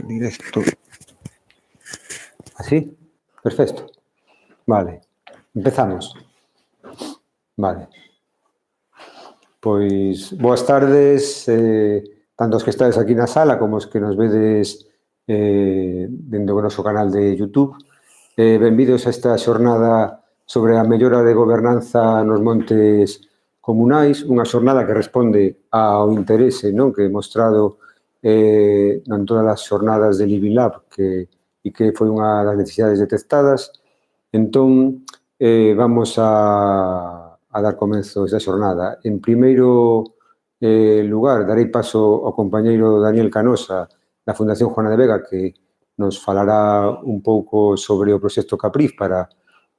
directo. ¿Así? Perfecto. Vale. Empezamos. Vale. Pois, boas tardes, tanto os que estades aquí na sala como os que nos vedes dentro do noso canal de YouTube. Benvidos a esta xornada sobre a mellora de gobernanza nos montes comunais, unha xornada que responde ao interese, non, que he mostrado en todas as xornadas de Living Lab e que foi unha das necesidades detectadas. Entón, vamos a dar comezo a esta xornada. En primeiro lugar, darei paso ao compañeiro Daniel Canosa da Fundación Juana de Vega, que nos falará un pouco sobre o proxecto Capriz para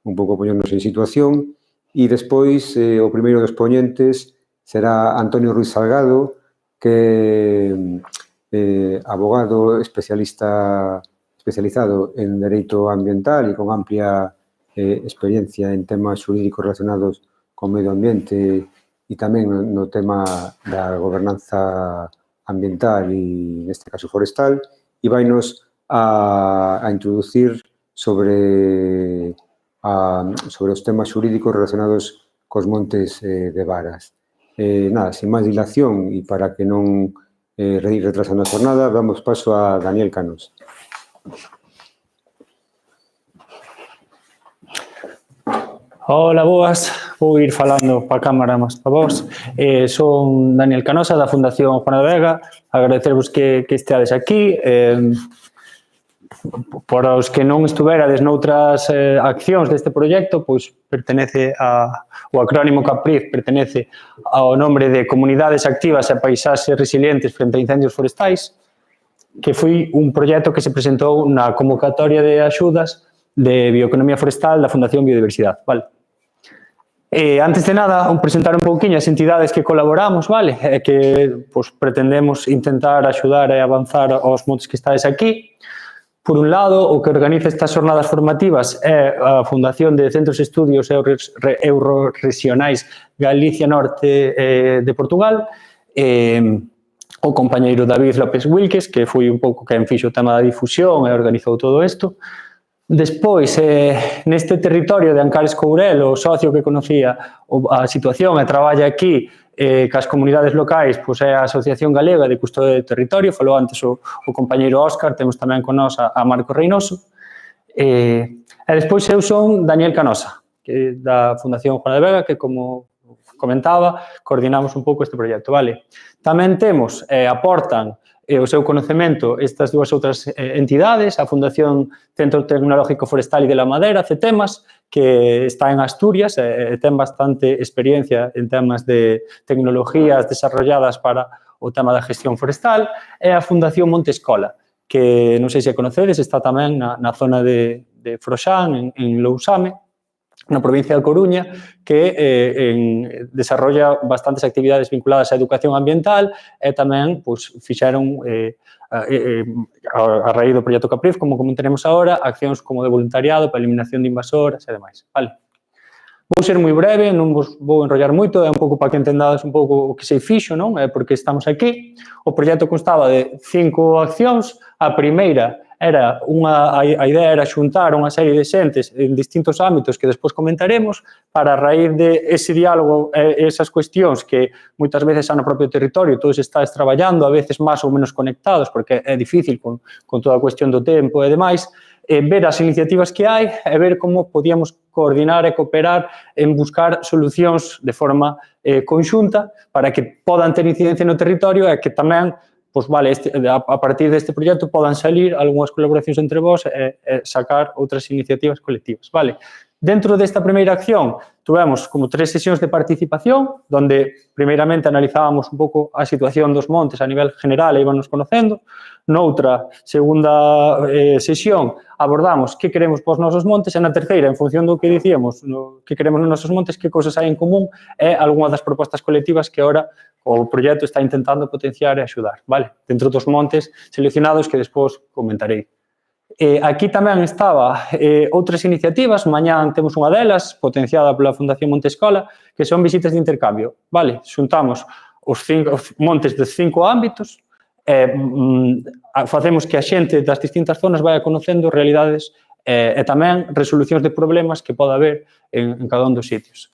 un pouco poñernos en situación. E despois, o primeiro dos poñentes será Antonio Ruiz Salgado, que é abogado especializado en dereito ambiental e con amplia experiencia en temas xurídicos relacionados con medio ambiente e tamén no tema da gobernanza ambiental e, neste caso, forestal, e vainos a introducir sobre os temas xurídicos relacionados cos montes de Varas. Nada, sin máis dilación e para que non retrasando a jornada, damos paso a Daniel Canosa. Hola, boas. Vou ir falando para a cámara máis para vos. Son Daniel Canosa da Fundación Juana de Vega. Agradecervos que esteades aquí. Para os que non estuverades noutras accións deste proxecto, pois pertenece o acrónimo Capriz pertenece ao nombre de Comunidades Activas e Paisaxes Resilientes frente a Incendios Forestais, que foi un proxecto que se presentou na convocatoria de axudas de Bioeconomía Forestal da Fundación Biodiversidade, vale? Antes de nada, presentar un pouquinho as entidades que colaboramos, vale? Que pretendemos intentar axudar e avanzar aos montes que estades aquí. Por un lado, o que organiza estas xornadas formativas é a Fundación de Centros de Estudios Eurorregionais Galicia Norte de Portugal, o compañeiro David López Wilques, que foi un pouco quen fixo o tema da difusión e organizou todo isto. Despois, neste territorio de Ancares Courel, o socio que conocía a situación e traballa aquí cas comunidades locais, pois é a Asociación Galega de Custodia do Territorio, falou antes o compañeiro Óscar, temos tamén con nós a Marco Reynoso. E despois eu son Daniel Canosa, da Fundación Juana de Vega, que, como comentaba, coordinamos un pouco este proxecto, vale? Tamén temos, aportan o seu conocemento estas dúas outras entidades, a Fundación Centro Tecnológico Forestal e de la Madera, CETEMAS, que está en Asturias e ten bastante experiencia en temas de tecnologías desarrolladas para o tema da gestión forestal, e a Fundación Monte Escola, que non sei se a conocedes, está tamén na zona de Froxán, en Lousame, na provincia de Coruña, que desarrolla bastantes actividades vinculadas á educación ambiental e tamén fixeron, a raíz do proxecto Capriz, como comentaremos agora, accións como de voluntariado para a eliminación de invasoras e demais. Vale. Vou ser moi breve, non vos vou enrollar moito, é un pouco para que entendades un pouco o que se fixo, non? É porque estamos aquí. O proxecto constaba de 5 accións. A primeira era a idea era xuntar unha serie de xentes en distintos ámbitos que despois comentaremos para, a raíz de ese diálogo e esas cuestións que moitas veces xa no propio territorio todos estáis traballando, a veces máis ou menos conectados, porque é difícil con toda a cuestión do tempo e demais, ver as iniciativas que hai e ver como podíamos coordinar e cooperar en buscar solucións de forma conxunta para que podan ter incidencia no territorio e que tamén pois vale, a partir deste proxecto podan salir algunhas colaboracións entre vós e sacar outras iniciativas colectivas, vale? Dentro desta primeira acción, tuvemos como 3 sesións de participación, onde primeiramente analizábamos un pouco a situación dos montes a nivel general e íbamos conocendo. Noutra segunda sesión, abordamos que queremos pos nosos montes, e na terceira, en función do que dicíamos, que queremos nos nosos montes, que cousas hai en común e algunha das propostas colectivas que ahora o proxecto está intentando potenciar e axudar, vale? Dentro dos montes seleccionados que despois comentarei. Aquí tamén estaba outras iniciativas, mañán temos unha delas, potenciada pola Fundación Monte Escola, que son visitas de intercambio, vale? Xuntamos os montes de 5 ámbitos facemos que a xente das distintas zonas vaya conocendo realidades e tamén resolucións de problemas que pode haber en cada un dos sitios.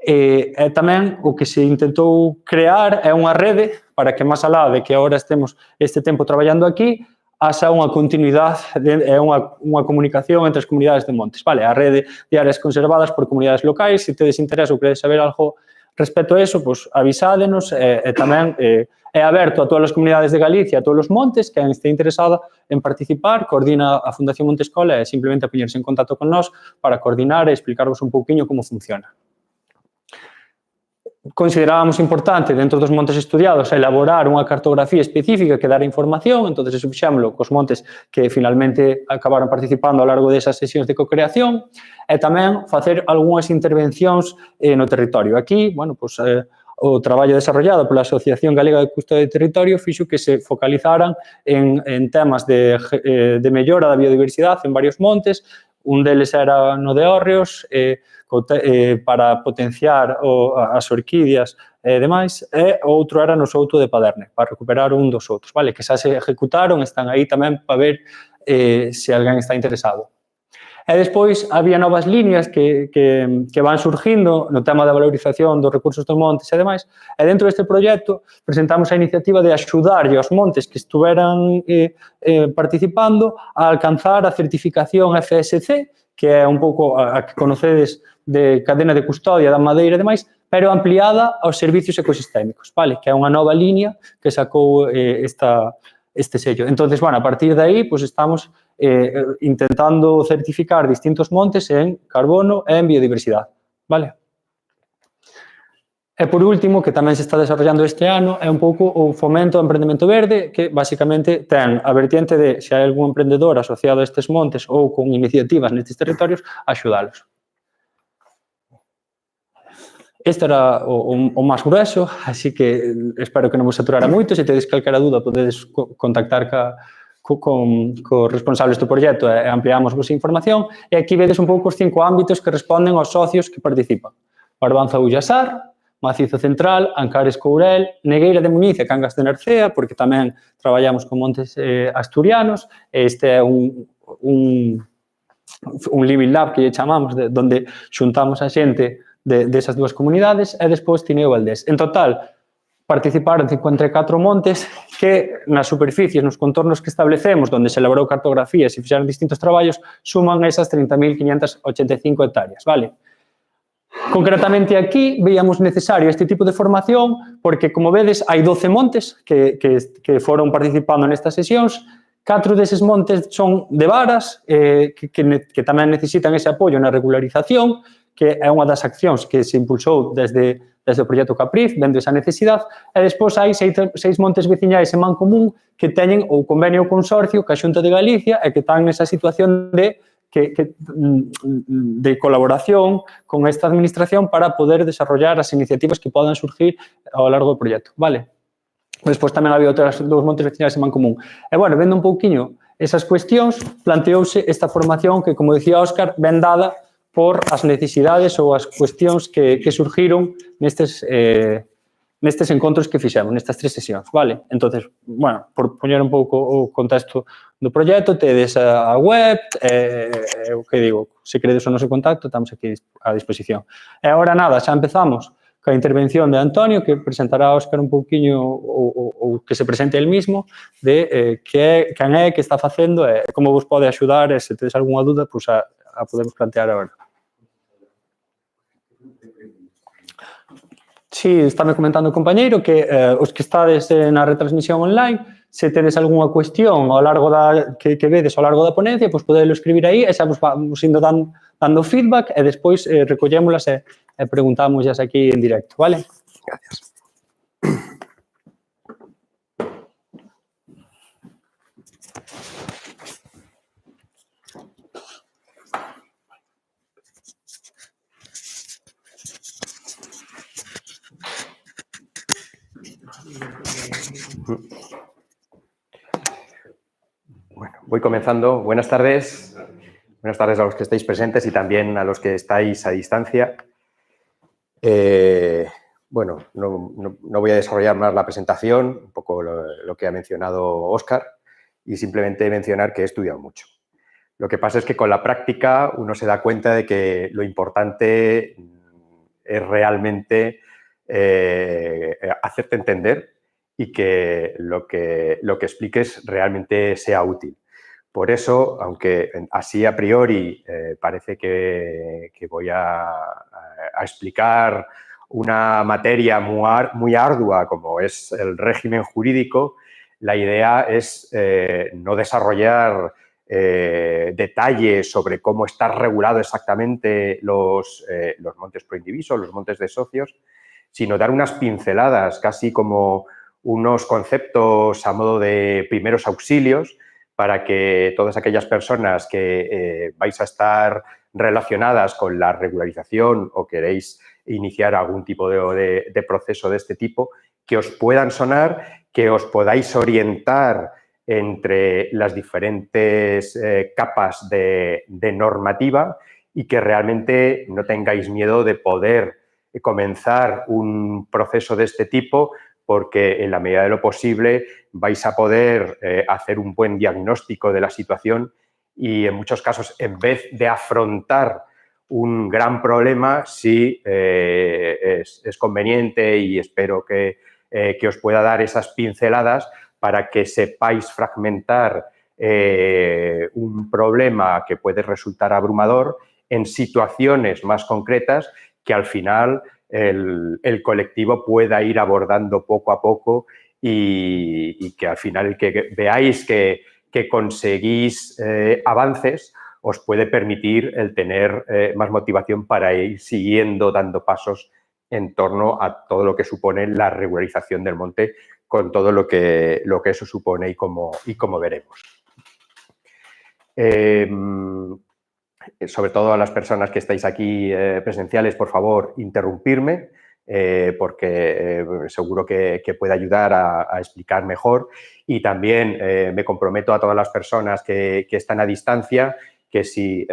E tamén o que se intentou crear é unha rede para que, máis alá de que agora estemos este tempo traballando aquí, haxa unha continuidade e unha comunicación entre as comunidades de montes. Vale, a rede de áreas conservadas por comunidades locais, se tedes interés ou queredes saber algo respecto a eso, pois avisádenos e tamén é aberto a todas as comunidades de Galicia, a todos os montes, quen este interesada en participar, coordina a Fundación Monte Escola e simplemente a poñerse en contacto con nós para coordinar e explicarvos un pouquiño como funciona. Considerábamos importante, dentro dos montes estudiados, elaborar unha cartografía específica que dara información, entón, eso fixámoslo cos montes que finalmente acabaron participando ao largo desas sesións de cocreación e tamén facer algunhas intervencións no territorio. Aquí, bueno, pues, o traballo desarrollado pola Asociación Galega de Custodia de Territorio fixo que se focalizaran en temas de mellora da biodiversidade en varios montes. Un deles era no de Hórreos, para potenciar as orquídeas e demais, e outro era no Souto de Paderne, para recuperar un dos outros, vale? Que xa se ejecutaron, están aí tamén para ver se alguén está interesado. E despois había novas líneas que van surgindo no tema da valorización dos recursos dos montes e demais, e dentro deste proxecto presentamos a iniciativa de axudarlle aos montes que estuveran participando a alcanzar a certificación FSC, que é un pouco a que conocedes de cadena de custodia da madeira e demais, pero ampliada aos servicios ecosistémicos, vale? Que é unha nova línea que sacou este sello. Entón, bueno, a partir de aí, pues, estamos intentando certificar distintos montes en carbono e en biodiversidade, vale? E, por último, que tamén se está desarrollando este ano, é un pouco o fomento ao emprendemento verde, que, basicamente, ten a vertiente de, se hai algún emprendedor asociado a estes montes ou con iniciativas nestes territorios, axudalos. Este era o máis grueso, así que espero que non vos saturara moito. Se tedes calquera dúda, podedes contactar cos responsables do proxecto e ampliamos vos información. E aquí vedes un pouco os 5 ámbitos que responden aos socios que participan. Barbanza Ullásar, Macizo Central, Ancares Courel, Negueira de Muñiz e Cangas de Narcea, porque tamén traballamos con montes asturianos. Este é un living lab que lle chamamos, onde xuntamos a xente desas dúas comunidades, e despois Tineo Valdés. En total, participaron 54 montes que nas superficies, nos contornos que establecemos, onde se elaborou cartografías e fixeron distintos traballos, suman esas 30.585 hectáreas, vale? Concretamente aquí veíamos necesario este tipo de formación porque, como vedes, hai 12 montes que foron participando nestas sesións. 4 deses montes son de varas que tamén necesitan ese apoio na regularización, que é unha das accións que se impulsou desde o proxecto Capriz, vendo esa necesidade, e despois hai 6 montes veciñais en Mancomún que teñen o convenio consorcio ca Xunta de Galicia e que están nesa situación de colaboración con esta administración para poder desarrollar as iniciativas que podan surgir ao largo do proxecto, vale? Despois tamén había outros 2 montes veciñais en Mancomún. E, bueno, vendo un pouquiño esas cuestións, planteouse esta formación que, como dicía Óscar, ben dada por as necesidades ou as cuestións que surgiron nestes encontros que fixemos, nestas 3 sesións, vale? Entonces, bueno, por poñer un pouco o contexto do proxecto, tedes a web, o que digo, se queredes o noso contacto, estamos aquí a disposición. E agora nada, xa empezamos ca intervención de Antonio, que presentará a Óscar un pouquiño ou que se presente el mismo de quen é, que está facendo e como vos pode axudar, e se tedes algunha dúda, pois a podemos plantear agora. Sí, estáme comentando o compañeiro que os que estades na retransmisión online, se tedes algunha cuestión ao largo que vedes ao largo da ponencia, pois podelo escribir aí e xa vos vamos indo dando feedback e despois recollémolas e preguntámoslas aquí en directo, vale? Gracias. Bueno, voy comenzando. Buenas tardes. Buenas tardes a los que estáis presentes y también a los que estáis a distancia. Bueno, no voy a desarrollar más la presentación, un poco lo que ha mencionado Óscar, y simplemente mencionar que he estudiado mucho. Lo que pasa es que con la práctica uno se da cuenta de que lo importante es realmente hacerte entender y que lo que expliques realmente sea útil. Por eso, aunque así a priori parece que voy a explicar una materia muy ardua como es el régimen jurídico, la idea es no desarrollar detalles sobre cómo está regulado exactamente los montes proindivisos, los montes de socios, sino dar unas pinceladas, casi como unos conceptos a modo de primeros auxilios para que todas aquellas personas que vais a estar relacionadas con la regularización o queréis iniciar algún tipo de proceso de este tipo, que os puedan sonar, que os podáis orientar entre las diferentes capas de normativa y que realmente no tengáis miedo de poder comenzar un proceso de este tipo, porque en la medida de lo posible vais a poder hacer un buen diagnóstico de la situación y en muchos casos, en vez de afrontar un gran problema, sí es conveniente y espero que os pueda dar esas pinceladas para que sepáis fragmentar un problema que puede resultar abrumador en situaciones más concretas que al final el colectivo pueda ir abordando poco a poco y que al final el que veáis que conseguís avances os puede permitir el tener más motivación para ir siguiendo dando pasos en torno a todo lo que supone la regularización del monte, con todo lo que eso supone y cómo veremos. Sobre todo a las personas que estáis aquí presenciales, por favor, interrumpirme, porque seguro que puede ayudar a explicar mejor. Y también me comprometo a todas las personas que están a distancia, que si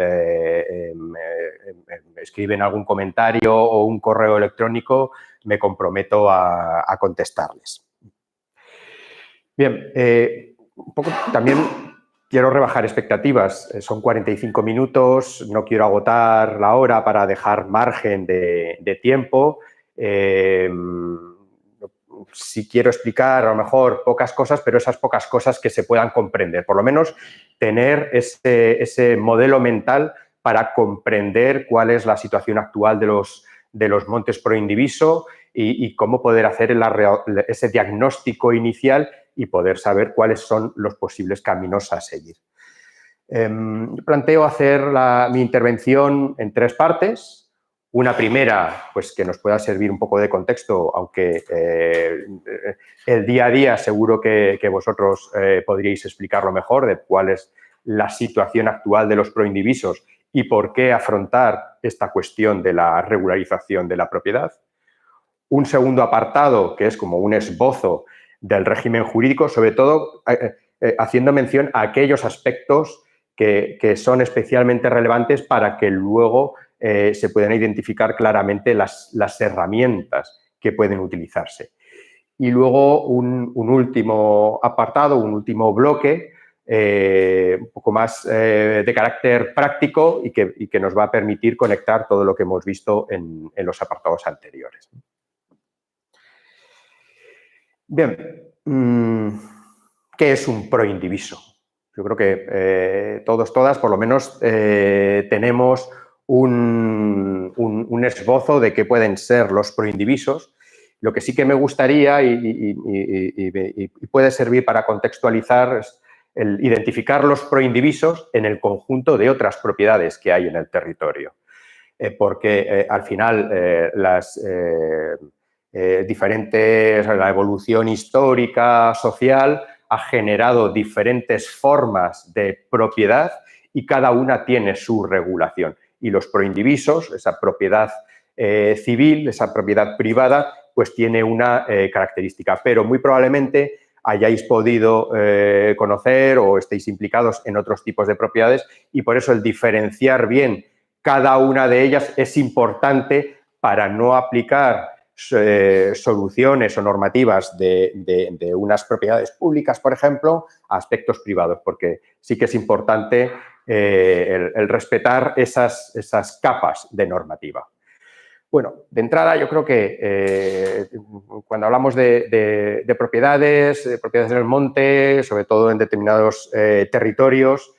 escriben algún comentario o un correo electrónico, me comprometo a contestarles. Bien, un poco también quiero rebajar expectativas. Son 45 minutos, no quiero agotar la hora para dejar margen de tiempo. Sí quiero explicar a lo mejor pocas cosas, pero esas pocas cosas que se puedan comprender. Por lo menos tener ese modelo mental para comprender cuál es la situación actual de los montes proindiviso y cómo poder hacer ese diagnóstico inicial y poder saber cuáles son los posibles caminos a seguir. Planteo hacer mi intervención en 3 partes. Una primera, pues que nos pueda servir un poco de contexto, aunque el día a día seguro que vosotros podríais explicarlo mejor, de cuál es la situación actual de los proindivisos y por qué afrontar esta cuestión de la regularización de la propiedad. Un segundo apartado, que es como un esbozo del régimen jurídico, sobre todo haciendo mención a aquellos aspectos que son especialmente relevantes para que luego se puedan identificar claramente las herramientas que pueden utilizarse. Y luego un último apartado, un último bloque, un poco más de carácter práctico y que nos va a permitir conectar todo lo que hemos visto en los apartados anteriores. Bien, ¿qué es un proindiviso? Yo creo que todas, por lo menos, tenemos un esbozo de qué pueden ser los proindivisos. Lo que sí que me gustaría y puede servir para contextualizar es el identificar los proindivisos en el conjunto de otras propiedades que hay en el territorio. Porque al final la evolución histórica, social, ha generado diferentes formas de propiedad y cada una tiene su regulación. Y los proindivisos, esa propiedad civil, esa propiedad privada, pues tiene una característica. Pero muy probablemente hayáis podido conocer o estéis implicados en otros tipos de propiedades y por eso el diferenciar bien cada una de ellas es importante para no aplicar soluciones o normativas de unas propiedades públicas, por ejemplo, a aspectos privados, porque sí que es importante el respetar esas capas de normativa. Bueno, de entrada yo creo que cuando hablamos de propiedades en el monte, sobre todo en determinados territorios,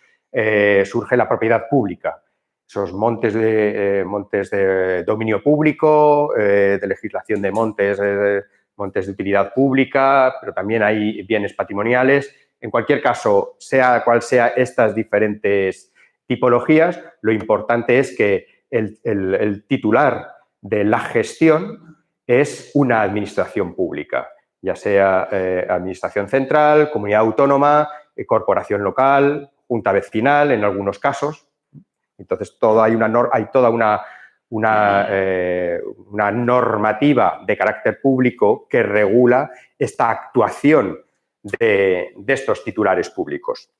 surge la propiedad pública. Esos montes de dominio público, de legislación de montes de utilidad pública, pero también hay bienes patrimoniales. En cualquier caso, sea cual sea estas diferentes tipologías, lo importante es que el titular de la gestión es una administración pública, ya sea administración central, comunidad autónoma, corporación local, junta vecinal en algunos casos. Entonces, hay toda una normativa de carácter público que regula esta actuación de estos titulares públicos.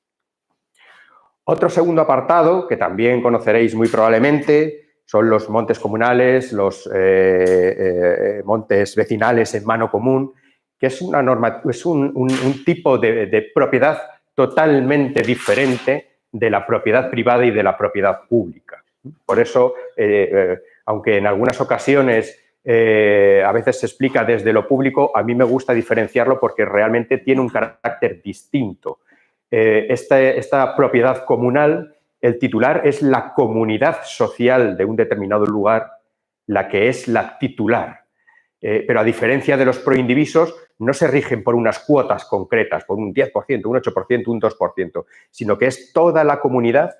Otro segundo apartado, que también conoceréis muy probablemente, son los montes comunales, los montes vecinales en mano común, que es un tipo de propiedad totalmente diferente de la propiedad privada y de la propiedad pública. Por eso, aunque en algunas ocasiones a veces se explica desde lo público, a mí me gusta diferenciarlo porque realmente tiene un carácter distinto. Esta propiedad comunal, el titular es la comunidad social de un determinado lugar, la que es la titular. Pero a diferencia de los proindivisos, no se rigen por unas cuotas concretas, por un 10%, un 8%, un 2%, sino que es toda la comunidad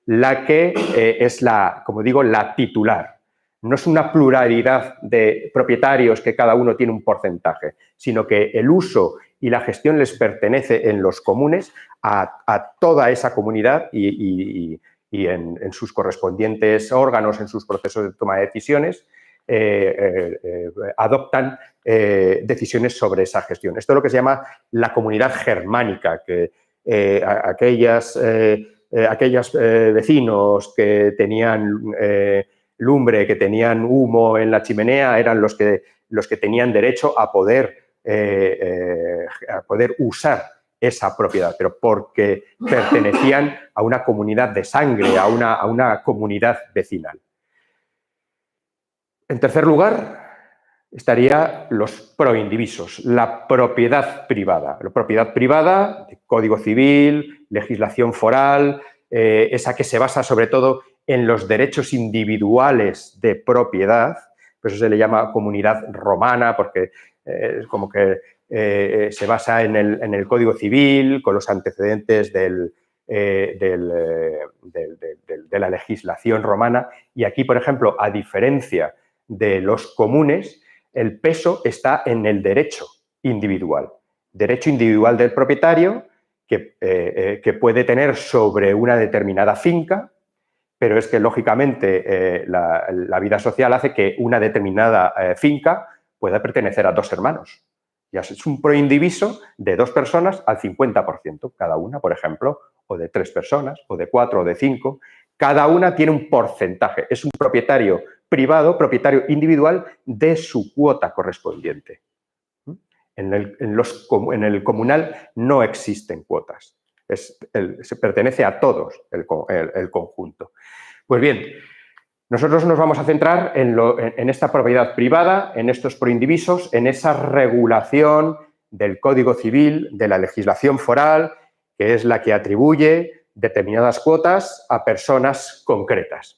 la que es como digo, la titular. No es una pluralidad de propietarios que cada uno tiene un porcentaje, sino que el uso y la gestión les pertenece en los comunes a toda esa comunidad y en sus correspondientes órganos, en sus procesos de toma de decisiones, adoptan decisiones sobre esa gestión. Esto es lo que se llama la comunidad germánica, que aquellos vecinos que tenían lumbre, que tenían humo en la chimenea, eran los que tenían derecho a poder usar esa propiedad, pero porque pertenecían a una comunidad de sangre, a una comunidad vecinal. En tercer lugar, estaría los proindivisos, la propiedad privada. La propiedad privada, Código Civil, legislación foral, esa que se basa sobre todo en los derechos individuales de propiedad, por eso se le llama comunidad romana, porque es como que se basa en el Código Civil, con los antecedentes de la legislación romana. Y aquí, por ejemplo, a diferencia de los comunes, el peso está en el derecho individual. Derecho individual del propietario que puede tener sobre una determinada finca, pero es que, lógicamente, la vida social hace que una determinada finca pueda pertenecer a dos hermanos. Ya es un proindiviso de dos personas al 50% cada una, por ejemplo, o de tres personas, o de cuatro, o de cinco. Cada una tiene un porcentaje. Es un propietario privado, propietario individual de su cuota correspondiente. En el comunal no existen cuotas. Se pertenece a todos el conjunto. Pues bien, nosotros nos vamos a centrar en esta propiedad privada, en estos proindivisos, en esa regulación del Código Civil, de la legislación foral, que es la que atribuye determinadas cuotas a personas concretas.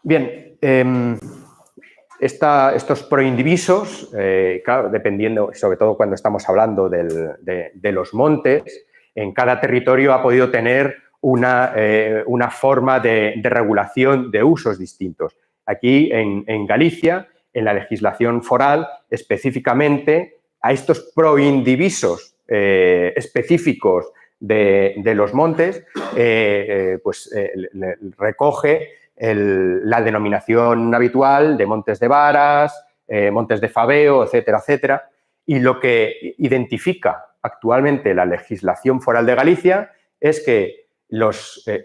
Bien, estos proindivisos, claro, dependiendo, sobre todo cuando estamos hablando de los montes, en cada territorio ha podido tener una forma de regulación de usos distintos. Aquí, en Galicia, en la legislación foral, específicamente, a estos proindivisos específicos de los montes, recoge la denominación habitual de montes de varas, montes de faveo, etcétera, etcétera. Y lo que identifica actualmente la legislación foral de Galicia es que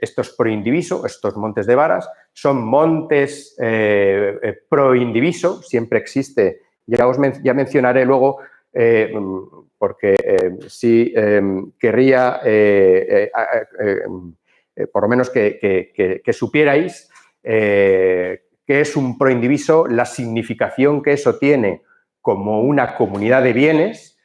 estos proindivisos, estos montes de varas, son montes pro indiviso, siempre existe, ya mencionaré luego, porque sí querría, por lo menos que supierais qué es un proindiviso, la significación que eso tiene como una comunidad de bienes.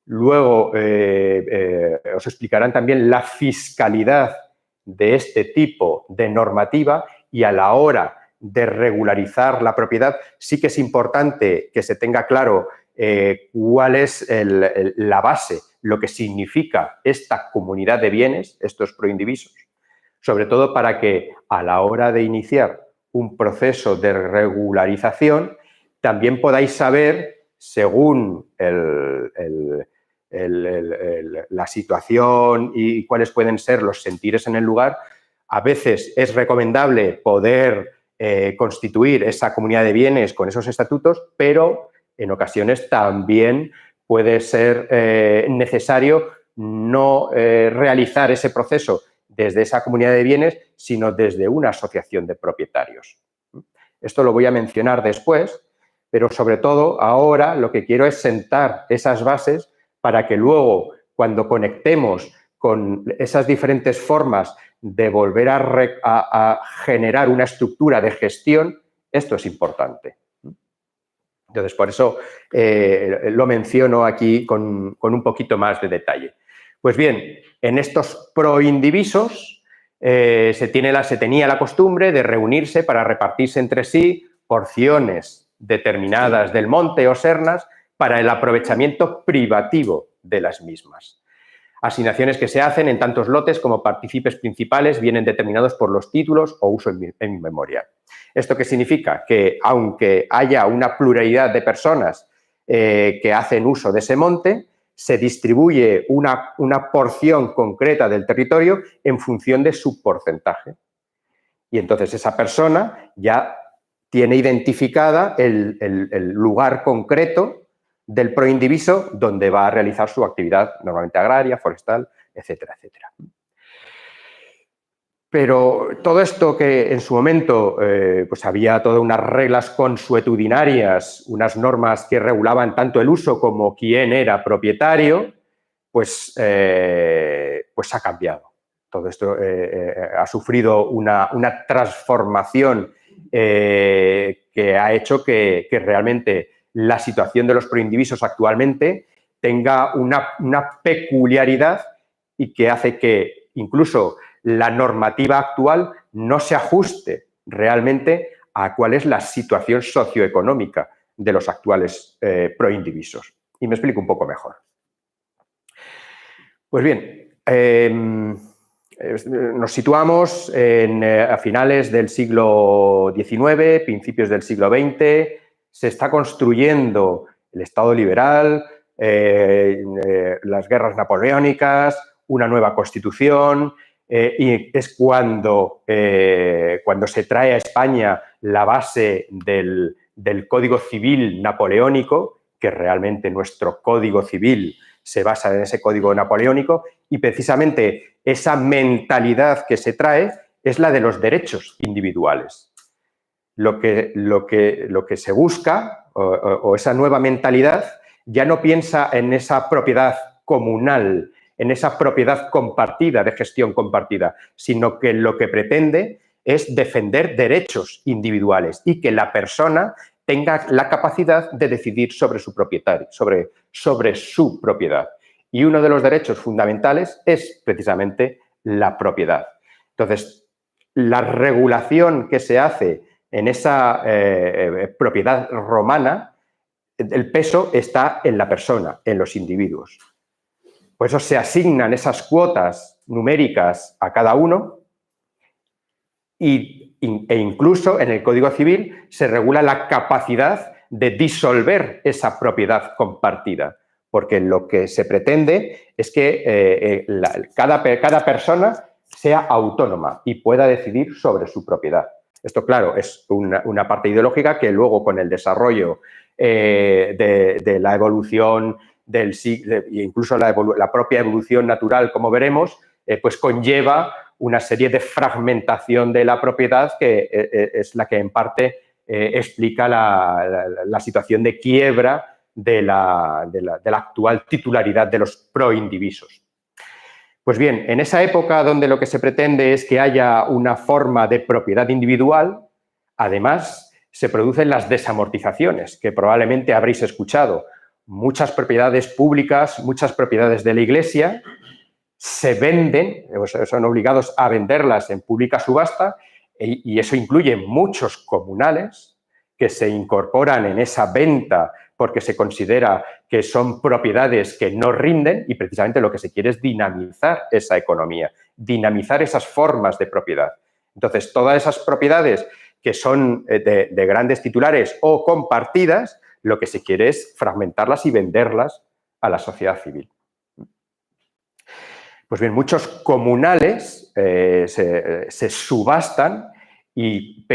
Luego os explicarán también la fiscalidad de este tipo de normativa, y a la hora de regularizar la propiedad sí que es importante que se tenga claro cuál es la base, lo que significa esta comunidad de bienes, estos proindivisos, sobre todo para que a la hora de iniciar un proceso de regularización también podáis saber, según la situación y cuáles pueden ser los sentires en el lugar, a veces es recomendable poder constituir esa comunidad de bienes con esos estatutos, pero en ocasiones también puede ser necesario no realizar ese proceso desde esa comunidad de bienes, sino desde una asociación de propietarios. Esto lo voy a mencionar después, pero sobre todo ahora lo que quiero es sentar esas bases para que luego, cuando conectemos con esas diferentes formas de volver a generar una estructura de gestión, esto es importante. Entonces, por eso lo menciono aquí con un poquito más de detalle. Pues bien, en estos proindivisos se tenía la costumbre de reunirse para repartirse entre sí porciones determinadas del monte o sernas para el aprovechamiento privativo de las mismas. Asignaciones que se hacen en tantos lotes como partícipes principales vienen determinados por los títulos o uso en memoria. ¿Esto qué significa? Que aunque haya una pluralidad de personas que hacen uso de ese monte, se distribuye una porción concreta del territorio en función de su porcentaje. Y entonces esa persona ya tiene identificada el lugar concreto del proindiviso donde va a realizar su actividad normalmente agraria, forestal, etcétera, etcétera. Pero todo esto que en su momento pues había todas unas reglas consuetudinarias, unas normas que regulaban tanto el uso como quién era propietario, pues ha cambiado. Todo esto ha sufrido una transformación que ha hecho que realmente la situación de los proindivisos actualmente tenga una peculiaridad y que hace que incluso la normativa actual no se ajuste realmente a cuál es la situación socioeconómica de los actuales proindivisos. Y me explico un poco mejor. Pues bien, nos situamos a finales del siglo XIX, principios del siglo XX, se está construyendo el Estado liberal, las guerras napoleónicas, una nueva constitución, y es cuando se trae a España la base del Código Civil napoleónico, que realmente nuestro Código Civil se basa en ese Código napoleónico, y precisamente esa mentalidad que se trae es la de los derechos individuales. Lo que se busca, o esa nueva mentalidad, ya no piensa en esa propiedad comunal, en esa propiedad compartida, de gestión compartida, sino que lo que pretende es defender derechos individuales y que la persona tenga la capacidad de decidir sobre su propietario, sobre su propiedad. Y uno de los derechos fundamentales es precisamente la propiedad. Entonces, la regulación que se hace en esa propiedad romana, el peso está en la persona, en los individuos. Por eso se asignan esas cuotas numéricas a cada uno e incluso en el Código Civil se regula la capacidad de disolver esa propiedad compartida, porque lo que se pretende es que cada persona sea autónoma y pueda decidir sobre su propiedad. Esto, claro, es una parte ideológica que luego con el desarrollo de la evolución e incluso la propia evolución natural, como veremos, pues conlleva una serie de fragmentación de la propiedad que es la que en parte explica la situación de quiebra de la actual titularidad de los proindivisos. Pues bien, en esa época donde lo que se pretende es que haya una forma de propiedad individual, además se producen las desamortizaciones, que probablemente habréis escuchado. Muchas propiedades públicas, muchas propiedades de la Iglesia se venden, son obligados a venderlas en pública subasta, y eso incluye muchos comunales que se incorporan en esa venta porque se considera que son propiedades que no rinden, y precisamente lo que se quiere es dinamizar esa economía, dinamizar esas formas de propiedad. Entonces, todas esas propiedades que son de grandes titulares o compartidas, lo que se quiere es fragmentarlas y venderlas a la sociedad civil. Pues bien, muchos comunales se subastan y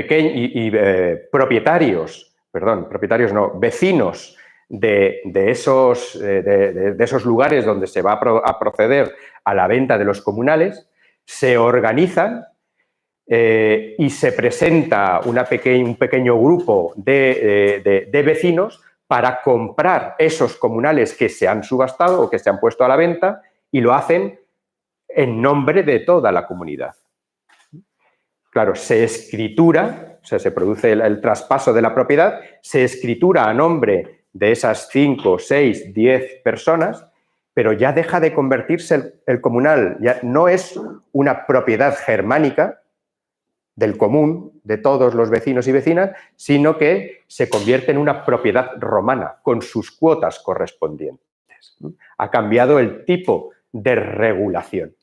vecinos de esos lugares donde se va a proceder a la venta de los comunales, se organizan y se presenta un pequeño grupo de vecinos para comprar esos comunales que se han subastado o que se han puesto a la venta, y lo hacen en nombre de toda la comunidad. Claro, se escritura, o sea, se produce el traspaso de la propiedad, se escritura a nombre de esas 5, 6, 10 personas, pero ya deja de convertirse el comunal, ya no es una propiedad germánica del común, de todos los vecinos y vecinas, sino que se convierte en una propiedad romana, con sus cuotas correspondientes. Ha cambiado el tipo de regulación.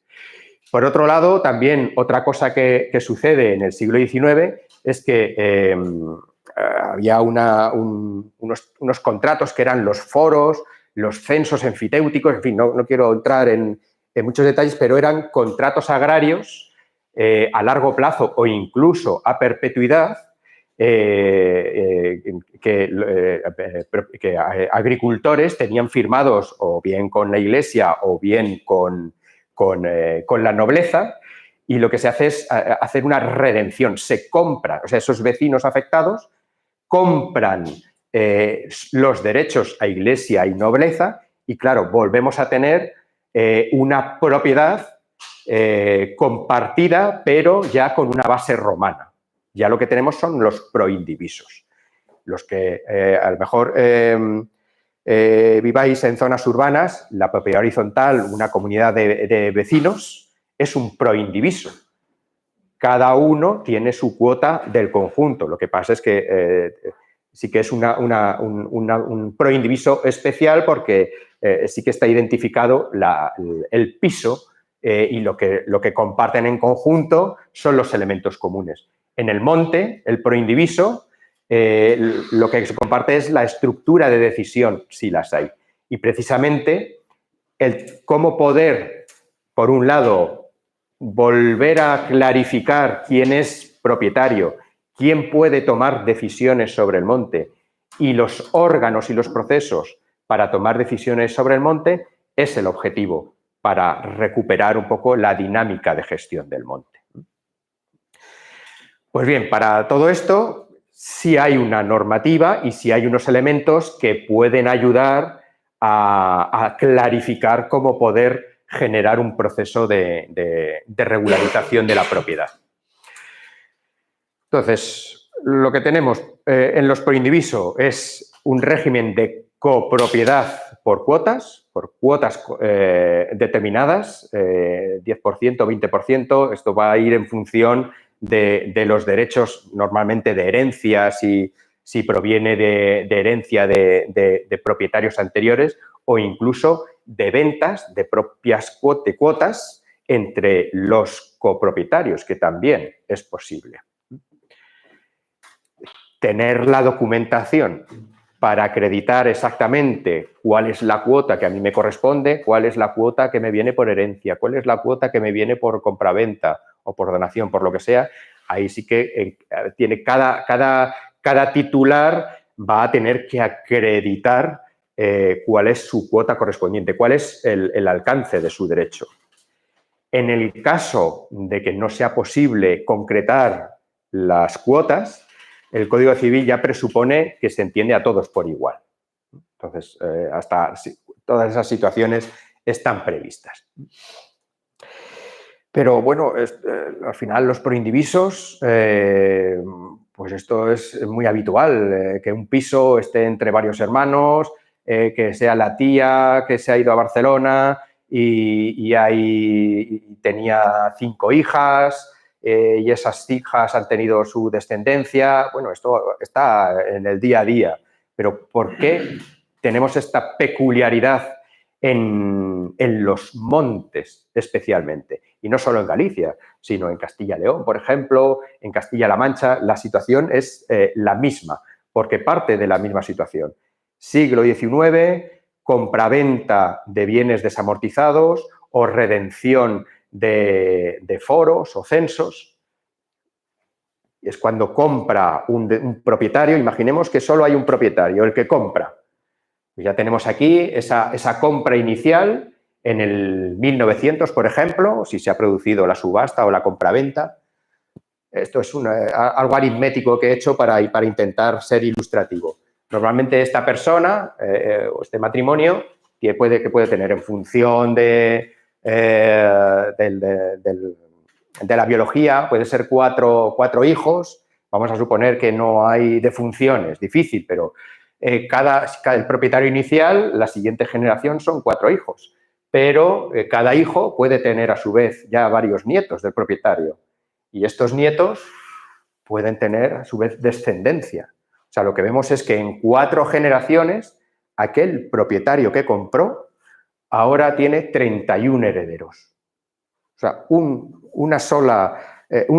Por otro lado, también otra cosa que sucede en el siglo XIX es que había unos contratos que eran los foros, los censos enfiteuticos, en fin, no quiero entrar en muchos detalles, pero eran contratos agrarios a largo plazo o incluso a perpetuidad que agricultores tenían firmados o bien con la Iglesia o bien con la nobleza, y lo que se hace es hacer una redención. Se compran, o sea, esos vecinos afectados compran los derechos a Iglesia y nobleza, y claro, volvemos a tener una propiedad compartida, pero ya con una base romana. Ya lo que tenemos son los proindivisos. Los que a lo mejor viváis en zonas urbanas, la propiedad horizontal, una comunidad de vecinos, es un proindiviso. Cada uno tiene su cuota del conjunto. Lo que pasa es que sí que es un proindiviso especial porque sí que está identificado el piso y lo que comparten en conjunto son los elementos comunes. En el monte, el proindiviso, lo que se comparte es la estructura de decisión, si las hay. Y precisamente cómo poder, por un lado, volver a clarificar quién es propietario, quién puede tomar decisiones sobre el monte, y los órganos y los procesos para tomar decisiones sobre el monte, es el objetivo para recuperar un poco la dinámica de gestión del monte. Pues bien, para todo esto sí hay una normativa y sí hay unos elementos que pueden ayudar a clarificar cómo poder generar un proceso de regularización de la propiedad. Entonces, lo que tenemos en los proindivisos es un régimen de copropiedad por cuotas determinadas, 10%, 20%. Esto va a ir en función de los derechos, normalmente de herencia, si proviene de herencia de propietarios anteriores, o incluso de ventas de propias cuotas entre los copropietarios, que también es posible. Tener la documentación para acreditar exactamente cuál es la cuota que a mí me corresponde, cuál es la cuota que me viene por herencia, cuál es la cuota que me viene por compraventa o por donación, por lo que sea. Ahí sí que tiene cada titular va a tener que acreditar cuál es su cuota correspondiente, cuál es el alcance de su derecho. En el caso de que no sea posible concretar las cuotas, el Código Civil ya presupone que se entiende a todos por igual. Entonces, todas esas situaciones están previstas. Pero bueno, al final los proindivisos, pues esto es muy habitual, que un piso esté entre varios hermanos, que sea la tía que se ha ido a Barcelona y tenía 5 hijas y esas hijas han tenido su descendencia. Bueno, esto está en el día a día, pero ¿por qué tenemos esta peculiaridad en los montes especialmente? Y no solo en Galicia, sino en Castilla y León, por ejemplo, en Castilla-La Mancha, la situación es la misma, porque parte de la misma situación. Siglo XIX, compraventa de bienes desamortizados o redención de foros o censos. Es cuando compra un propietario, imaginemos que solo hay un propietario, el que compra. Ya tenemos aquí esa compra inicial en el 1900, por ejemplo, si se ha producido la subasta o la compraventa. Esto es algo aritmético que he hecho para intentar ser ilustrativo. Normalmente esta persona o este matrimonio puede tener en función de la biología, puede ser cuatro hijos. Vamos a suponer que no hay defunciones, difícil, pero el propietario inicial, la siguiente generación son 4 hijos, pero cada hijo puede tener a su vez ya varios nietos del propietario y estos nietos pueden tener a su vez descendencia. O sea, lo que vemos es que en 4 generaciones aquel propietario que compró ahora tiene 31 herederos. O sea, un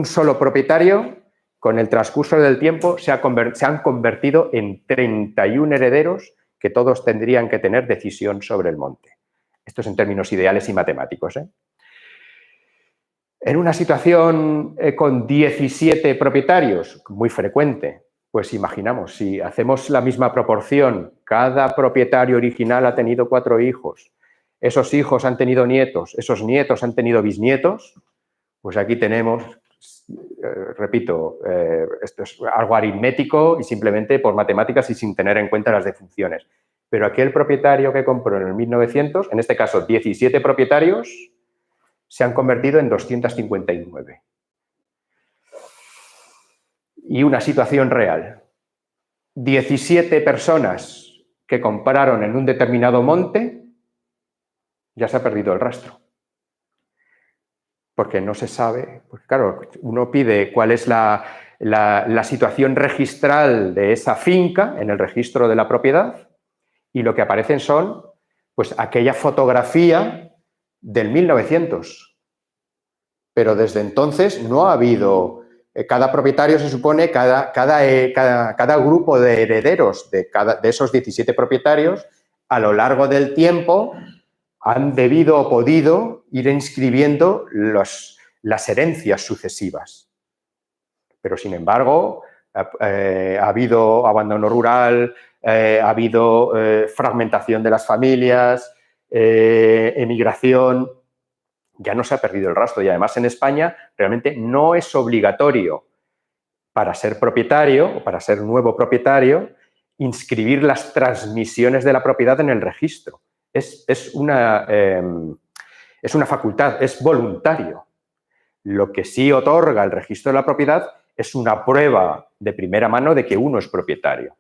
solo propietario, con el transcurso del tiempo, se han convertido en 31 herederos que todos tendrían que tener decisión sobre el monte. Esto es en términos ideales y matemáticos, ¿eh? En una situación con 17 propietarios, muy frecuente, pues imaginamos, si hacemos la misma proporción, cada propietario original ha tenido 4 hijos, esos hijos han tenido nietos, esos nietos han tenido bisnietos, pues aquí tenemos, repito, esto es algo aritmético y simplemente por matemáticas y sin tener en cuenta las defunciones. Pero aquel propietario que compró en el 1900, en este caso 17 propietarios, se han convertido en 259. Y una situación real. 17 personas que compraron en un determinado monte, ya se ha perdido el rastro. Porque no se sabe, porque claro, uno pide cuál es la situación registral de esa finca en el registro de la propiedad y lo que aparecen son pues aquella fotografía del 1900. Pero desde entonces no ha habido, cada propietario se supone, cada grupo de herederos de esos 17 propietarios a lo largo del tiempo han debido o podido ir inscribiendo las herencias sucesivas. Pero, sin embargo, ha habido abandono rural, ha habido fragmentación de las familias, emigración. Ya no se ha perdido el rastro y, además, en España realmente no es obligatorio para ser propietario o para ser nuevo propietario inscribir las transmisiones de la propiedad en el registro. Es una facultad, es voluntario. Lo que sí otorga el registro de la propiedad es una prueba de primera mano de que uno es propietario.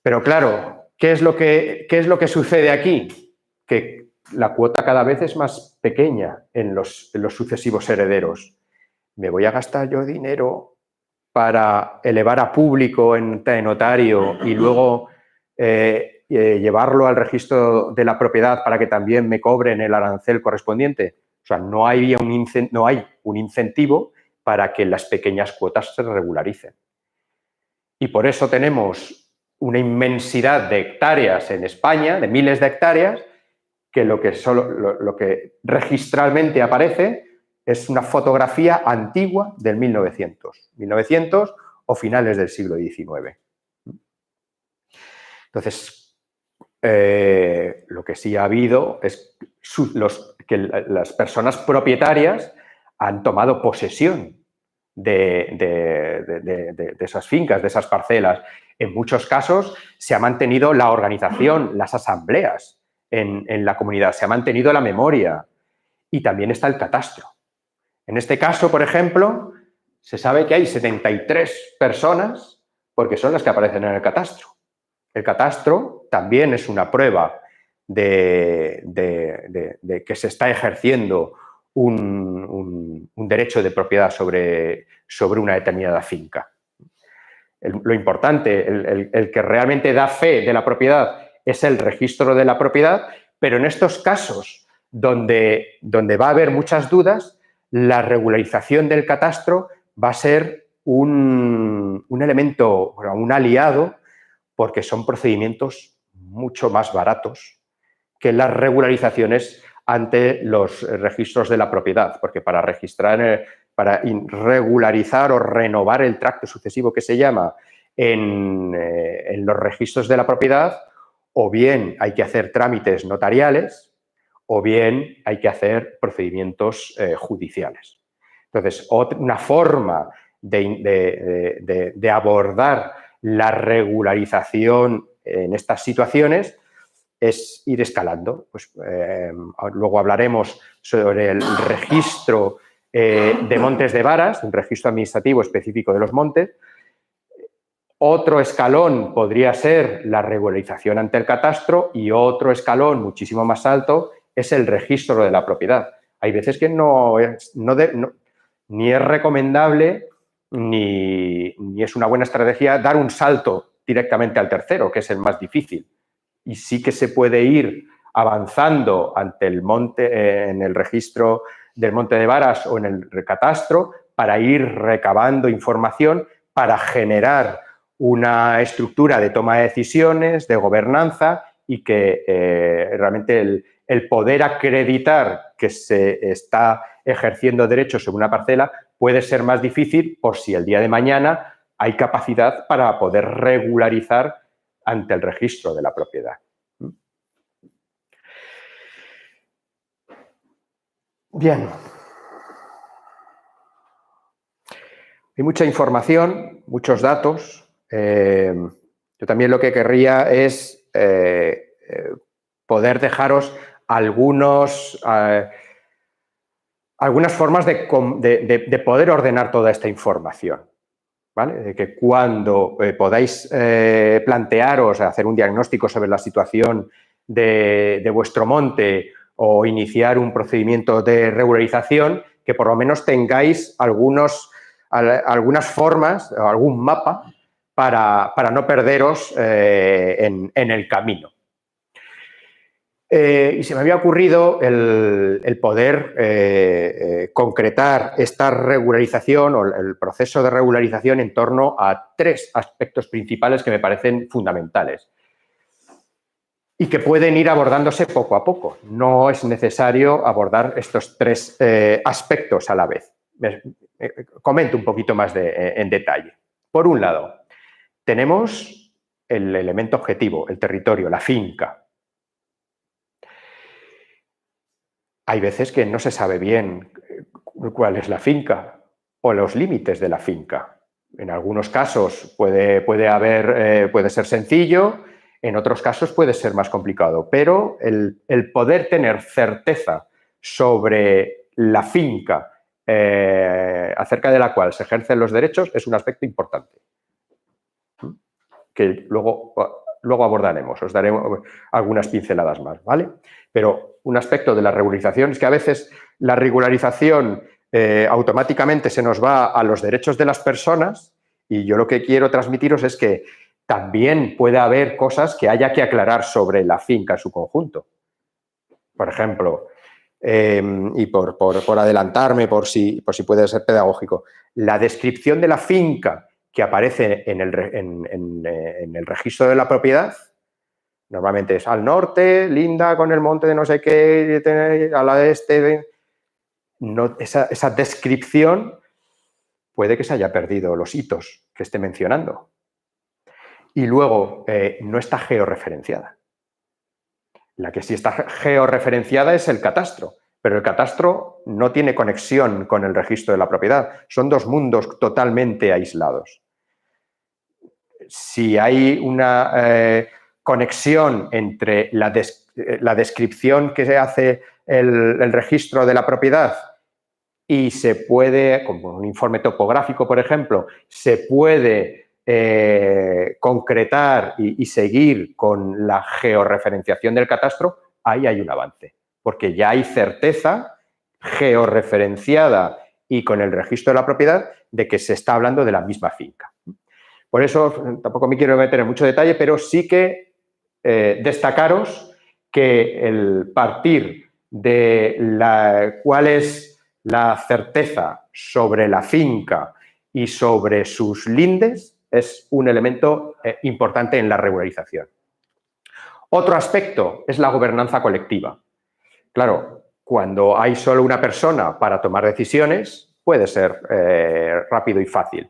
Pero claro, ¿qué es lo que sucede aquí? Que la cuota cada vez es más pequeña en los sucesivos herederos. ¿Me voy a gastar yo dinero para elevar a público en notario y luego llevarlo al registro de la propiedad para que también me cobren el arancel correspondiente? O sea, no hay un incentivo para que las pequeñas cuotas se regularicen. Y por eso tenemos una inmensidad de hectáreas en España, de miles de hectáreas, que lo que registralmente aparece es una fotografía antigua del 1900 o finales del siglo XIX. Entonces, lo que sí ha habido es que las personas propietarias han tomado posesión de esas fincas, de esas parcelas. En muchos casos se ha mantenido la organización, las asambleas en la comunidad, se ha mantenido la memoria y también está el catastro. En este caso, por ejemplo, se sabe que hay 73 personas porque son las que aparecen en el catastro. El catastro también es una prueba de que se está ejerciendo un derecho de propiedad sobre una determinada finca. Lo importante, el que realmente da fe de la propiedad es el registro de la propiedad, pero en estos casos donde va a haber muchas dudas, la regularización del catastro va a ser un elemento, un aliado, porque son procedimientos mucho más baratos que las regularizaciones ante los registros de la propiedad, porque para regularizar o renovar el tracto sucesivo que se llama en los registros de la propiedad, o bien hay que hacer trámites notariales o bien hay que hacer procedimientos judiciales. Entonces, una forma de abordar la regularización en estas situaciones es ir escalando. Pues, luego hablaremos sobre el registro de montes de varas, un registro administrativo específico de los montes. Otro escalón podría ser la regularización ante el catastro y otro escalón muchísimo más alto es el registro de la propiedad. Hay veces que ni es recomendable ni es una buena estrategia dar un salto directamente al tercero, que es el más difícil. Y sí que se puede ir avanzando ante el monte, en el registro del monte de varas o en el catastro, para ir recabando información, para generar una estructura de toma de decisiones, de gobernanza y que realmente el poder acreditar que se está ejerciendo derechos sobre una parcela puede ser más difícil por si el día de mañana hay capacidad para poder regularizar ante el registro de la propiedad. Bien. Hay mucha información, muchos datos. Yo también lo que querría es poder dejaros algunas formas de poder ordenar toda esta información, ¿vale? De que cuando podáis plantearos hacer un diagnóstico sobre la situación de vuestro monte o iniciar un procedimiento de regularización, que por lo menos tengáis algunas formas o algún mapa para no perderos en el camino. Y se me había ocurrido el poder concretar esta regularización o el proceso de regularización en torno a 3 aspectos principales que me parecen fundamentales y que pueden ir abordándose poco a poco. No es necesario abordar estos 3 aspectos a la vez. Comento un poquito más en detalle. Por un lado, tenemos el elemento objetivo, el territorio, la finca. Hay veces que no se sabe bien cuál es la finca o los límites de la finca. En algunos casos puede ser sencillo, en otros casos puede ser más complicado, pero el poder tener certeza sobre la finca acerca de la cual se ejercen los derechos es un aspecto importante, que luego abordaremos, os daré algunas pinceladas más, ¿vale? Pero un aspecto de la regularización es que a veces la regularización automáticamente se nos va a los derechos de las personas y yo lo que quiero transmitiros es que también puede haber cosas que haya que aclarar sobre la finca en su conjunto. Por ejemplo, y por adelantarme, por si puede ser pedagógico, la descripción de la finca que aparece en el registro de la propiedad, normalmente es al norte, linda con el monte de no sé qué, a la este. No, esa descripción puede que se haya perdido los hitos que esté mencionando. Y luego, no está georreferenciada. La que sí está georreferenciada es el catastro, pero el catastro no tiene conexión con el registro de la propiedad. Son dos mundos totalmente aislados. Si hay una conexión entre la descripción que se hace el registro de la propiedad y se puede, como un informe topográfico, por ejemplo, se puede concretar y seguir con la georreferenciación del catastro, ahí hay un avance, porque ya hay certeza georreferenciada y con el registro de la propiedad de que se está hablando de la misma finca. Por eso tampoco me quiero meter en mucho detalle, pero sí que destacaros que el partir de cuál es la certeza sobre la finca y sobre sus lindes es un elemento importante en la regularización. Otro aspecto es la gobernanza colectiva. Claro, cuando hay solo una persona para tomar decisiones, puede ser rápido y fácil.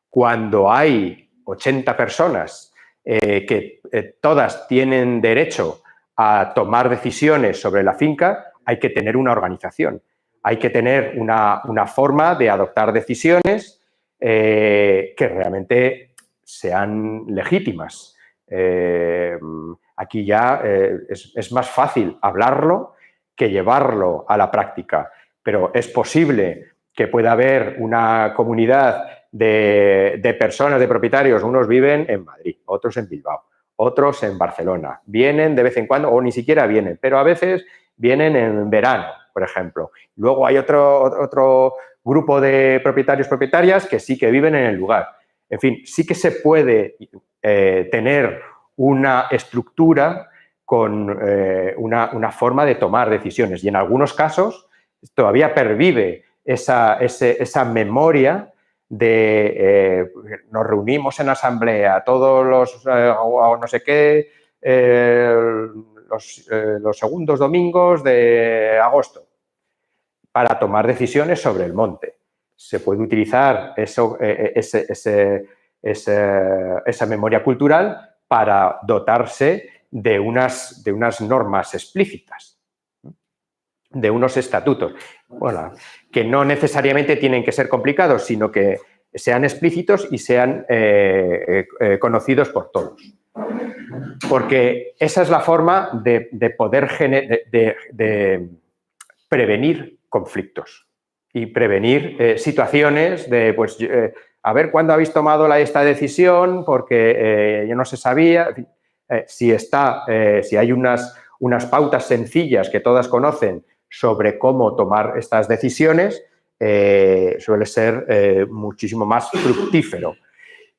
Cuando hay 80 personas que todas tienen derecho a tomar decisiones sobre la finca, hay que tener una organización. Hay que tener una forma de adoptar decisiones que realmente sean legítimas. Aquí ya es más fácil hablarlo que llevarlo a la práctica, pero es posible que pueda haber una comunidad de personas, de propietarios. Unos viven en Madrid, otros en Bilbao, otros en Barcelona. Vienen de vez en cuando o ni siquiera vienen, pero a veces vienen en verano, por ejemplo. Luego hay otro grupo de propietarios, propietarias que sí que viven en el lugar. En fin, sí que se puede tener una estructura con una forma de tomar decisiones y en algunos casos todavía pervive esa memoria de nos reunimos en asamblea todos los no sé qué los segundos domingos de agosto para tomar decisiones sobre el monte. Se puede utilizar esa memoria cultural para dotarse de unas normas explícitas, de unos estatutos, bueno, que no necesariamente tienen que ser complicados, sino que sean explícitos y sean conocidos por todos. Porque esa es la forma de poder de prevenir conflictos y prevenir situaciones de, pues, a ver cuándo habéis tomado esta decisión porque ya no se sabía. Si hay unas pautas sencillas que todas conocen sobre cómo tomar estas decisiones, suele ser muchísimo más fructífero.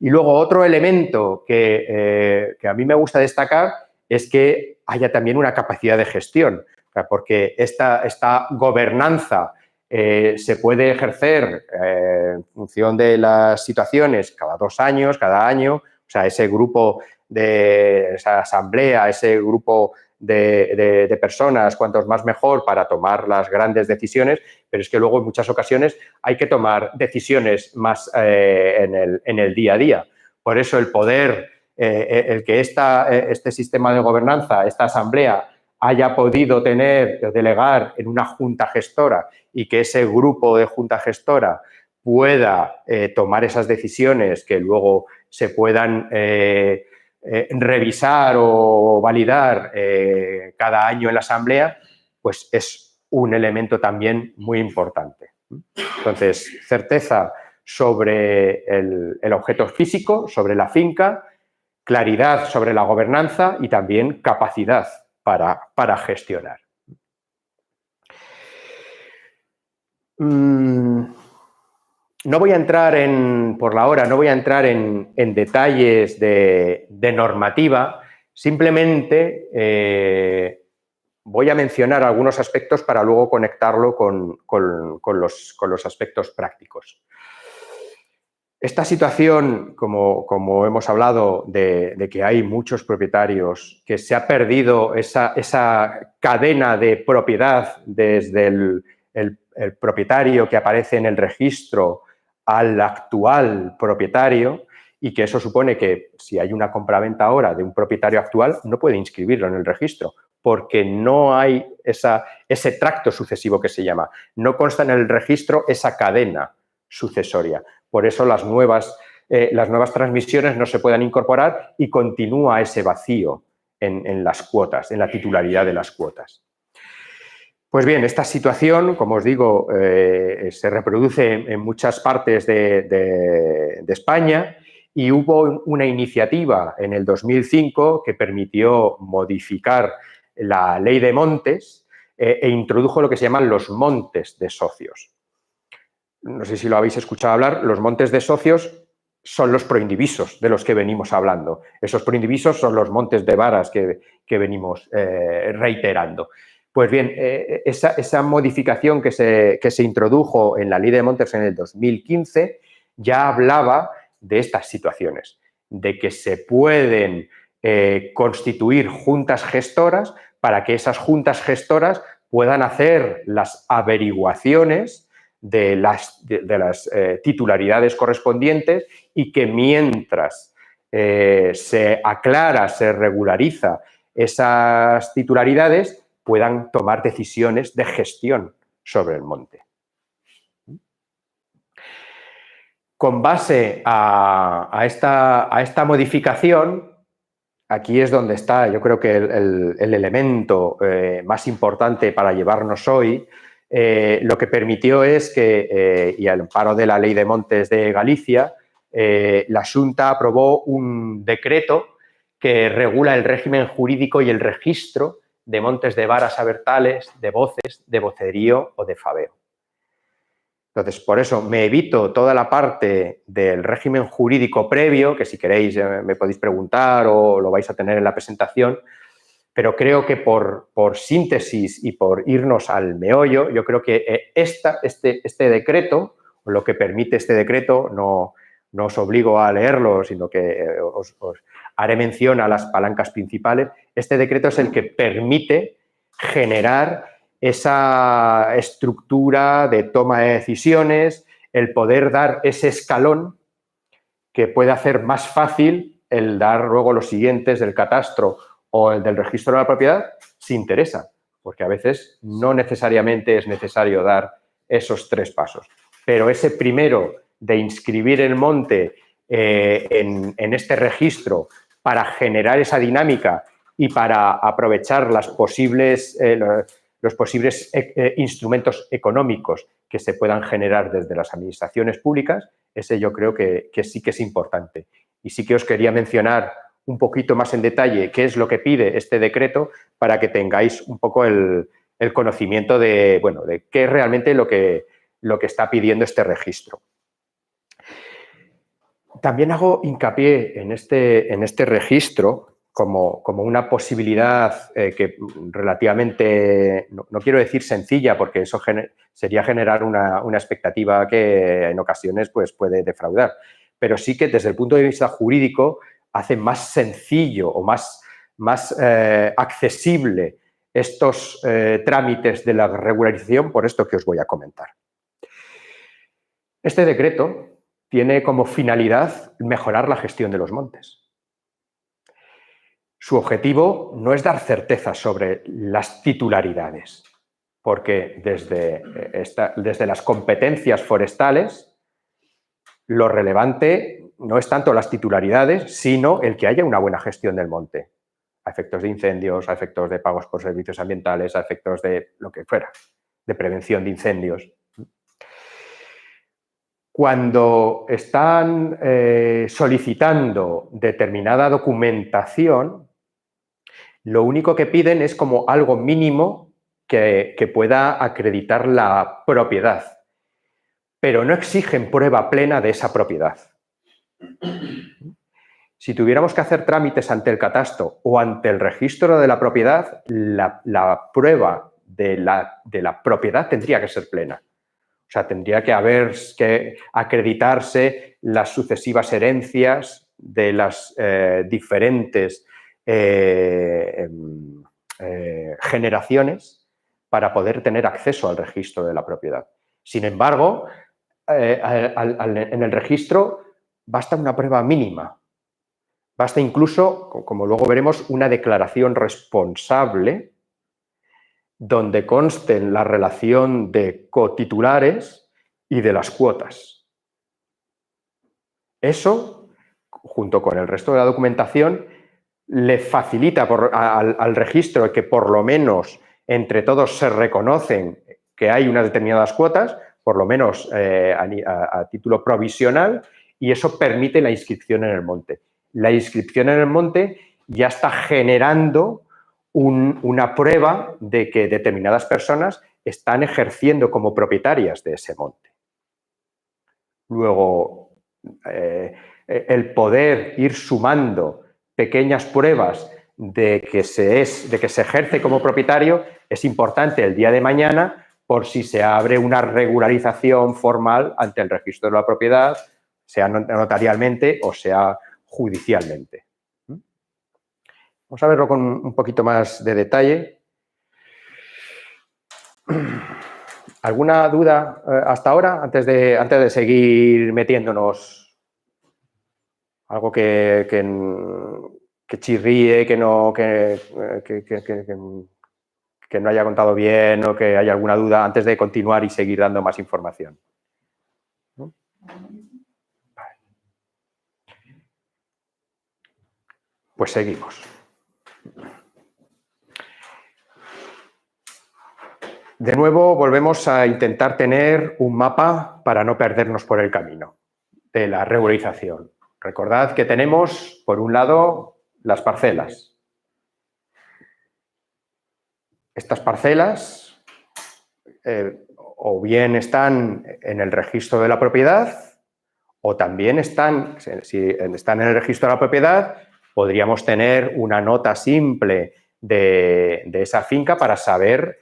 Y luego otro elemento que a mí me gusta destacar es que haya también una capacidad de gestión, porque esta gobernanza se puede ejercer en función de las situaciones cada 2 años, cada año, o sea, ese grupo de esa asamblea, ese grupo de personas, cuantos más mejor para tomar las grandes decisiones, pero es que luego en muchas ocasiones hay que tomar decisiones más en el día a día. Por eso el poder, el que este sistema de gobernanza, esta asamblea, haya podido delegar en una junta gestora y que ese grupo de junta gestora pueda tomar esas decisiones que luego se puedan revisar o validar cada año en la asamblea, pues es un elemento también muy importante. Entonces, certeza sobre el objeto físico, sobre la finca, claridad sobre la gobernanza y también capacidad para gestionar. No voy a entrar por la hora, no voy a entrar en detalles de normativa, simplemente voy a mencionar algunos aspectos para luego conectarlo con los aspectos prácticos. Esta situación, como hemos hablado, de que hay muchos propietarios, que se ha perdido esa cadena de propiedad desde el propietario que aparece en el registro al actual propietario, y que eso supone que si hay una compraventa ahora de un propietario actual, no puede inscribirlo en el registro, porque no hay ese tracto sucesivo que se llama. No consta en el registro esa cadena sucesoria. Por eso las nuevas transmisiones no se puedan incorporar y continúa ese vacío en las cuotas, en la titularidad de las cuotas. Pues bien, esta situación, como os digo, se reproduce en muchas partes de España y hubo una iniciativa en el 2005 que permitió modificar la ley de montes e introdujo lo que se llaman los montes de socios. No sé si lo habéis escuchado hablar, los montes de socios son los proindivisos de los que venimos hablando. Esos proindivisos son los montes de varas que venimos reiterando. Pues bien, esa modificación que se introdujo en la ley de montes en el 2015 ya hablaba de estas situaciones, de que se pueden constituir juntas gestoras para que esas juntas gestoras puedan hacer las averiguaciones de las titularidades correspondientes y que mientras se aclara, se regulariza esas titularidades, puedan tomar decisiones de gestión sobre el monte. Con base a esta modificación, aquí es donde está, yo creo que el elemento más importante para llevarnos hoy, lo que permitió es que, y al amparo de la Ley de Montes de Galicia, la Xunta aprobó un decreto que regula el régimen jurídico y el registro de montes de varas abertales, de voces, de vocerío o de fabeo. Entonces, por eso me evito toda la parte del régimen jurídico previo, que si queréis me podéis preguntar o lo vais a tener en la presentación, pero creo que por síntesis y por irnos al meollo, yo creo que este decreto, lo que permite este decreto, no os obligo a leerlo, sino que os haré mención a las palancas principales. Este decreto es el que permite generar esa estructura de toma de decisiones, el poder dar ese escalón que puede hacer más fácil el dar luego los siguientes del catastro o el del registro de la propiedad, si interesa, porque a veces no necesariamente es necesario dar esos 3 pasos. Pero ese primero de inscribir el monte en este registro para generar esa dinámica y para aprovechar los posibles instrumentos económicos que se puedan generar desde las administraciones públicas, ese yo creo que sí que es importante. Y sí que os quería mencionar un poquito más en detalle qué es lo que pide este decreto para que tengáis un poco el conocimiento de qué es realmente lo que está pidiendo este registro. También hago hincapié en este registro como una posibilidad que relativamente, no quiero decir sencilla, porque eso sería generar una expectativa que en ocasiones pues, puede defraudar, pero sí que desde el punto de vista jurídico hace más sencillo o más accesible estos trámites de la regularización por esto que os voy a comentar. Este decreto tiene como finalidad mejorar la gestión de los montes. Su objetivo no es dar certeza sobre las titularidades, porque desde las competencias forestales lo relevante no es tanto las titularidades, sino el que haya una buena gestión del monte, a efectos de incendios, a efectos de pagos por servicios ambientales, a efectos de lo que fuera, de prevención de incendios. Cuando están solicitando determinada documentación, lo único que piden es como algo mínimo que pueda acreditar la propiedad, pero no exigen prueba plena de esa propiedad. Si tuviéramos que hacer trámites ante el catastro o ante el registro de la propiedad, la prueba de la propiedad tendría que ser plena. O sea, tendría que acreditarse las sucesivas herencias de las diferentes generaciones para poder tener acceso al registro de la propiedad. Sin embargo, en el registro basta una prueba mínima. Basta incluso, como luego veremos, una declaración responsable donde consten la relación de cotitulares y de las cuotas. Eso, junto con el resto de la documentación, le facilita al registro que por lo menos entre todos se reconocen que hay unas determinadas cuotas, por lo menos a título provisional, y eso permite la inscripción en el monte. La inscripción en el monte ya está generando una prueba de que determinadas personas están ejerciendo como propietarias de ese monte. Luego, el poder ir sumando pequeñas pruebas de que se ejerce como propietario es importante el día de mañana por si se abre una regularización formal ante el registro de la propiedad, sea notarialmente o sea judicialmente. Vamos a verlo con un poquito más de detalle. ¿Alguna duda hasta ahora, antes de seguir metiéndonos? Algo que chirríe, que no haya contado bien o que haya alguna duda antes de continuar y seguir dando más información. ¿No? Vale. Pues seguimos. De nuevo, volvemos a intentar tener un mapa para no perdernos por el camino de la regularización. Recordad que tenemos, por un lado, las parcelas. Estas parcelas o bien están en el registro de la propiedad o también están, si están en el registro de la propiedad, podríamos tener una nota simple de esa finca para saber,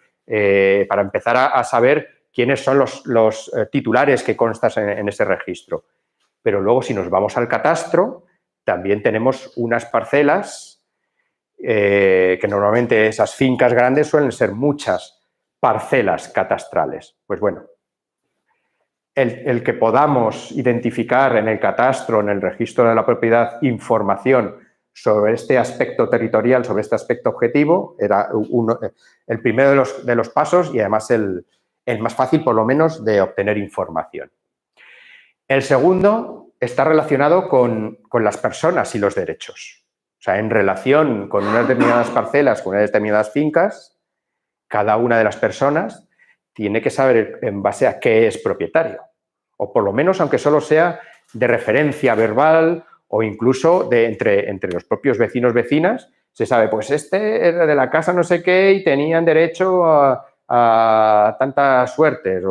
para empezar a saber quiénes son los titulares que constan en ese registro. Pero luego, si nos vamos al catastro, también tenemos unas parcelas que normalmente esas fincas grandes suelen ser muchas parcelas catastrales. Pues bueno, el que podamos identificar en el catastro, en el registro de la propiedad, información sobre este aspecto territorial, sobre este aspecto objetivo, era el primero de los pasos y además el más fácil, por lo menos, de obtener información. El segundo está relacionado con las personas y los derechos. O sea, en relación con unas determinadas parcelas, con unas determinadas fincas, cada una de las personas tiene que saber en base a qué es propietario. O por lo menos, aunque solo sea de referencia verbal o incluso entre los propios vecinos-vecinas, se sabe, pues este era de la casa no sé qué y tenían derecho a tantas suertes.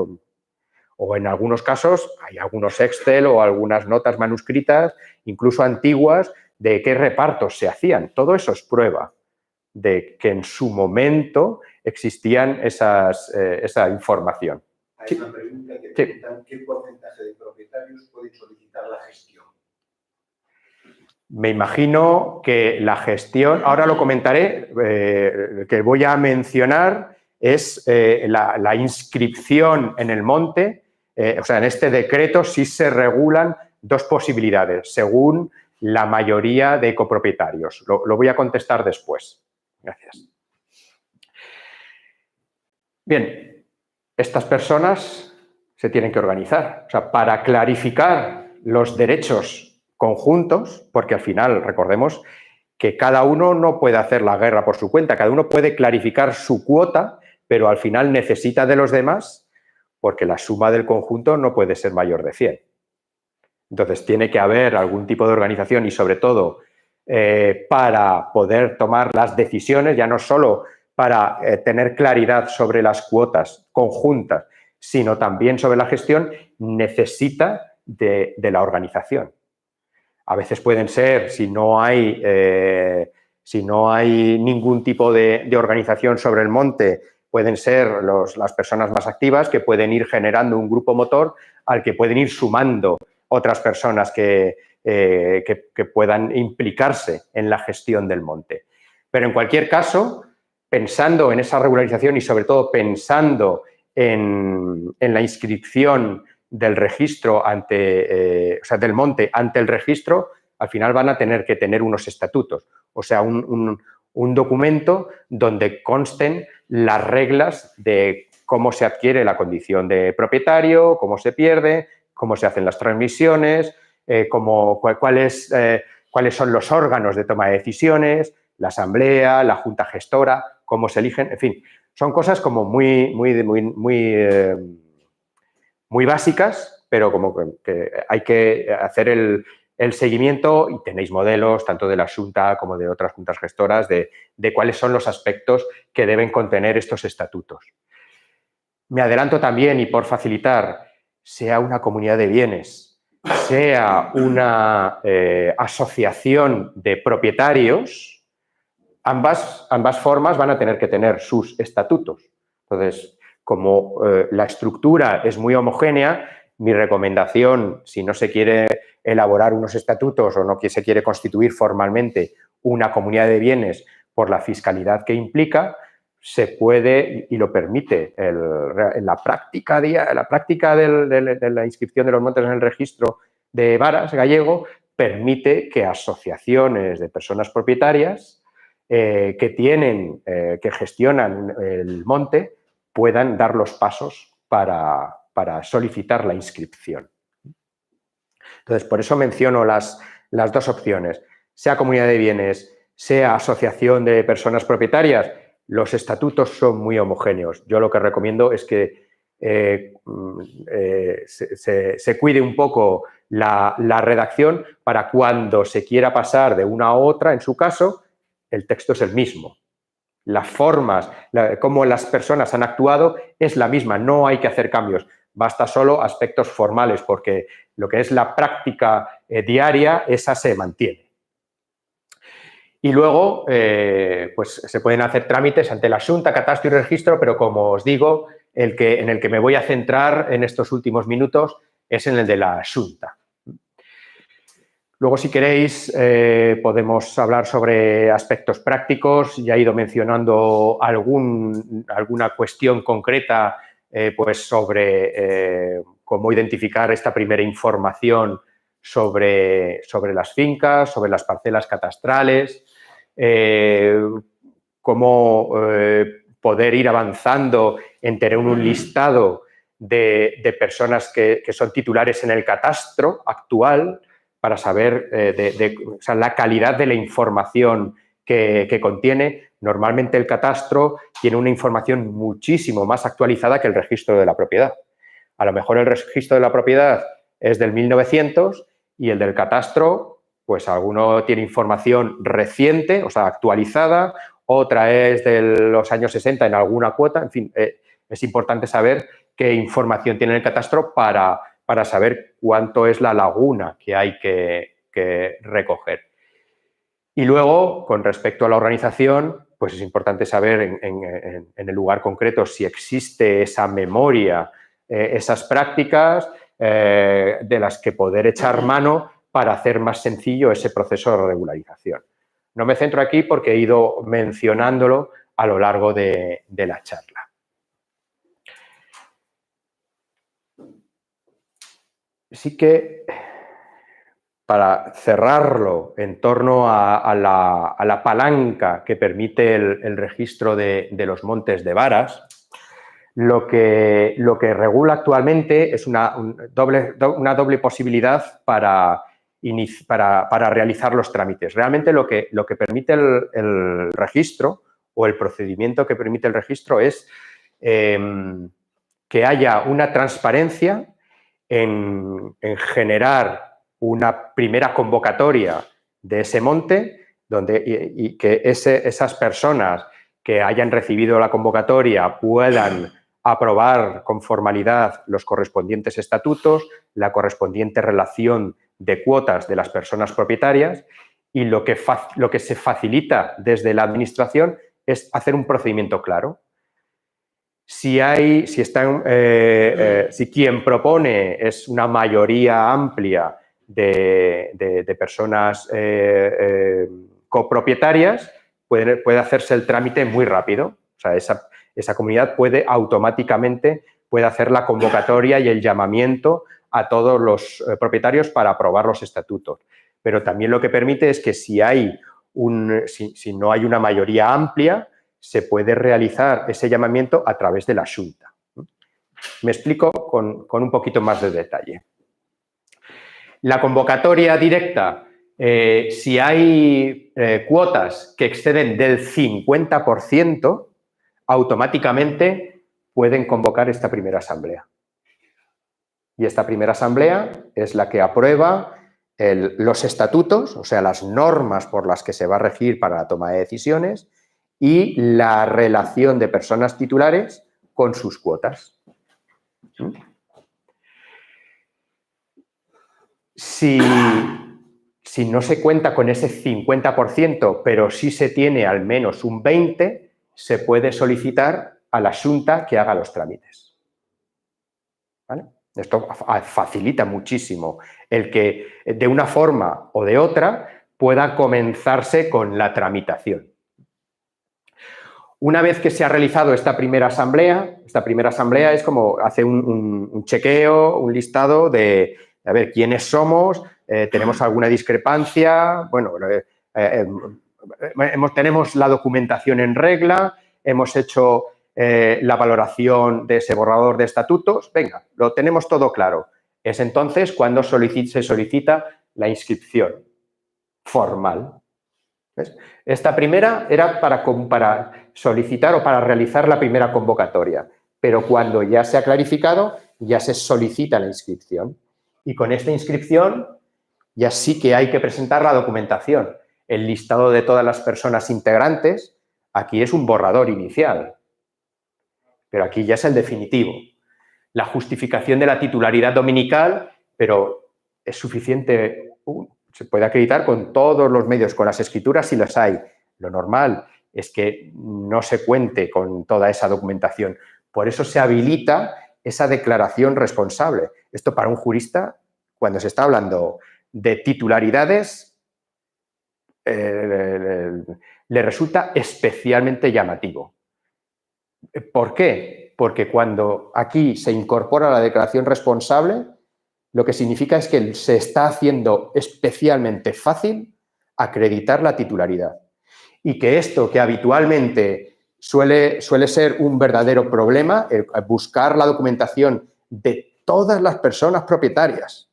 O en algunos casos hay algunos Excel o algunas notas manuscritas, incluso antiguas, de qué repartos se hacían. Todo eso es prueba de que en su momento existían esa información. Hay una pregunta que preguntan, ¿qué porcentaje de propietarios pueden solicitar la gestión? Me imagino que la gestión, ahora lo comentaré, que voy a mencionar es la inscripción en el monte. O sea, en este decreto sí se regulan dos posibilidades, según la mayoría de copropietarios. Lo voy a contestar después. Gracias. Bien, estas personas se tienen que organizar. O sea, para clarificar los derechos conjuntos, porque al final, recordemos que cada uno no puede hacer la guerra por su cuenta, cada uno puede clarificar su cuota, pero al final necesita de los demás porque la suma del conjunto no puede ser mayor de 100. Entonces, tiene que haber algún tipo de organización y, sobre todo, para poder tomar las decisiones, ya no solo para tener claridad sobre las cuotas conjuntas, sino también sobre la gestión, necesita de la organización. A veces pueden ser, si no hay ningún tipo de organización sobre el monte, pueden ser las personas más activas que pueden ir generando un grupo motor al que pueden ir sumando otras personas que puedan implicarse en la gestión del monte. Pero en cualquier caso, pensando en esa regularización y sobre todo pensando en la inscripción del registro del monte ante el registro, al final van a tener que tener unos estatutos, o sea, un un documento donde consten las reglas de cómo se adquiere la condición de propietario, cómo se pierde, cómo se hacen las transmisiones, cuáles son los órganos de toma de decisiones, la asamblea, la junta gestora, cómo se eligen, en fin, son cosas como muy básicas, pero como que hay que hacer el seguimiento y tenéis modelos tanto de la Xunta como de otras juntas gestoras de cuáles son los aspectos que deben contener estos estatutos. Me adelanto también, y por facilitar, sea una comunidad de bienes, sea una asociación de propietarios, ambas formas van a tener que tener sus estatutos. Entonces, como la estructura es muy homogénea, mi recomendación, si no se quiere elaborar unos estatutos o no se quiere constituir formalmente una comunidad de bienes por la fiscalidad que implica, se puede y lo permite en la práctica de la inscripción de los montes en el registro de varas gallego, permite que asociaciones de personas propietarias que gestionan el monte puedan dar los pasos para solicitar la inscripción. Entonces, por eso menciono las dos opciones. Sea comunidad de bienes, sea asociación de personas propietarias, los estatutos son muy homogéneos. Yo lo que recomiendo es que se cuide un poco la redacción para cuando se quiera pasar de una a otra, en su caso, el texto es el mismo. Las formas, cómo las personas han actuado es la misma, no hay que hacer cambios. Basta solo aspectos formales, porque lo que es la práctica diaria, esa se mantiene. Y luego, pues se pueden hacer trámites ante la Xunta, Catastro y Registro, pero como os digo, en el que me voy a centrar en estos últimos minutos es en el de la Xunta. Luego, si queréis, podemos hablar sobre aspectos prácticos. Ya he ido mencionando alguna cuestión concreta pues sobre cómo identificar esta primera información sobre las fincas, sobre las parcelas catastrales, cómo poder ir avanzando en tener un listado de personas que son titulares en el catastro actual para saber o sea, la calidad de la información que contiene. Normalmente el catastro tiene una información muchísimo más actualizada que el registro de la propiedad. A lo mejor el registro de la propiedad es del 1900 y el del catastro, pues alguno tiene información reciente, o sea, actualizada, otra es de los años 60 en alguna cuota. En fin, es importante saber qué información tiene el catastro para saber cuánto es la laguna que hay que recoger. Y luego, con respecto a la organización, pues es importante saber en el lugar concreto si existe esa memoria, esas prácticas de las que poder echar mano para hacer más sencillo ese proceso de regularización. No me centro aquí porque he ido mencionándolo a lo largo de la charla. Sí que, para cerrarlo en torno a la palanca que permite el registro de los montes de varas, lo que regula actualmente es una doble posibilidad para realizar los trámites. Realmente lo que permite el registro o el procedimiento que permite el registro es que haya una transparencia en generar una primera convocatoria de ese monte y que esas personas que hayan recibido la convocatoria puedan aprobar con formalidad los correspondientes estatutos, la correspondiente relación de cuotas de las personas propietarias, y lo que se facilita desde la Administración es hacer un procedimiento claro. Si quien propone es una mayoría amplia de personas copropietarias, puede hacerse el trámite muy rápido. O sea, esa comunidad puede hacer la convocatoria y el llamamiento a todos los propietarios para aprobar los estatutos. Pero también lo que permite es que si hay si no hay una mayoría amplia, se puede realizar ese llamamiento a través de la Xunta. Me explico con un poquito más de detalle. La convocatoria directa, si hay cuotas que exceden del 50%, automáticamente pueden convocar esta primera asamblea. Y esta primera asamblea es la que aprueba los estatutos, o sea, las normas por las que se va a regir para la toma de decisiones y la relación de personas titulares con sus cuotas. Si no se cuenta con ese 50%, pero sí se tiene al menos un 20%, se puede solicitar a la Xunta que haga los trámites. ¿Vale? Esto facilita muchísimo el que de una forma o de otra pueda comenzarse con la tramitación. Una vez que se ha realizado esta primera asamblea es como hace un chequeo, un listado de a ver quiénes somos, tenemos alguna discrepancia, bueno, tenemos la documentación en regla, hemos hecho la valoración de ese borrador de estatutos, venga, lo tenemos todo claro. Es entonces cuando se solicita la inscripción formal. ¿Ves? Esta primera era para solicitar o para realizar la primera convocatoria, pero cuando ya se ha clarificado, ya se solicita la inscripción. Y con esta inscripción ya sí que hay que presentar la documentación. El listado de todas las personas integrantes, aquí es un borrador inicial, pero aquí ya es el definitivo. La justificación de la titularidad dominical, pero es suficiente, se puede acreditar con todos los medios, con las escrituras si las hay. Lo normal es que no se cuente con toda esa documentación. Por eso se habilita esa declaración responsable. Esto para un jurista, cuando se está hablando de titularidades, le resulta especialmente llamativo. ¿Por qué? Porque cuando aquí se incorpora la declaración responsable, lo que significa es que se está haciendo especialmente fácil acreditar la titularidad. Y que esto que habitualmente suele ser un verdadero problema, buscar la documentación de todas las personas propietarias.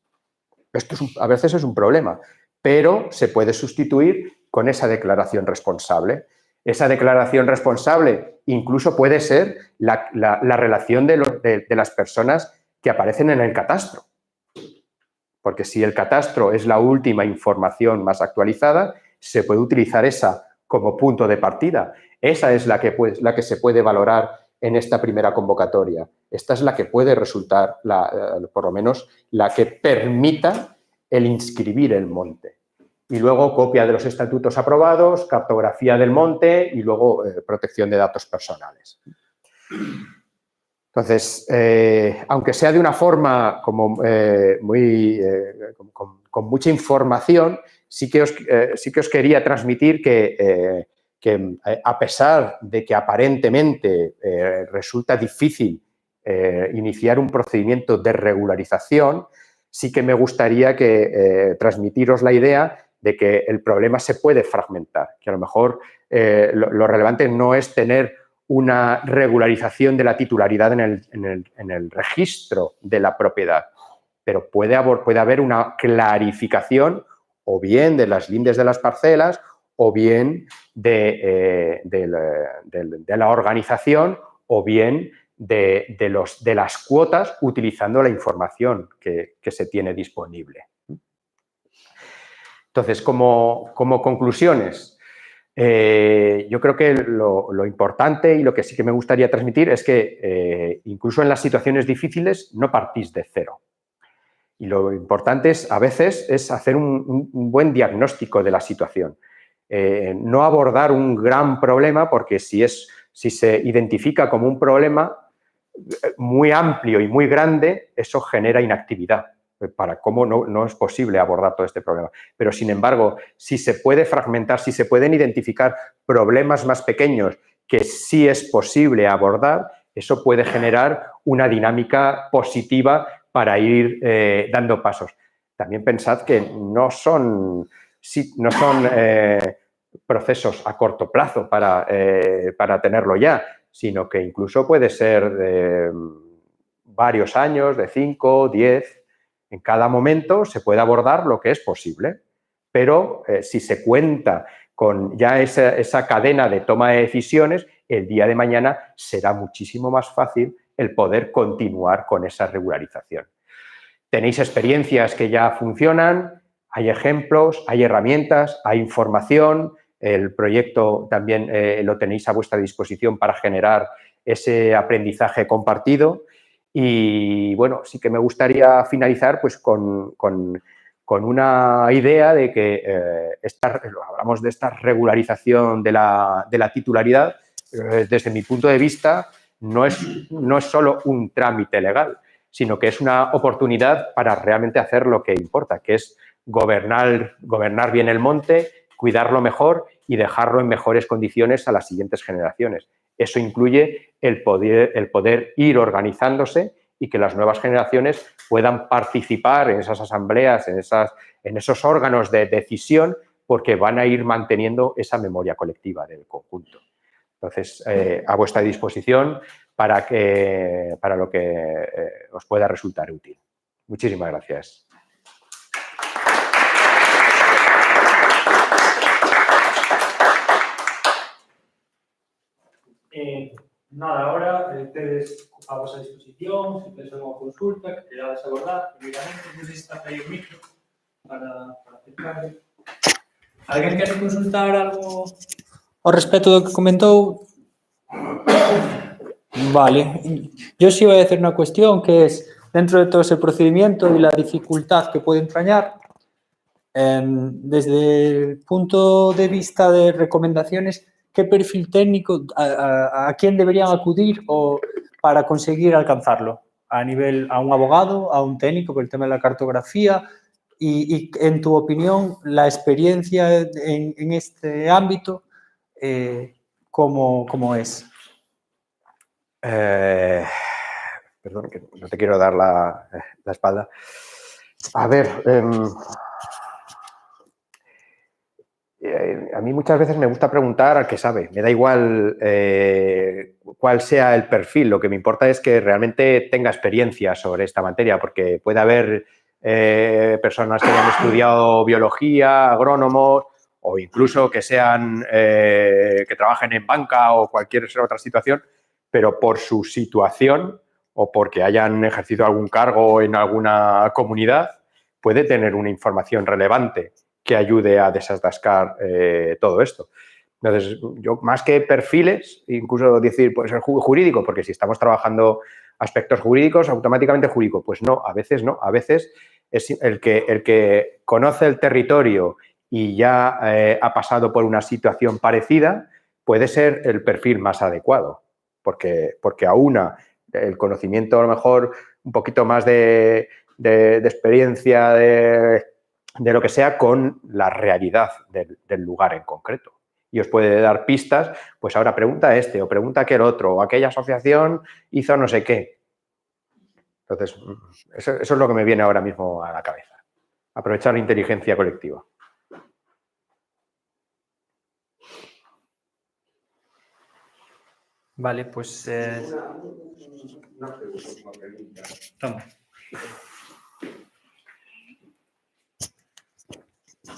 Esto a veces es un problema, pero se puede sustituir con esa declaración responsable. Esa declaración responsable incluso puede ser la relación de las personas que aparecen en el catastro. Porque si el catastro es la última información más actualizada, se puede utilizar esa como punto de partida. Esa es la que se puede valorar en esta primera convocatoria. Esta es la que puede resultar, por lo menos, la que permita el inscribir el monte. Y luego copia de los estatutos aprobados, cartografía del monte y luego protección de datos personales. Entonces, aunque sea de una forma como con mucha información, sí que os quería transmitir que a pesar de que aparentemente resulta difícil iniciar un procedimiento de regularización, sí que me gustaría transmitiros la idea de que el problema se puede fragmentar, que a lo mejor lo relevante no es tener una regularización de la titularidad en el registro de la propiedad, pero puede haber una clarificación o bien de las lindes de las parcelas o bien de la organización o bien de las cuotas utilizando la información que se tiene disponible. Entonces, como conclusiones, yo creo que lo importante y lo que sí que me gustaría transmitir es que incluso en las situaciones difíciles no partís de cero. Y lo importante a veces es hacer un buen diagnóstico de la situación. No abordar un gran problema porque si se identifica como un problema muy amplio y muy grande, eso genera inactividad. Para cómo no es posible abordar todo este problema. Pero, sin embargo, si se puede fragmentar, si se pueden identificar problemas más pequeños que sí es posible abordar, eso puede generar una dinámica positiva para ir dando pasos. También pensad que no son procesos a corto plazo para tenerlo ya, sino que incluso puede ser de varios años, de 5, 10. En cada momento se puede abordar lo que es posible, pero si se cuenta con ya esa cadena de toma de decisiones, el día de mañana será muchísimo más fácil el poder continuar con esa regularización. Tenéis experiencias que ya funcionan, hay ejemplos, hay herramientas, hay información. El proyecto también lo tenéis a vuestra disposición para generar ese aprendizaje compartido. Y, bueno, sí que me gustaría finalizar pues, con una idea de que hablamos de esta regularización de la titularidad. Desde mi punto de vista, no es solo un trámite legal, sino que es una oportunidad para realmente hacer lo que importa, que es gobernar bien el monte, cuidarlo mejor y dejarlo en mejores condiciones a las siguientes generaciones. Eso incluye el poder ir organizándose y que las nuevas generaciones puedan participar en esas asambleas, en esos órganos de decisión, porque van a ir manteniendo esa memoria colectiva del conjunto. Entonces, a vuestra disposición para lo que os pueda resultar útil. Muchísimas gracias. Nada, ahora tedes a vosa disposición, se tedes alguna consulta que querades abordar, primeiramente, non sei se está aí o micro para acercar. Alguén quere consultar algo ao respecto do que comentou? Vale. Yo sí voy a hacer una cuestión que es, dentro de todo ese procedimiento y la dificultad que puede entrañar, desde el punto de vista de recomendaciones, ¿qué perfil técnico, a quién deberían acudir para conseguir alcanzarlo? A un abogado, a un técnico por el tema de la cartografía y en tu opinión, la experiencia en este ámbito, ¿cómo es? Perdón, que no te quiero dar la espalda. A ver, a mí muchas veces me gusta preguntar al que sabe. Me da igual cuál sea el perfil. Lo que me importa es que realmente tenga experiencia sobre esta materia, porque puede haber personas que hayan estudiado biología, agrónomos, o incluso que que trabajen en banca o cualquier otra situación, pero por su situación o porque hayan ejercido algún cargo en alguna comunidad, puede tener una información relevante que ayude a desatascar todo esto. Entonces, yo más que perfiles, incluso decir, puede ser jurídico, porque si estamos trabajando aspectos jurídicos, automáticamente jurídico. Pues no, a veces no. A veces es el que conoce el territorio y ya ha pasado por una situación parecida, puede ser el perfil más adecuado, porque aúna el conocimiento, a lo mejor, un poquito más de experiencia, de lo que sea, con la realidad del lugar en concreto. Y os puede dar pistas, pues ahora pregunta o pregunta aquel otro, o aquella asociación hizo no sé qué. Entonces, eso es lo que me viene ahora mismo a la cabeza. Aprovechar la inteligencia colectiva. Vale, pues... Una pregunta. Toma.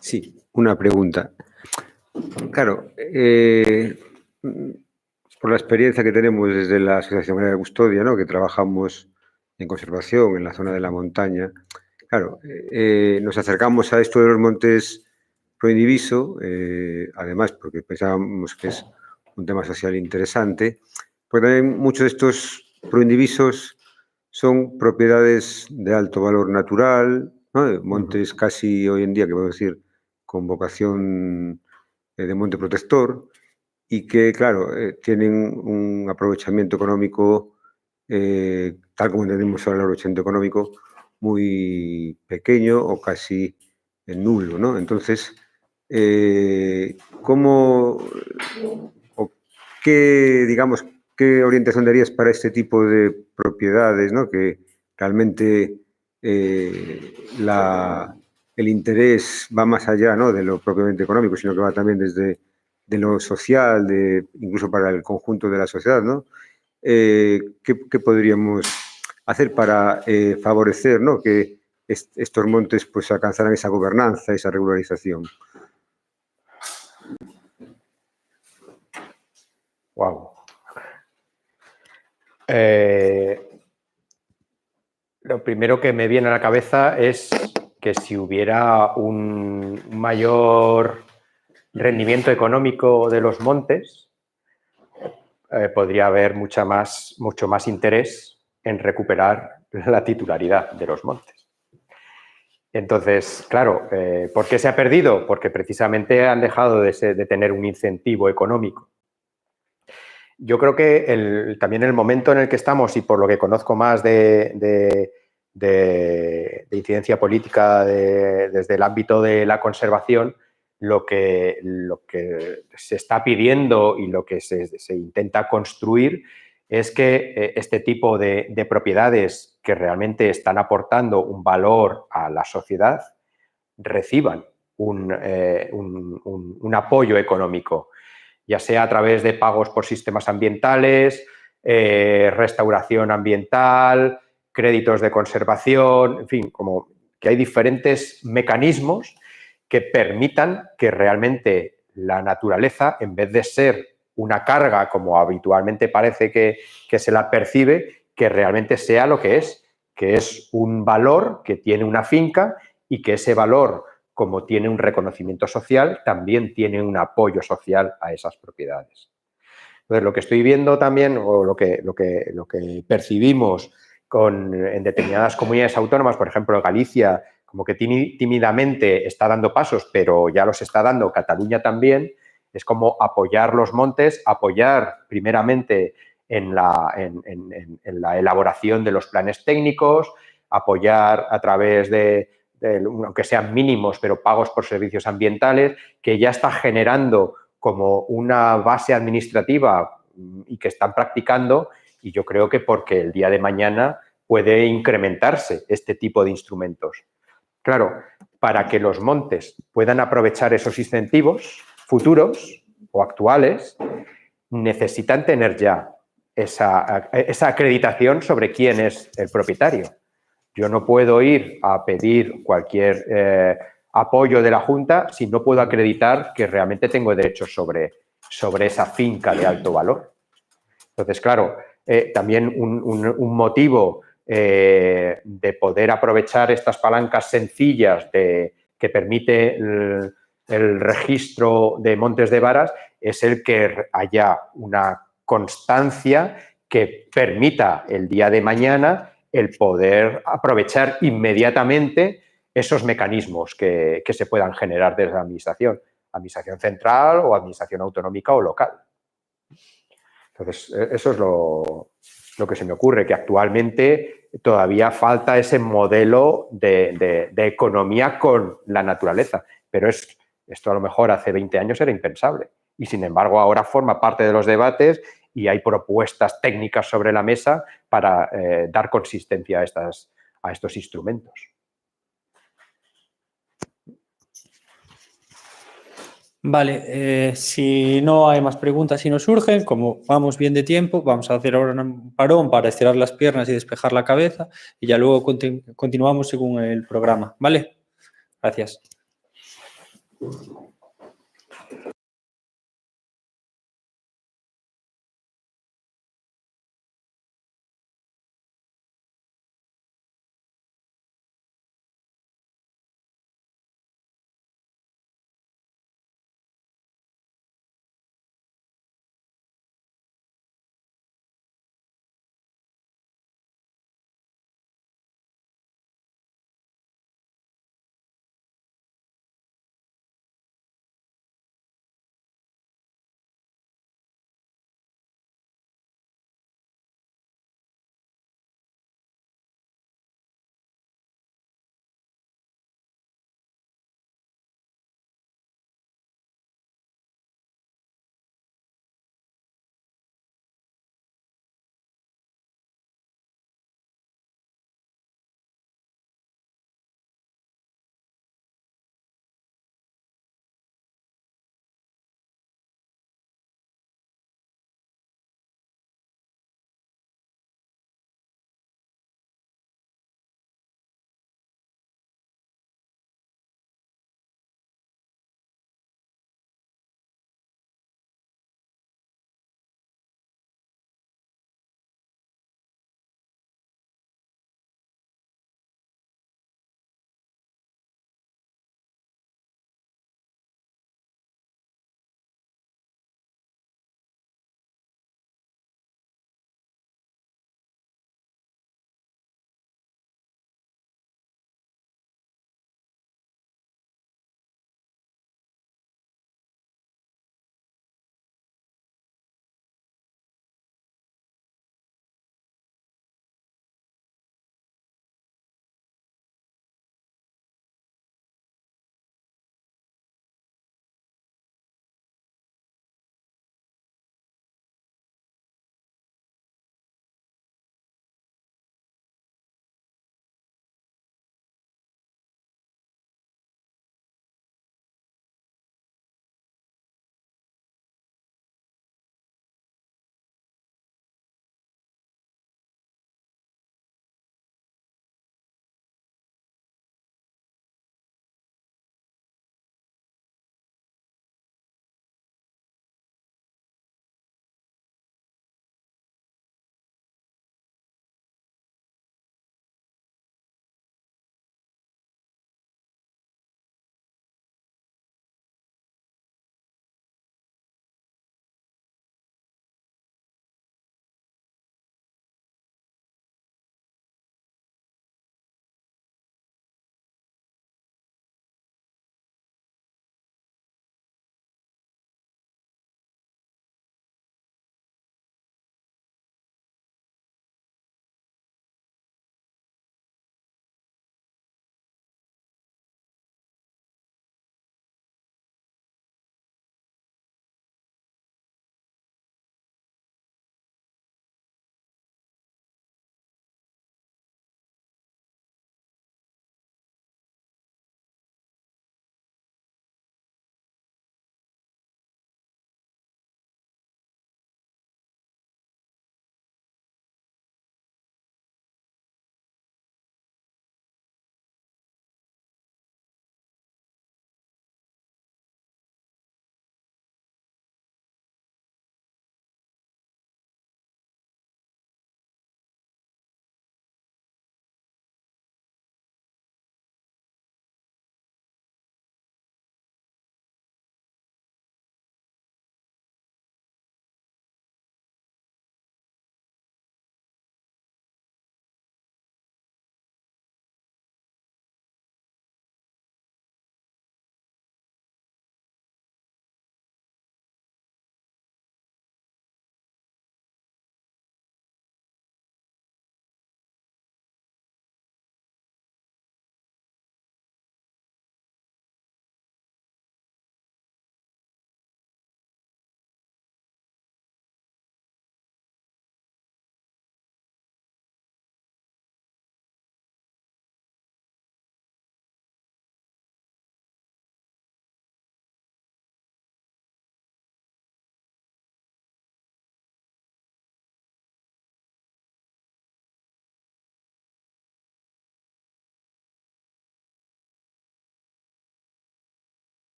Sí, una pregunta. Claro, por la experiencia que tenemos desde la Asociación de Custodia, ¿no?, que trabajamos en conservación en la zona de la montaña, claro, nos acercamos a esto de los montes Proindiviso, además porque pensábamos que es un tema social interesante, porque también muchos de estos proindivisos son propiedades de alto valor natural, ¿no?, montes casi hoy en día, que podemos decir, con vocación de monte protector, y que, claro, tienen un aprovechamiento económico, tal como entendemos ahora el aprovechamiento económico, muy pequeño o casi nulo, ¿no? Entonces, ¿cómo o qué, digamos, qué orientación darías para este tipo de propiedades, ¿no?, que realmente el el interés va más allá, ¿no?, de lo propiamente económico, sino que va también desde de lo social, incluso para el conjunto de la sociedad, ¿no? ¿Qué podríamos hacer para favorecer, ¿no?, que estos montes pues alcanzaran esa gobernanza, esa regularización? Wow. Lo primero que me viene a la cabeza es que si hubiera un mayor rendimiento económico de los montes, podría haber mucho más interés en recuperar la titularidad de los montes. Entonces, claro, ¿por qué se ha perdido? Porque precisamente han dejado de tener un incentivo económico. Yo creo que también el momento en el que estamos, y por lo que conozco más de incidencia política desde el ámbito de la conservación, lo que se está pidiendo y lo que se intenta construir es que este tipo de propiedades que realmente están aportando un valor a la sociedad reciban un apoyo económico, ya sea a través de pagos por sistemas ambientales, restauración ambiental, créditos de conservación, en fin, como que hay diferentes mecanismos que permitan que realmente la naturaleza, en vez de ser una carga, como habitualmente parece que se la percibe, que realmente sea lo que es un valor que tiene una finca y que ese valor, como tiene un reconocimiento social, también tiene un apoyo social a esas propiedades. Entonces, lo que estoy viendo también, o lo que percibimos en determinadas comunidades autónomas, por ejemplo, Galicia, como que tímidamente está dando pasos, pero ya los está dando Cataluña también, es como apoyar los montes, apoyar primeramente en la elaboración de los planes técnicos, apoyar a través aunque sean mínimos, pero pagos por servicios ambientales, que ya está generando como una base administrativa y que están practicando, y yo creo que porque el día de mañana puede incrementarse este tipo de instrumentos. Claro, para que los montes puedan aprovechar esos incentivos futuros o actuales, necesitan tener ya esa acreditación sobre quién es el propietario. Yo no puedo ir a pedir cualquier apoyo de la Junta si no puedo acreditar que realmente tengo derechos sobre esa finca de alto valor. Entonces, claro, también un motivo de poder aprovechar estas palancas sencillas que permite el registro de montes de varas es el que haya una constancia que permita el día de mañana el poder aprovechar inmediatamente esos mecanismos que se puedan generar desde la administración central o administración autonómica o local. Entonces, eso es lo que se me ocurre, que actualmente todavía falta ese modelo de economía con la naturaleza, pero esto a lo mejor hace 20 años era impensable y, sin embargo, ahora forma parte de los debates y hay propuestas técnicas sobre la mesa para dar consistencia a estos instrumentos. Vale, si no hay más preguntas, si nos surgen, como vamos bien de tiempo, vamos a hacer ahora un parón para estirar las piernas y despejar la cabeza y ya luego continuamos según el programa, ¿vale? Gracias.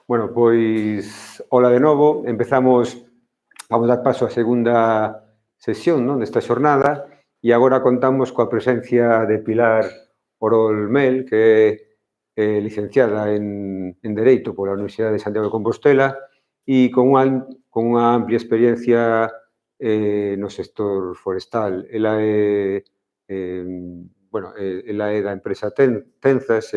Bueno, pois, hola de novo. Vamos dar paso á segunda sesión, non, desta xornada, e agora contamos coa presencia de Pilar Orol Mel, que é licenciada en Dereito pola Universidade de Santiago de Compostela e con unha amplia experiencia no sector forestal. Ela é da empresa Tenzas,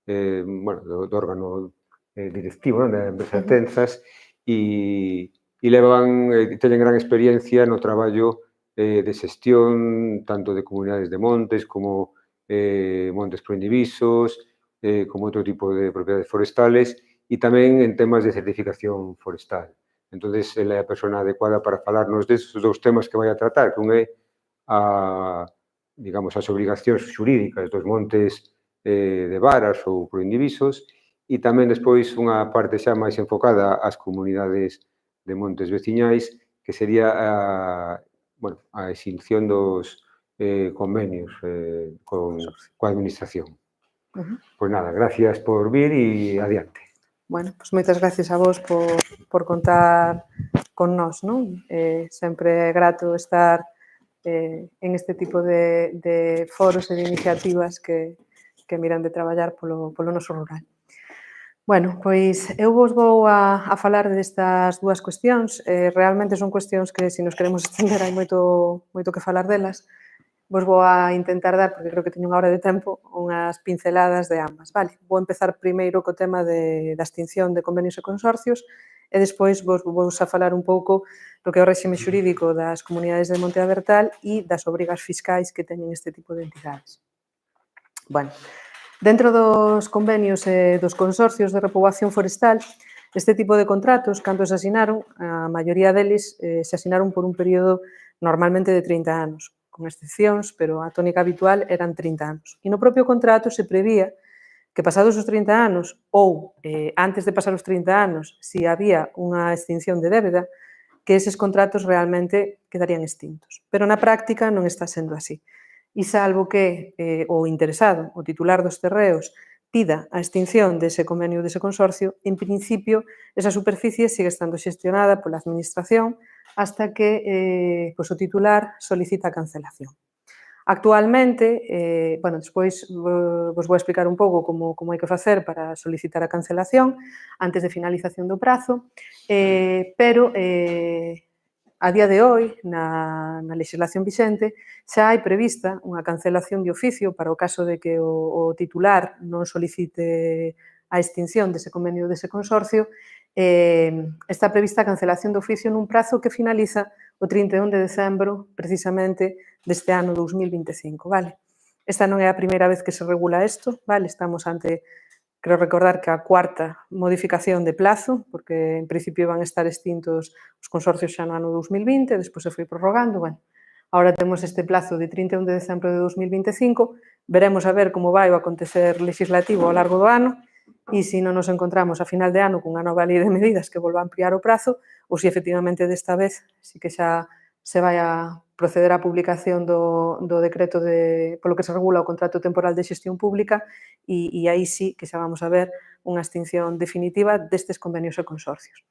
do órgano directivo, non, da empresa Tenzas, e teñen gran experiencia no traballo de xestión tanto de comunidades de montes como montes proindivisos, como outro tipo de propiedades forestales e tamén en temas de certificación forestal. Entón, ela é a persona adecuada para falarnos destes dous temas que vai a tratar, que un é as obrigacións xurídicas dos montes de varas ou proindivisos e tamén despois unha parte xa máis enfocada ás comunidades de montes veciñais, que sería a extinción dos convenios coa administración. Pois nada, gracias por vir e adiante. Bueno, pois moitas gracias a vos por contar con nós, non? Sempre é grato estar en este tipo de foros e de iniciativas que miran de traballar polo noso rural. Bueno, pois eu vos vou a falar destas dúas cuestións. Realmente son cuestións que, se nos queremos estender, hai moito que falar delas. Vos vou a intentar dar, porque creo que teño unha hora de tempo, unhas pinceladas de ambas. Vale, vou empezar primeiro co tema da extinción de convenios e consorcios e despois vos a falar un pouco do que é o réxime xurídico das comunidades de monte abertal e das obrigas fiscais que teñen este tipo de entidades. Bueno, dentro dos convenios e dos consorcios de repoboación forestal, este tipo de contratos, cando se asinaron, a maioría deles se asinaron por un período normalmente de 30 anos, con excepcións, pero a tónica habitual eran 30 anos. E no propio contrato se prevía que pasados os 30 anos ou antes de pasar os 30 anos, se había unha extinción de débeda, que eses contratos realmente quedarían extintos. Pero na práctica non está sendo así. E salvo que o interesado, o titular dos terreos, pida a extinción dese convenio dese consorcio, en principio, esa superficie sigue estando xestionada pola administración hasta que o titular solicita a cancelación. Actualmente, despois vos vou explicar un pouco como hai que facer para solicitar a cancelación antes de finalización do prazo, pero a día de hoy, na legislación vixente, xa hai prevista unha cancelación de oficio para o caso de que o titular non solicite a extinción dese convenio dese consorcio. Está prevista a cancelación de oficio nun prazo que finaliza o 31 de decembro, precisamente, deste ano 2025, vale? Esta non é a primeira vez que se regula isto, vale? Estamos ante, creo recordar, que a cuarta modificación de plazo, porque en principio iban a estar extintos os consorcios xa no ano 2020, despois se foi prorrogando, bueno. Ahora temos este plazo de 31 de decembro de 2025, veremos a ver como vai o acontecer legislativo ao largo do ano, e se non nos encontramos a final de ano cunha nova lei de medidas que volva a ampliar o prazo, ou se efectivamente desta vez sí que xa se vai a proceder á publicación do decreto polo que se regula o contrato temporal de xestión pública e aí sí que xa vamos a ver unha extinción definitiva destes convenios e consorcios.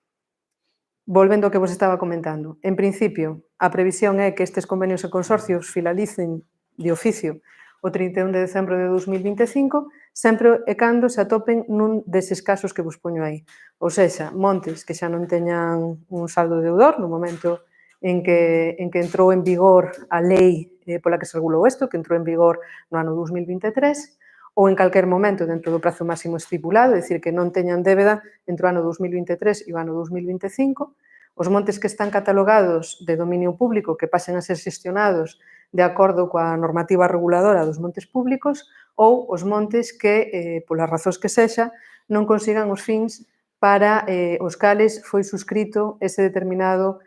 Volvendo ao que vos estaba comentando, en principio, a previsión é que estes convenios e consorcios finalicen de oficio o 31 de decembro de 2025, sempre e cando se atopen nun deses casos que vos poño aí. Ou seja, montes que xa non teñan un saldo deudor no momento en que entrou en vigor a lei pola que se regulou isto, que entrou en vigor no ano 2023, ou en calquer momento dentro do prazo máximo estipulado, é dicir, que non teñan débeda entre o ano 2023 e o ano 2025, os montes que están catalogados de dominio público que pasen a ser xestionados de acordo coa normativa reguladora dos montes públicos ou os montes que, polas razóns que sexa, non consigan os fins para os cales foi suscrito ese determinado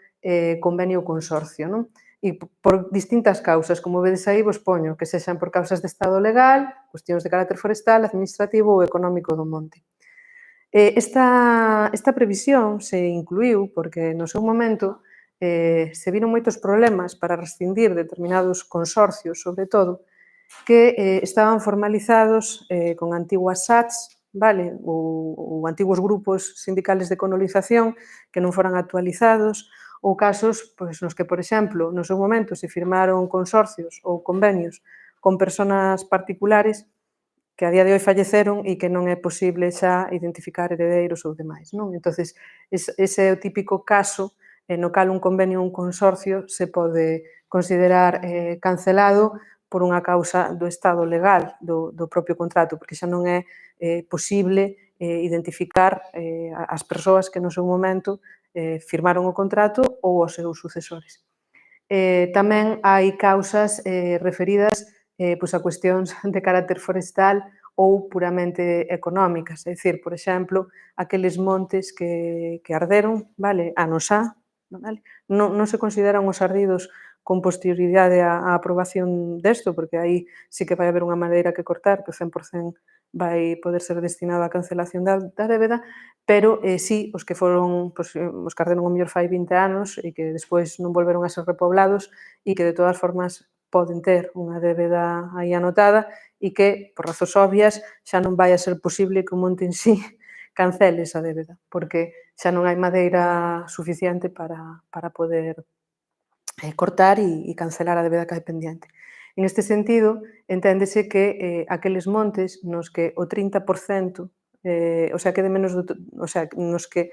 convenio ou consorcio, non? E por distintas causas, como vedes aí, vos poño que sexan por causas de estado legal, cuestións de carácter forestal, administrativo ou económico do monte. Esta previsión se incluiu porque no seu momento se viron moitos problemas para rescindir determinados consorcios, sobre todo, que estaban formalizados con antiguas SATs, vale? Ou antigos grupos sindicales de colonización que non foran actualizados, ou casos nos que, por exemplo, no seu momento se firmaron consorcios ou convenios con persoas particulares que a día de hoy falleceron e que non é posible xa identificar heredeiros ou demais, non? Entonces, ese é o típico caso no cal un convenio ou un consorcio se pode considerar cancelado por unha causa do estado legal do propio contrato, porque xa non é posible identificar as persoas que no seu momento firmaron o contrato ou os seus sucesores. Tamén hai causas referidas a cuestións de carácter forestal ou puramente económicas, é dicir, por exemplo, aqueles montes que arderon, vale, anos xa, vale? Non se consideran os ardidos con posterioridade á aprobación desto, porque aí sí que vai haber unha madeira que cortar, que o 100% vai poder ser destinado á cancelación da débeda, pero sí, os que foron, os que arderon o mellor fai 20 anos e que despois non volveron a ser repoblados e que de todas formas poden ter unha débeda aí anotada e que, por razóns obvias, xa non vai a ser posible que o monte en sí cancele esa débeda, porque xa non hai madeira suficiente para poder cortar e cancelar a débeda que hai pendiente. En este sentido, enténdese que aqueles montes nos que o 30%, o sea, quede menos o sea, nos que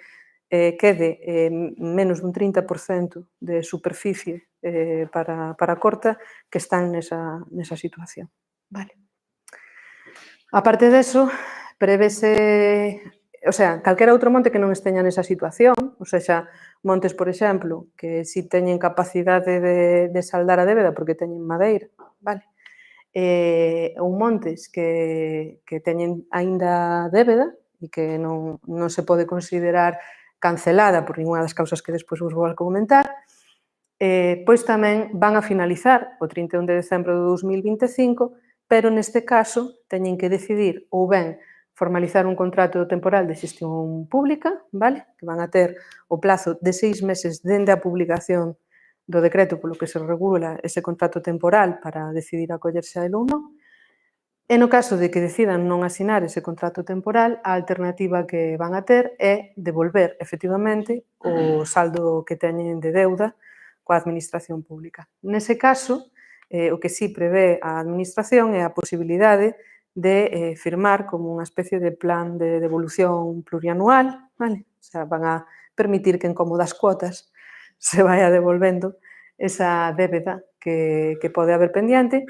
quede menos dun 30% de superficie para a corta, que están nesa situación. Vale. A parte deso, prevese, o sea, calquera outro monte que non esteña nesa situación, ou seja, montes, por exemplo, que si teñen capacidade de saldar a débeda porque teñen madeira, vale? Ou montes que teñen aínda débeda e que non se pode considerar cancelada por ninguna das causas que despois vos vou a comentar, pois tamén van a finalizar o 31 de decembro de 2025, pero neste caso teñen que decidir ou ben formalizar un contrato temporal de xestión pública, vale? Que van a ter o plazo de 6 meses dende a publicación do decreto polo que se regula ese contrato temporal para decidir acollerse a el ou non. E no caso de que decidan non asinar ese contrato temporal, a alternativa que van a ter é devolver efectivamente o saldo que teñen de deuda coa administración pública. Nese caso, o que sí prevé a administración é a posibilidade de firmar como unha especie de plan de devolución plurianual, vale? O sea, van a permitir que en cómodas cuotas se vaya devolvendo esa débeda que pode haber pendiente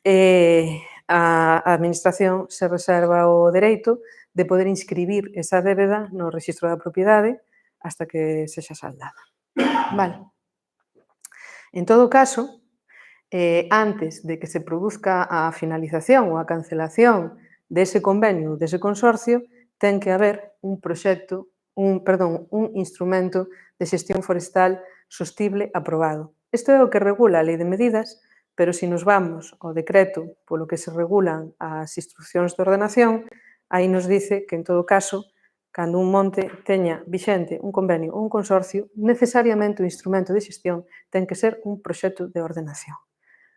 e a administración se reserva o dereito de poder inscribir esa débeda no rexistro da propiedade hasta que sexa saldada. Vale. En todo caso, antes de que se produzca a finalización ou a cancelación dese convenio, dese consorcio, ten que haber un proxecto, un instrumento de xestión forestal sostible aprobado. Isto é o que regula a Lei de Medidas, pero se nos vamos ao decreto polo que se regulan as instruccións de ordenación, aí nos dice que, en todo caso, cando un monte teña vixente un convenio ou un consorcio, necesariamente o instrumento de xestión ten que ser un proxecto de ordenación.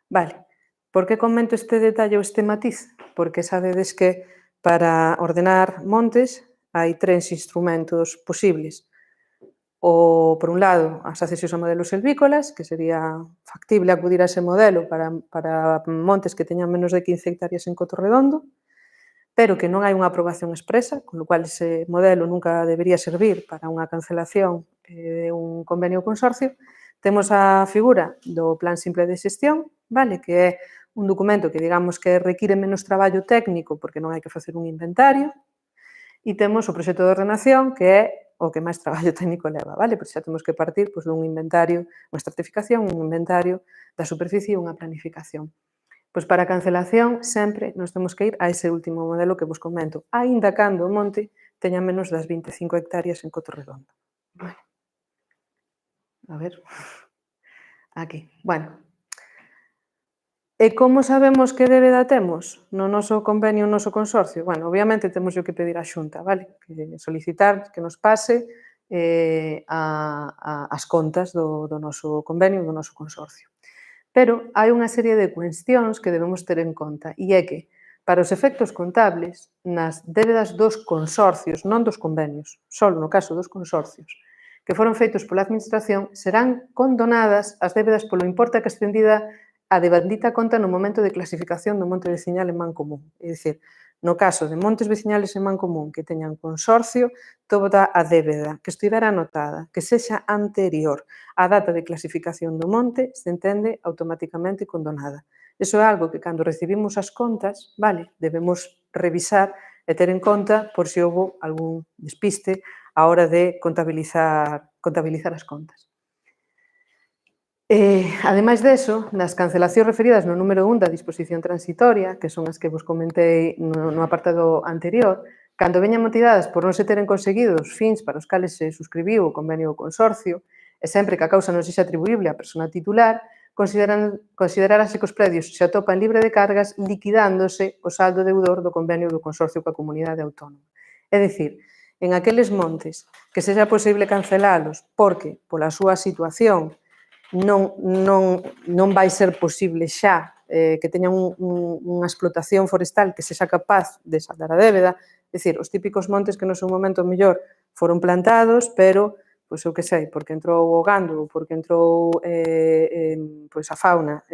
Vale, por que comento este detalle ou este matiz? Porque sabedes que para ordenar montes hai 3 instrumentos posibles. Por un lado, as accesións a modelos silvícolas, que sería factible acudir a ese modelo para montes que teñan menos de 15 hectáreas en Coto Redondo, pero que non hai unha aprobación expresa, con lo cual ese modelo nunca debería servir para unha cancelación de un convenio ou consorcio. Temos a figura do Plan Simple de Xestión, vale? Que é un documento que digamos que require menos traballo técnico porque non hai que facer un inventario, e temos o proxecto de ordenación, que é o que máis traballo técnico leva, vale? Porque xa temos que partir dun inventario, unha estratificación, un inventario da superficie e unha planificación. Pois para a cancelación sempre nos temos que ir a ese último modelo que vos comento, aínda cando o monte teña menos das 25 hectáreas en Coto Redondo. Vale. A ver, aquí. Bueno, e como sabemos que débeda temos no noso convenio, no noso consorcio? Bueno, obviamente temos que pedir á Xunta, vale? Que solicitar que nos pase as contas do noso convenio, do noso consorcio. Pero hai unha serie de cuestións que debemos ter en conta e é que, para os efectos contables, nas débedas dos consorcios, non dos convenios, só no caso dos consorcios, que foron feitos pola Administración, serán condonadas as débedas polo importe que ascendida a devandita conta no momento de clasificación do monte veciñal en mancomún. É dicir, no caso de montes veciñales en mancomún que teñan consorcio, toda a débeda que estivera anotada, que sexa anterior á data de clasificación do monte, se entende automáticamente condonada. Iso é algo que cando recibimos as contas, vale, debemos revisar e ter en conta por se houve algún despiste á hora de contabilizar as contas. Ademais deso, nas cancelacións referidas no número 1 da disposición transitoria, que son as que vos comentei no apartado anterior, cando veñan motivadas por non se teren conseguido os fins para os cales se suscribiu o convenio ou consorcio, e sempre que a causa non sexa atribuible á persona titular, considerarase que os predios se atopan libre de cargas liquidándose o saldo deudor do convenio do consorcio coa comunidade autónoma. É dicir, en aqueles montes que sexa posible cancelalos porque, pola súa situación, non vai ser posible xa que teñan unha explotación forestal que sexa capaz de saldar a débeda, é dicir, os típicos montes que no seu momento mellor foron plantados, pero, pois eu que sei, porque entrou o gando, porque entrou a fauna,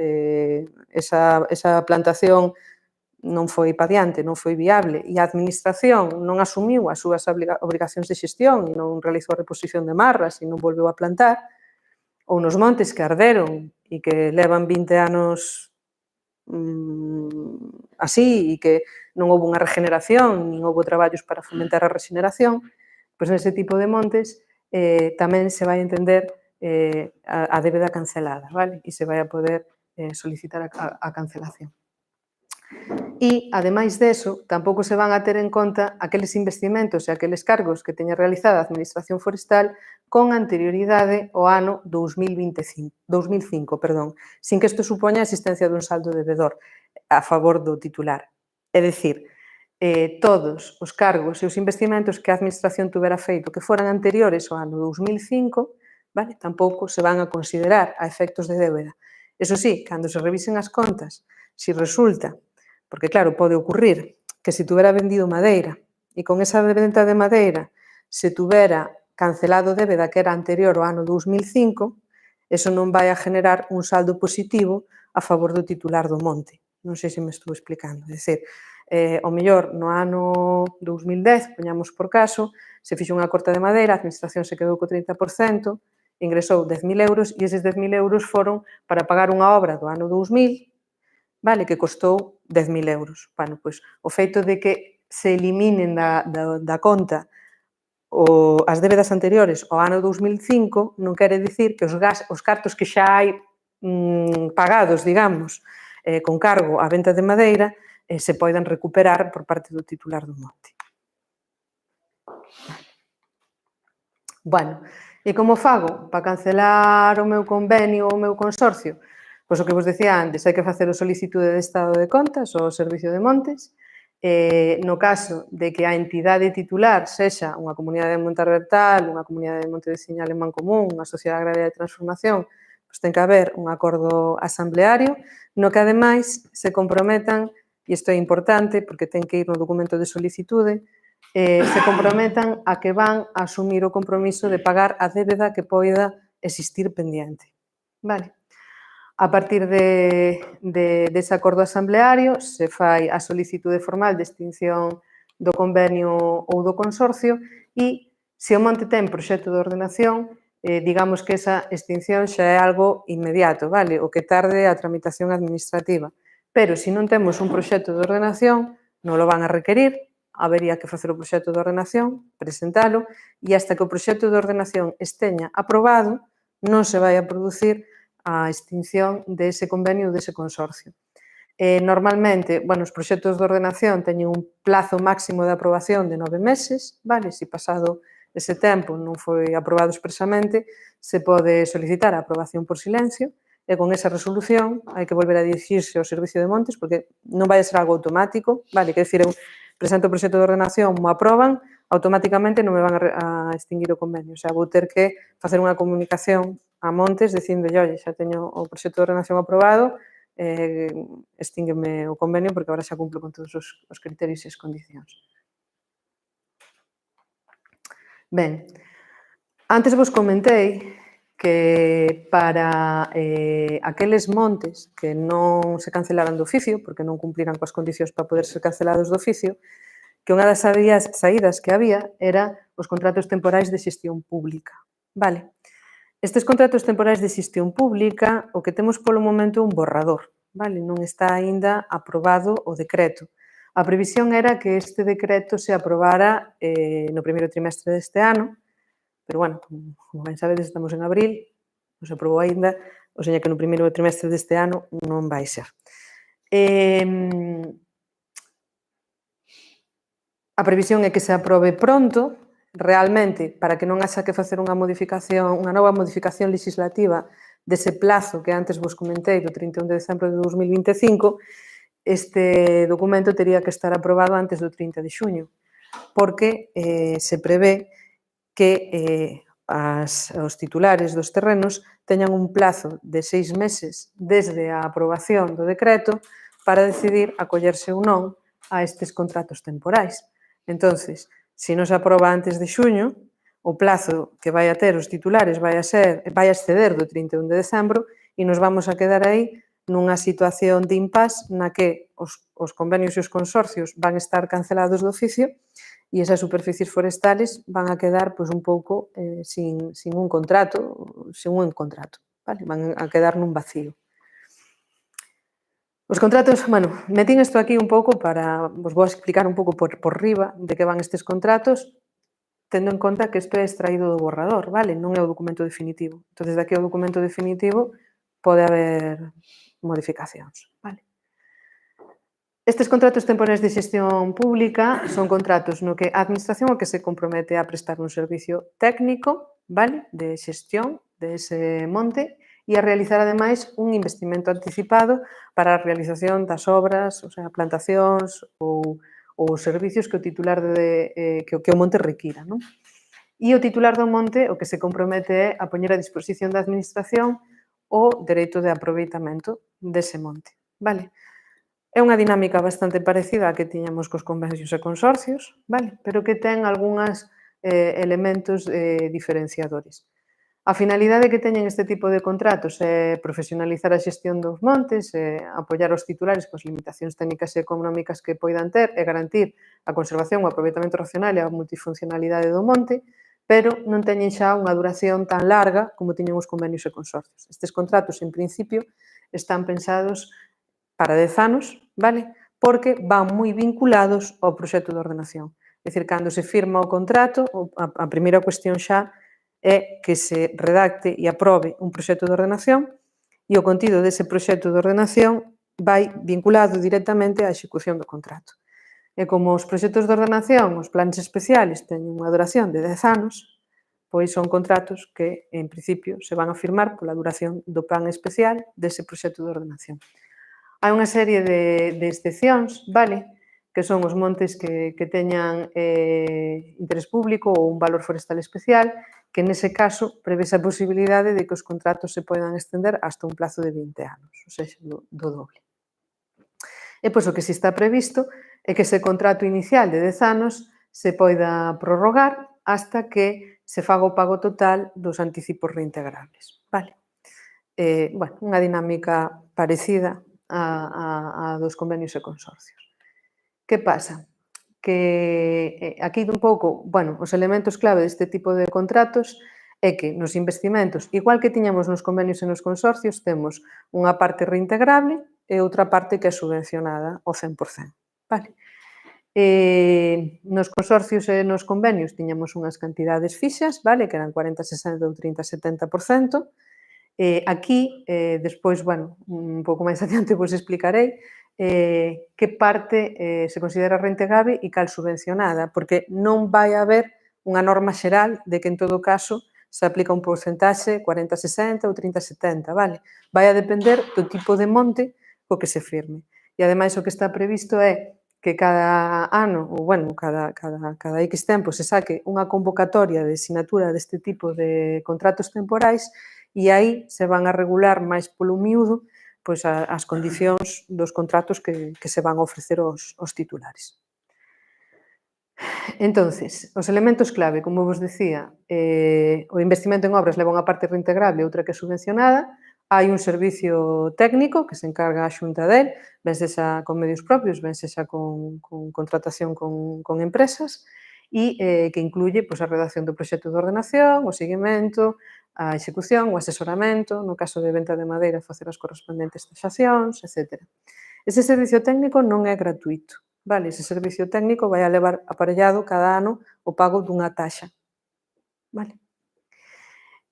esa plantación non foi pa diante, non foi viable, e a Administración non asumiu as súas obrigacións de xestión e non realizou a reposición de marras e non volveu a plantar, ou nos montes que arderon e que levan 20 anos así e que non houve unha regeneración, nin houve traballos para fomentar a regeneración, pois nese tipo de montes tamén se vai entender a débeda cancelada, vale? E se vai a poder solicitar a cancelación. E, ademais deso, tampouco se van a ter en conta aqueles investimentos e aqueles cargos que teña realizada a Administración Forestal con anterioridade ao ano 2005, sin que isto supoña a existencia dun saldo devedor a favor do titular. É dicir, todos os cargos e os investimentos que a Administración tuvera feito que foran anteriores ao ano 2005, vale, tampouco se van a considerar a efectos de débeda. Eso sí, cando se revisen as contas, se resulta, porque claro, pode ocurrir que se tuvera vendido madeira e con esa venta de madeira se tuvera cancelado débeda que era anterior ao ano 2005, eso non vai a generar un saldo positivo a favor do titular do monte. Non sei se me estou explicando. É dicir, ao mellor no ano 2010, poñamos por caso, se fixo unha corta de madeira, a Administración se quedou co 30%, ingresou 10.000 euros e eses 10.000 euros foron para pagar unha obra do ano 2000, vale, que costou 10.000 euros. Bueno, pois, o feito de que se eliminen da conta as débedas anteriores ao ano 2005 non quere dicir que os cartos que xa hai pagados, digamos, con cargo á venta de madeira, se poidan recuperar por parte do titular do monte. Bueno, e como fago para cancelar o meu convenio ou o meu consorcio? Pois o que vos decía antes, hai que facer a solicitude de estado de contas ao Servicio de Montes. No caso de que a entidade titular sexa unha comunidade de monte arbeiral, unha comunidade de monte veciñal en mancomún, unha sociedade agraria de transformación, pois ten que haber un acordo asambleario no que, ademais, se comprometan, e isto é importante porque ten que ir no documento de solicitude, se comprometan a que van a asumir o compromiso de pagar a débeda que poida existir pendiente. Vale? A partir dese acordo asambleario se fai a solicitude formal de extinción do convenio ou do consorcio e se o monte ten proxecto de ordenación, digamos que esa extinción xa é algo inmediato, vale? O que tarde a tramitación administrativa. Pero se non temos un proxecto de ordenación, non lo van a requerir, habería que facer o proxecto de ordenación, presentalo, e hasta que o proxecto de ordenación esteña aprobado, non se vai a producir a extinción dese convenio ou dese consorcio. Normalmente, os proxectos de ordenación teñen un plazo máximo de aprobación de 9 meses, vale? Se pasado ese tempo non foi aprobado expresamente, se pode solicitar a aprobación por silencio e con esa resolución hai que volver a dirixirse ao Servicio de Montes porque non vai a ser algo automático, vale? Quer dicir, eu presento o proxecto de ordenación, mo aproban, automáticamente non me van a extinguir o convenio. O sea, vou ter que facer unha comunicación a Montes dicindo, oi, xa teño o proxecto de ordenación aprobado, extíngueme o convenio porque agora xa cumplo con todos os criterios e as condicións. Ben, antes vos comentei que para aqueles montes que non se cancelaran do oficio, porque non cumpliran coas condicións para poder ser cancelados do oficio, que unha das saídas que había era os contratos temporais de xestión pública. Vale. Estes contratos temporais de xestión pública, o que temos polo momento é un borrador, vale? Non está aínda aprobado o decreto. A previsión era que este decreto se aprobara no primeiro trimestre deste ano, pero, bueno, como ben sabedes, estamos en abril, non se aprobou aínda, ou seja que no primeiro trimestre deste ano non vai ser. A previsión é que se aprobe pronto, realmente, para que non haxa que facer unha nova modificación legislativa dese plazo que antes vos comentei, do 31 de decembro de 2025, este documento tería que estar aprobado antes do 30 de xuño, porque se prevé que os titulares dos terrenos teñan un plazo de 6 meses desde a aprobación do decreto para decidir acollerse ou non a estes contratos temporais. Entonces, se non se aproba antes de xuño, o plazo que vai a ter os titulares vai a exceder do 31 de decembro e nos vamos a quedar aí nunha situación de impasse na que os convenios e os consorcios van estar cancelados do oficio e esas superficies forestales van a quedar un pouco sin un contrato, vale? Van a quedar nun vacío. Os contratos, bueno, metín isto aquí un pouco para, vos vou explicar un pouco por riba de que van estes contratos, tendo en conta que isto é extraído do borrador, vale? Non é o documento definitivo. Entón, daqui ao documento definitivo pode haber modificacións, vale? Estes contratos temporais de xestión pública son contratos no que a administración o que se compromete a prestar un servicio técnico, vale, de xestión dese monte e a realizar, ademais, un investimento anticipado para a realización das obras, o sea, plantacións ou os servicios que o titular que o monte requira, non? E o titular do monte o que se compromete é a poñer a disposición da administración o dereito de aproveitamento dese monte, vale? É unha dinámica bastante parecida á que tiñamos cos convenios e consorcios, vale? Pero que ten algúns elementos diferenciadores. A finalidade que teñen este tipo de contratos é profesionalizar a xestión dos montes, apoiar os titulares coas limitacións técnicas e económicas que poidan ter e garantir a conservación, o aproveitamento racional e a multifuncionalidade do monte, pero non teñen xa unha duración tan larga como tiñen os convenios e consorcios. Estes contratos, en principio, están pensados para 10 anos, vale? Porque van moi vinculados ao proxecto de ordenación. É dicir, cando se firma o contrato, a primeira cuestión xa é que se redacte e aprobe un proxecto de ordenación e o contido dese proxecto de ordenación vai vinculado directamente á execución do contrato. E como os proxectos de ordenación, os planes especiales, teñen unha duración de 10 anos, pois son contratos que, en principio, se van a firmar pola duración do plan especial dese proxecto de ordenación. Hai unha serie de excepcións, vale? Que son os montes que teñan interés público ou un valor forestal especial, que nese caso prevese a posibilidade de que os contratos se poidan extender hasta un plazo de 20 anos, ou seja, do doble. E pois o que si está previsto é que ese contrato inicial de 10 anos se poida prorrogar hasta que se faga o pago total dos anticipos reintegrables, vale? Bueno, unha dinámica parecida a dos convenios e consorcios. Que pasa? Que aquí un pouco, bueno, os elementos clave deste tipo de contratos é que nos investimentos, igual que tiñamos nos convenios e nos consorcios, temos unha parte reintegrable e outra parte que é subvencionada ao 100%, vale? Nos consorcios e nos convenios tiñamos unhas cantidades fixas, vale? Que eran 40, 60 ou 30, 70%. Aquí, despois, bueno, un pouco máis adiante vos explicarei que parte se considera reintegrable e cal subvencionada, porque non vai haber unha norma xeral de que en todo caso se aplica un porcentaxe 40-60 ou 30-70, vale? Vai a depender do tipo de monte co que se firme. E ademais o que está previsto é que cada ano, ou bueno, cada X tempo se saque unha convocatoria de sinatura deste tipo de contratos temporais e aí se van a regular máis polo miúdo pois, as condicións dos contratos que se van a ofrecer aos titulares. Entonces, os elementos clave, como vos decía, o investimento en obras leva unha parte reintegrable e outra que é subvencionada, hai un servicio técnico que se encarga a xunta del, ben sexa con medios propios, ben sexa con contratación con empresas, e que incluye pois, a redacción do proxecto de ordenación, o seguimento, a execución, o asesoramento, no caso de venta de madeira, facer as correspondentes taxacións, etc. Ese servicio técnico non é gratuito. Vale, ese servicio técnico vai a levar aparellado cada ano o pago dunha taxa. Vale.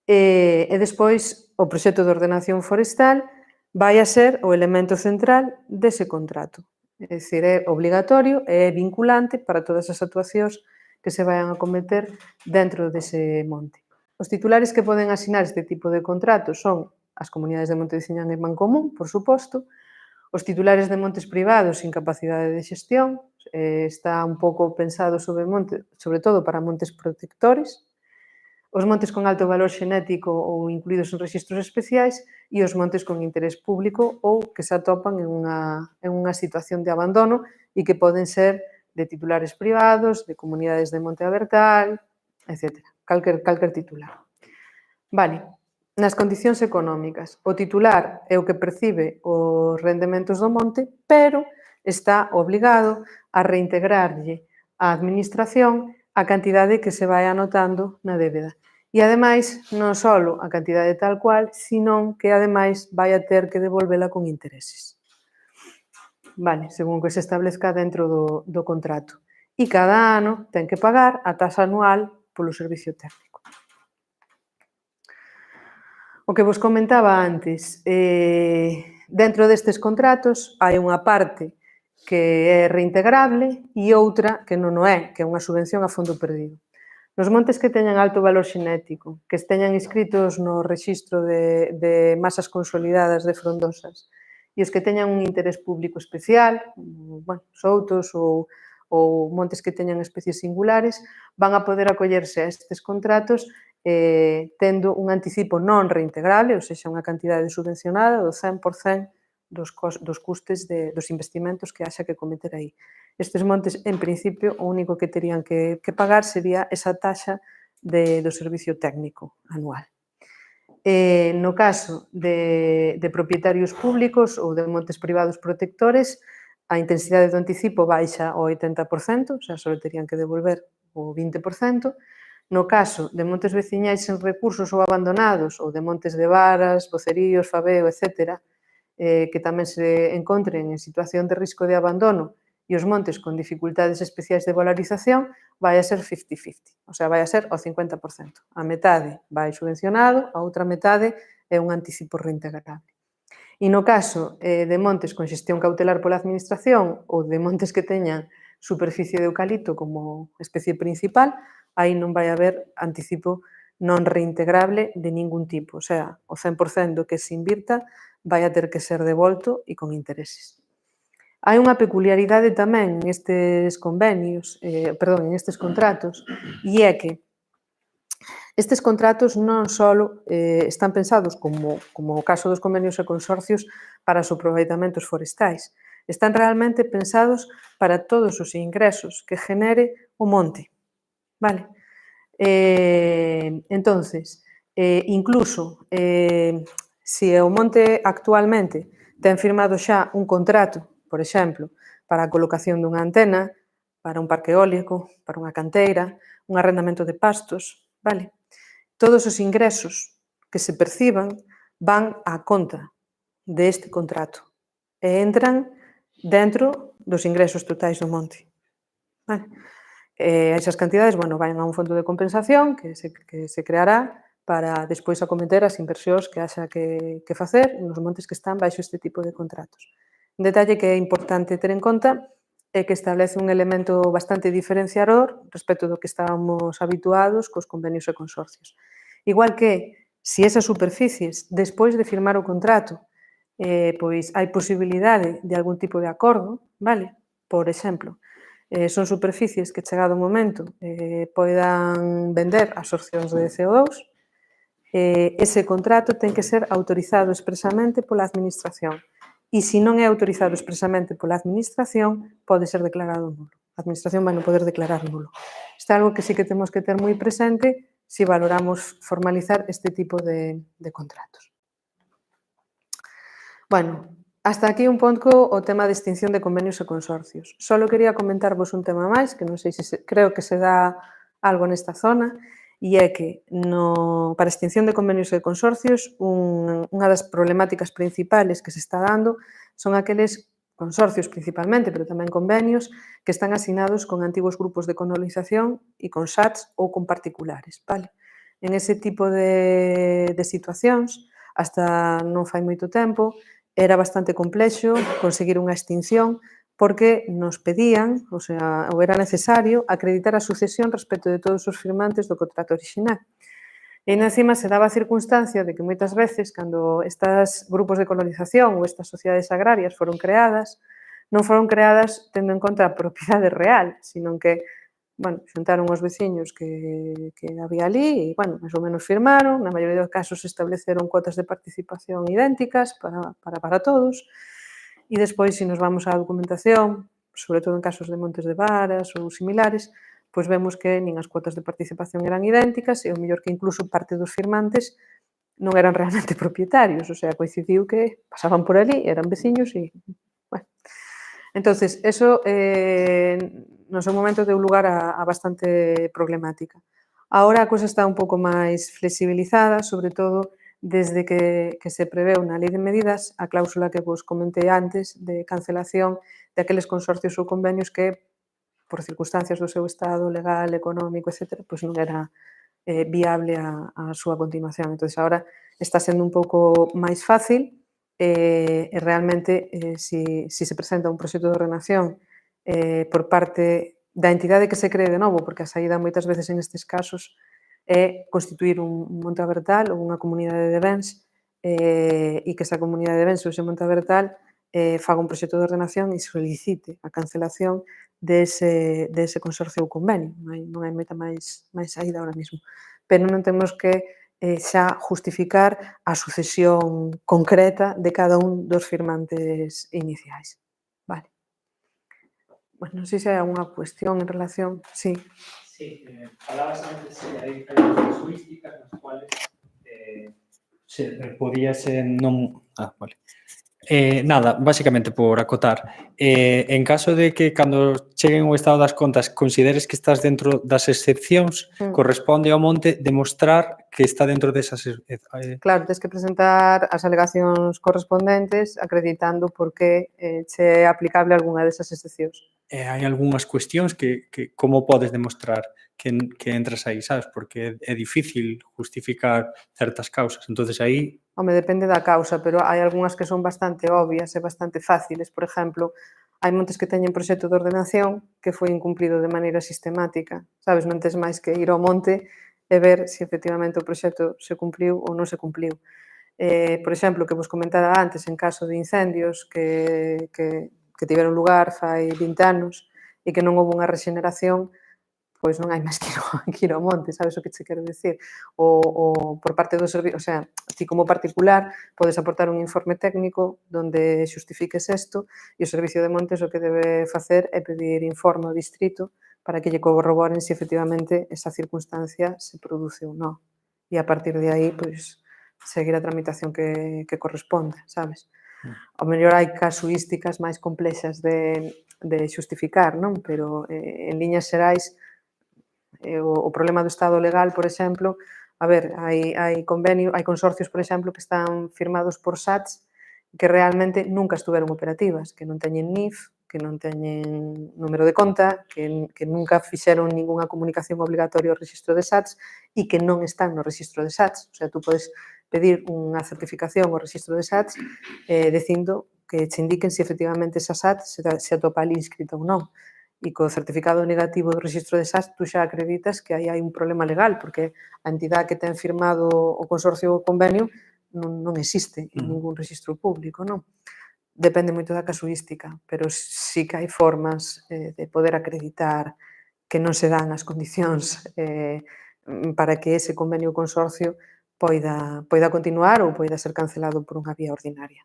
E despois, o proxecto de ordenación forestal vai a ser o elemento central dese contrato. É dicir, é obligatorio e é vinculante para todas as actuacións que se vayan a cometer dentro dese monte. Os titulares que poden asinar este tipo de contratos son as comunidades de monte de Ciñán e Mancomún, por suposto, os titulares de montes privados sin capacidade de xestión, está un pouco pensado sobre todo para montes protectores, os montes con alto valor xenético ou incluídos en rexistros especiais e os montes con interés público ou que se atopan en unha situación de abandono e que poden ser de titulares privados, de comunidades de monte abertal, etc. Calquer titular. Vale. Nas condicións económicas, o titular é o que percibe os rendementos do monte, pero está obligado a reintegrarlle á administración a cantidade que se vai anotando na débeda. E, ademais, non só a cantidade tal cual, senón que, ademais, vai a ter que devolvela con intereses. Vale, según que se establezca dentro do contrato. E cada ano ten que pagar a taxa anual polo servicio técnico. O que vos comentaba antes, dentro destes contratos hai unha parte que é reintegrable e outra que non o é, que é unha subvención a fondo perdido. Nos montes que teñan alto valor xenético, que esteñan inscritos no rexistro de masas consolidadas de frondosas e os que teñan un interés público especial, soutos ou montes que teñan especies singulares, van a poder acollerse a estes contratos tendo un anticipo non reintegrable, ou seja, unha cantidade subvencionada do 100% dos custes dos investimentos que haxa que cometer aí. Estes montes, en principio, o único que terían que pagar sería esa taxa do servicio técnico anual. No caso de propietarios públicos ou de montes privados protectores, a intensidade do anticipo baixa ao 80%, o sea, só terían que devolver o 20%. No caso de montes veciñais sen recursos ou abandonados, ou de montes de varas, voceríos, fabeo, etc., que tamén se encontren en situación de risco de abandono e os montes con dificultades especiais de valorización, vai a ser 50-50, o sea, vai a ser o 50%. A metade vai subvencionado, a outra metade é un anticipo reintegrable. E no caso de montes con xestión cautelar pola administración ou de montes que teñan superficie de eucalipto como especie principal, aí non vai haber anticipo non reintegrable de ningún tipo, o sea, o 100% do que se invirta vai a ter que ser devolto e con intereses. Hai unha peculiaridade tamén nestes convenios, en estes contratos, e é que estes contratos non só están pensados como o caso dos convenios e consorcios para os aproveitamentos forestais, están realmente pensados para todos os ingresos que genere o monte. Vale? Entonces, incluso, se o monte actualmente ten firmado xa un contrato, por exemplo, para a colocación dunha antena, para un parque eólico, para unha canteira, un arrendamento de pastos, vale? Todos os ingresos que se perciban van á conta deste contrato e entran dentro dos ingresos totais do monte. Vale? Esas cantidades, van a un fondo de compensación que se creará para despois acometer as inversións que haxa que facer nos montes que están baixo este tipo de contratos. Un detalle que é importante ter en conta é que establece un elemento bastante diferenciador respecto do que estábamos habituados cos convenios e consorcios. Igual que, se esas superficies, despois de firmar o contrato, pois hai posibilidade de algún tipo de acordo, vale? por exemplo, son superficies que chegado o momento poidan vender absorcións de CO2, ese contrato ten que ser autorizado expresamente pola Administración. E se non é autorizado expresamente pola Administración, pode ser declarado nulo. A Administración vai non poder declarar nulo. Isto é algo que sí que temos que ter moi presente se valoramos formalizar este tipo de contratos. Bueno, hasta aquí un pouco o tema de extinción de convenios e consorcios. Só quería comentarvos un tema máis, que non sei se creo que se dá algo nesta zona, e é que para a extinción de convenios e consorcios unha das problemáticas principales que se está dando son aqueles consorcios principalmente, pero tamén convenios, que están asinados con antigos grupos de colonización e con SATs ou con particulares. Vale? En ese tipo de situacións, hasta non fai moito tempo, era bastante complexo conseguir unha extinción porque nos pedían, ou era necesario, acreditar a sucesión respecto de todos os firmantes do contrato orixinal. E encima se daba a circunstancia de que moitas veces, cando estes grupos de colonización ou estas sociedades agrarias foron creadas, non foron creadas tendo en conta a propiedade real, sino que xuntaron os veciños que había ali e, máis ou menos firmaron, na maioría dos casos estableceron cuotas de participación idénticas para todos, e despois, se nos vamos á documentación, sobre todo en casos de montes de varas ou similares, pois vemos que nin as cuotas de participación eran idénticas e o mellor que incluso parte dos firmantes non eran realmente propietarios, coincidiu que pasaban por ali, eran veciños e, entonces, eso no seu momento deu lugar a bastante problemática. Agora a cousa está un pouco máis flexibilizada, sobre todo desde que se preveu na Lei de Medidas a cláusula que vos comentei antes de cancelación de aqueles consorcios ou convenios que, por circunstancias do seu estado legal, económico, etc., pois non era viable a súa continuación. Entón, agora está sendo un pouco máis fácil e realmente, se se presenta un proxecto de ordenación por parte da entidade que se cree de novo, porque a saída moitas veces en estes casos é constituir un monte abertal ou unha comunidade de bens e que esa comunidade de bens ou ese monte abertal faga un proxecto de ordenación e solicite a cancelación dese consorcio ou convenio. Non hai moita máis saída ahora mesmo. Pero non temos que xa justificar a sucesión concreta de cada un dos firmantes iniciais. Vale. Bueno, non sei se hai alguna cuestión en relación... Sí. Sí, falabas antes que hai casuísticas nas cuales podíase non... vale. Nada, básicamente por acotar. En caso de que cando cheguen o estado das contas consideres que estás dentro das excepcións, corresponde ao monte demostrar que está dentro desas... Claro, tens que presentar as alegacións correspondentes acreditando por que che é aplicable algunha desas excepcións. Hai algunhas cuestións que como podes demostrar que entras aí, sabes? Porque é difícil justificar certas causas. Entonces aí... Home, depende da causa, pero hai algunhas que son bastante obvias e bastante fáciles. Por exemplo, hai montes que teñen proxecto de ordenación que foi incumplido de maneira sistemática. Sabes, non tes máis que ir ao monte e ver se efectivamente o proxecto se cumpliu ou non se cumpliu. Por exemplo, que vos comentara antes, en caso de incendios que tiveron lugar fai 20 anos e que non houve unha rexeneración, pois non hai máis que ir ao monte, sabes o que che quero dicir? Ou por parte do servicio, ti como particular podes aportar un informe técnico onde xustifiques isto e o Servicio de Montes o que debe facer é pedir informe ao distrito para que lle corroboren se efectivamente esa circunstancia se produce ou non. E a partir de aí, pois, seguir a tramitación que corresponda, sabes? Ao mellor hai casuísticas máis complexas de xustificar, non? Pero en liñas xerais o problema do estado legal, por exemplo, a ver, hai consorcios, por exemplo, que están firmados por SATs que realmente nunca estuveron operativas, que non teñen NIF, que non teñen número de conta, que nunca fixeron ningunha comunicación obligatoria ao registro de SATs e que non están no registro de SATs. O sea, tú podes pedir unha certificación ao registro de SATs dicindo que che indiquen se efectivamente esa SAT se atopa ali inscrita ou non. E co certificado negativo do registro de SATs tú xa acreditas que aí hai un problema legal, porque a entidade que ten firmado o consorcio ou o convenio non existe en ningún registro público, non? depende moito da casuística, pero sí que hai formas de poder acreditar que non se dan as condicións para que ese convenio consorcio poida continuar ou poida ser cancelado por unha vía ordinaria.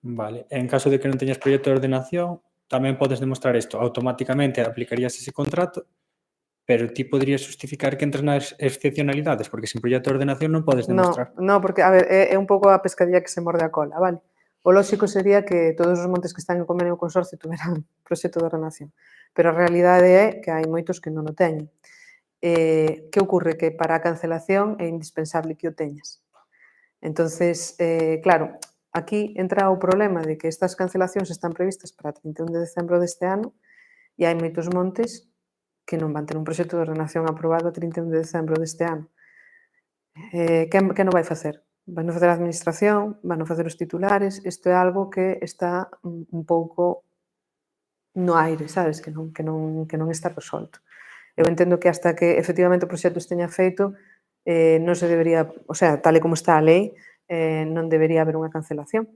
Vale. En caso de que non teñas proxecto de ordenación, tamén podes demostrar isto. Automáticamente aplicarías ese contrato, pero ti poderías justificar que entras nas excepcionalidades, porque sin proxecto de ordenación non podes demostrar. No, porque, a ver, é un pouco a pescadilla que se morde a cola, vale? O lóxico sería que todos os montes que están en convenio consorcio tuveran proxecto de ordenación, pero a realidade é que hai moitos que non o teñen. Que ocorre? Que para a cancelación é indispensable que o teñas. Entonces, claro, aquí entra o problema de que estas cancelacións están previstas para 31 de decembro deste ano e hai moitos montes que non van ter un proxecto de ordenación aprobado a 31 de decembro deste ano. Que non vai facer? Vai non facer a administración, van non facer os titulares, isto é algo que está un pouco no aire, sabes? Que non está resolto. Eu entendo que hasta que efectivamente o proxecto esteña feito, non se debería, o sea, tal e como está a lei, non debería haber unha cancelación.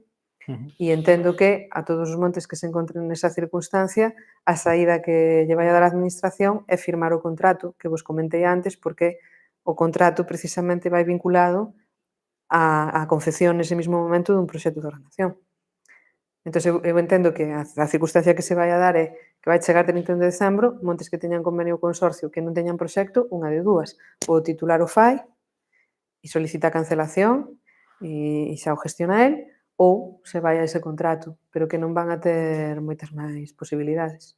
E entendo que a todos os montes que se encontren nesa circunstancia, a saída que lle vai a dar a administración é firmar o contrato que vos comentei antes, porque o contrato precisamente vai vinculado a confección nese mesmo momento dun proxecto de ordenación. Entón, eu entendo que a circunstancia que se vai a dar é que vai chegar 31 de decembro, montes que teñan convenio consorcio que non teñan proxecto, unha de dúas. O titular o fai e solicita a cancelación e xa o gestiona el, ou se vai a ese contrato, pero que non van a ter moitas máis posibilidades.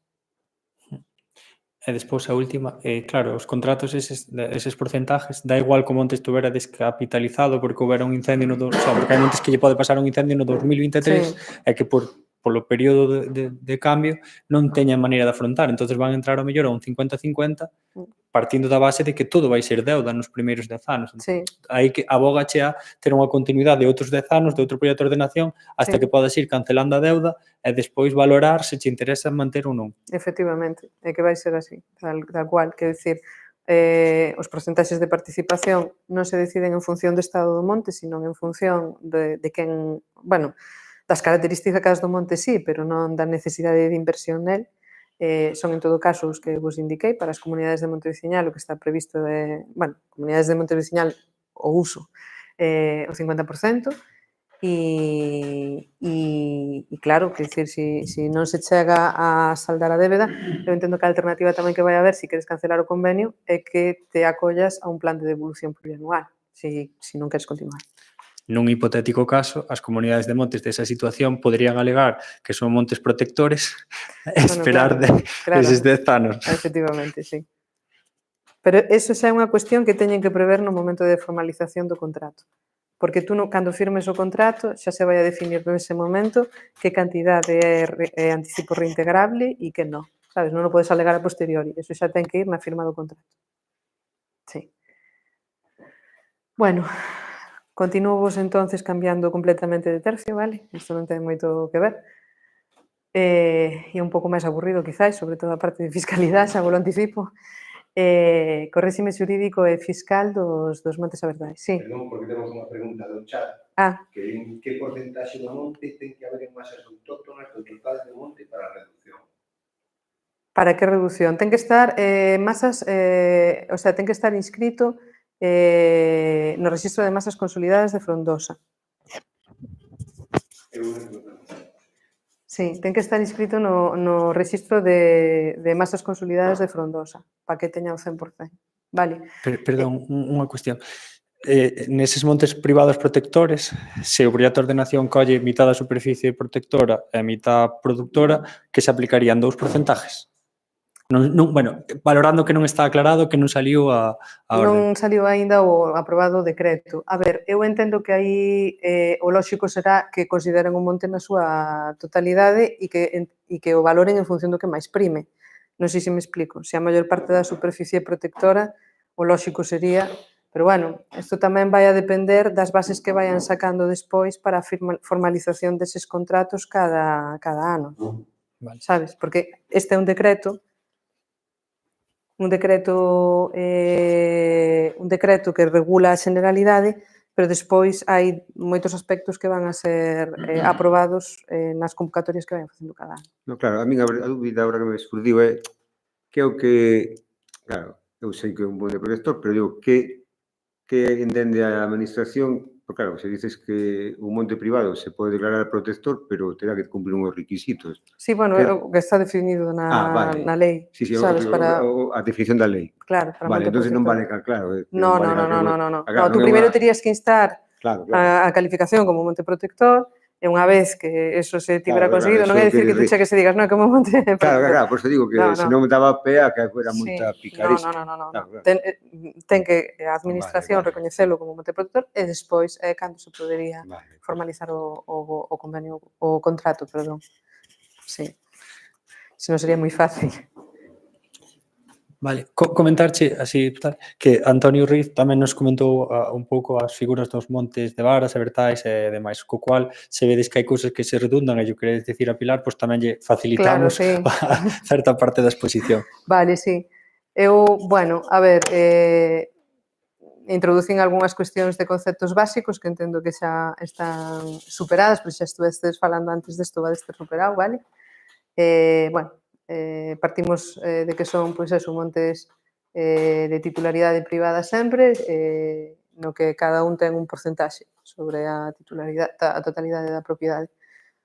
E despois a última, claro, os contratos eses porcentajes, da igual que o monte estuvera descapitalizado porque houbera un incendio porque hai montes que lle pode pasar un incendio no 2023 e que polo período de cambio non teñan maneira de afrontar, entonces van entrar ao mellor a un 50-50 partindo da base de que todo vai ser deuda nos primeiros 10 anos. Aí que abógache a ter unha continuidade de outros 10 anos de outro proxecto de ordenación hasta que podas ir cancelando a deuda e despois valorar se te interesa manter ou non. Efectivamente, é que vai ser así, tal cual. Quero dicir, os porcentaxes de participación non se deciden en función do estado do monte, sino en función de quen, bueno, das características do monte sí, pero non da necesidade de inversión nel. Son en todo caso os que vos indiquei para as comunidades de monte veciñal, o que está previsto comunidades de monte veciñal o uso o 50%, e claro, que dicir, se non se chega a saldar a débeda, eu entendo que a alternativa tamén que vai haber, se queres cancelar o convenio, é que te acollas a un plan de devolución plurianual, se non queres continuar. Nun hipotético caso, as comunidades de montes desa situación poderían alegar que son montes protectores e esperar eses 10 anos. Efectivamente, sí. Pero eso xa é unha cuestión que teñen que prever no momento de formalización do contrato. Porque tú, cando firmes o contrato, xa se vai a definir nese momento que cantidade é anticipo reintegrable e que non. Sabes, non o podes alegar a posteriori. Eso xa ten que ir na firma do contrato. Sí. Bueno, continuo vos entonces cambiando completamente de tercio, vale? Isto non ten moito que ver. E un pouco máis aburrido, quizás, sobre todo a parte de fiscalidade, xa vos lo anticipo. Co réxime xurídico e fiscal dos montes a verdade. Sí. Perdón, porque temos unha pregunta do chat. Que en que porcentaxe do monte ten que haber en masas autóctonas do total de monte para a reducción? Para que reducción? Ten que estar masas, o sea, ten que estar inscrito no Rexistro de Masas Consolidadas de Frondosa. Sí, ten que estar inscrito no Rexistro de Masas Consolidadas de Frondosa, para que teña o 100%. Vale. Perdón, unha cuestión. Neses montes privados protectores, se o proxecto de ordenación colle mitad da superficie protectora e mitad productora, que se aplicarían 2 porcentajes? Bueno, valorando que non está aclarado, que non saliu a orden. Non saliu aínda o aprobado decreto. A ver, eu entendo que aí o lóxico será que consideren o monte na súa totalidade e que o valoren en función do que máis prime. Non sei se me explico. Se a maior parte da superficie protectora, o lóxico sería... Pero, bueno, isto tamén vai a depender das bases que vayan sacando despois para a formalización deses contratos cada ano. Vale. Sabes? Porque este é un decreto que regula a generalidade, pero despois hai moitos aspectos que van a ser aprobados nas convocatorias que vayan facendo cada ano. No, claro, a min a dúbida agora que me surdiu é que é o que, claro, eu sei que é un monte protector, pero digo, que entende a administración? Porque claro, se dices que un monte privado se pode declarar protector, pero terá que cumplir unhos requisitos. Sí, bueno, o que está definido na lei, Sí, sabes, para... a definición da lei. Claro, para Vale, monte entonces non protector. vale, claro. No, tú primeiro terías que instar a calificación como monte protector e unha vez que eso se tivera conseguido, non é dicir que tú cheques e digas, non, que é un monte protector. Claro, por eso digo que se non daba pé a que fuera moita picaresca. No. Ten que a administración recoñecelo como monte protector e despois é cando se podería formalizar o convenio, o contrato, perdón. Sí. Senón sería moi fácil. Vale, comentarche así que Antonio Riz tamén nos comentou un pouco as figuras dos montes de Varas e Bertais e demais, co cual se vedes que hai cousas que se redundan e yo queredes decir a Pilar, pois tamén lle facilitamos certa parte da exposición. Vale, sí. Eu, bueno, a ver, introducín algunhas cuestións de conceptos básicos que entendo que xa están superadas, pero xa estuvestes falando antes desto, vadeste superado, vale? Bueno, partimos de que son, pois eso, montes de titularidade privada sempre, no que cada un ten un porcentaxe sobre a titularidade, a totalidade da propiedade.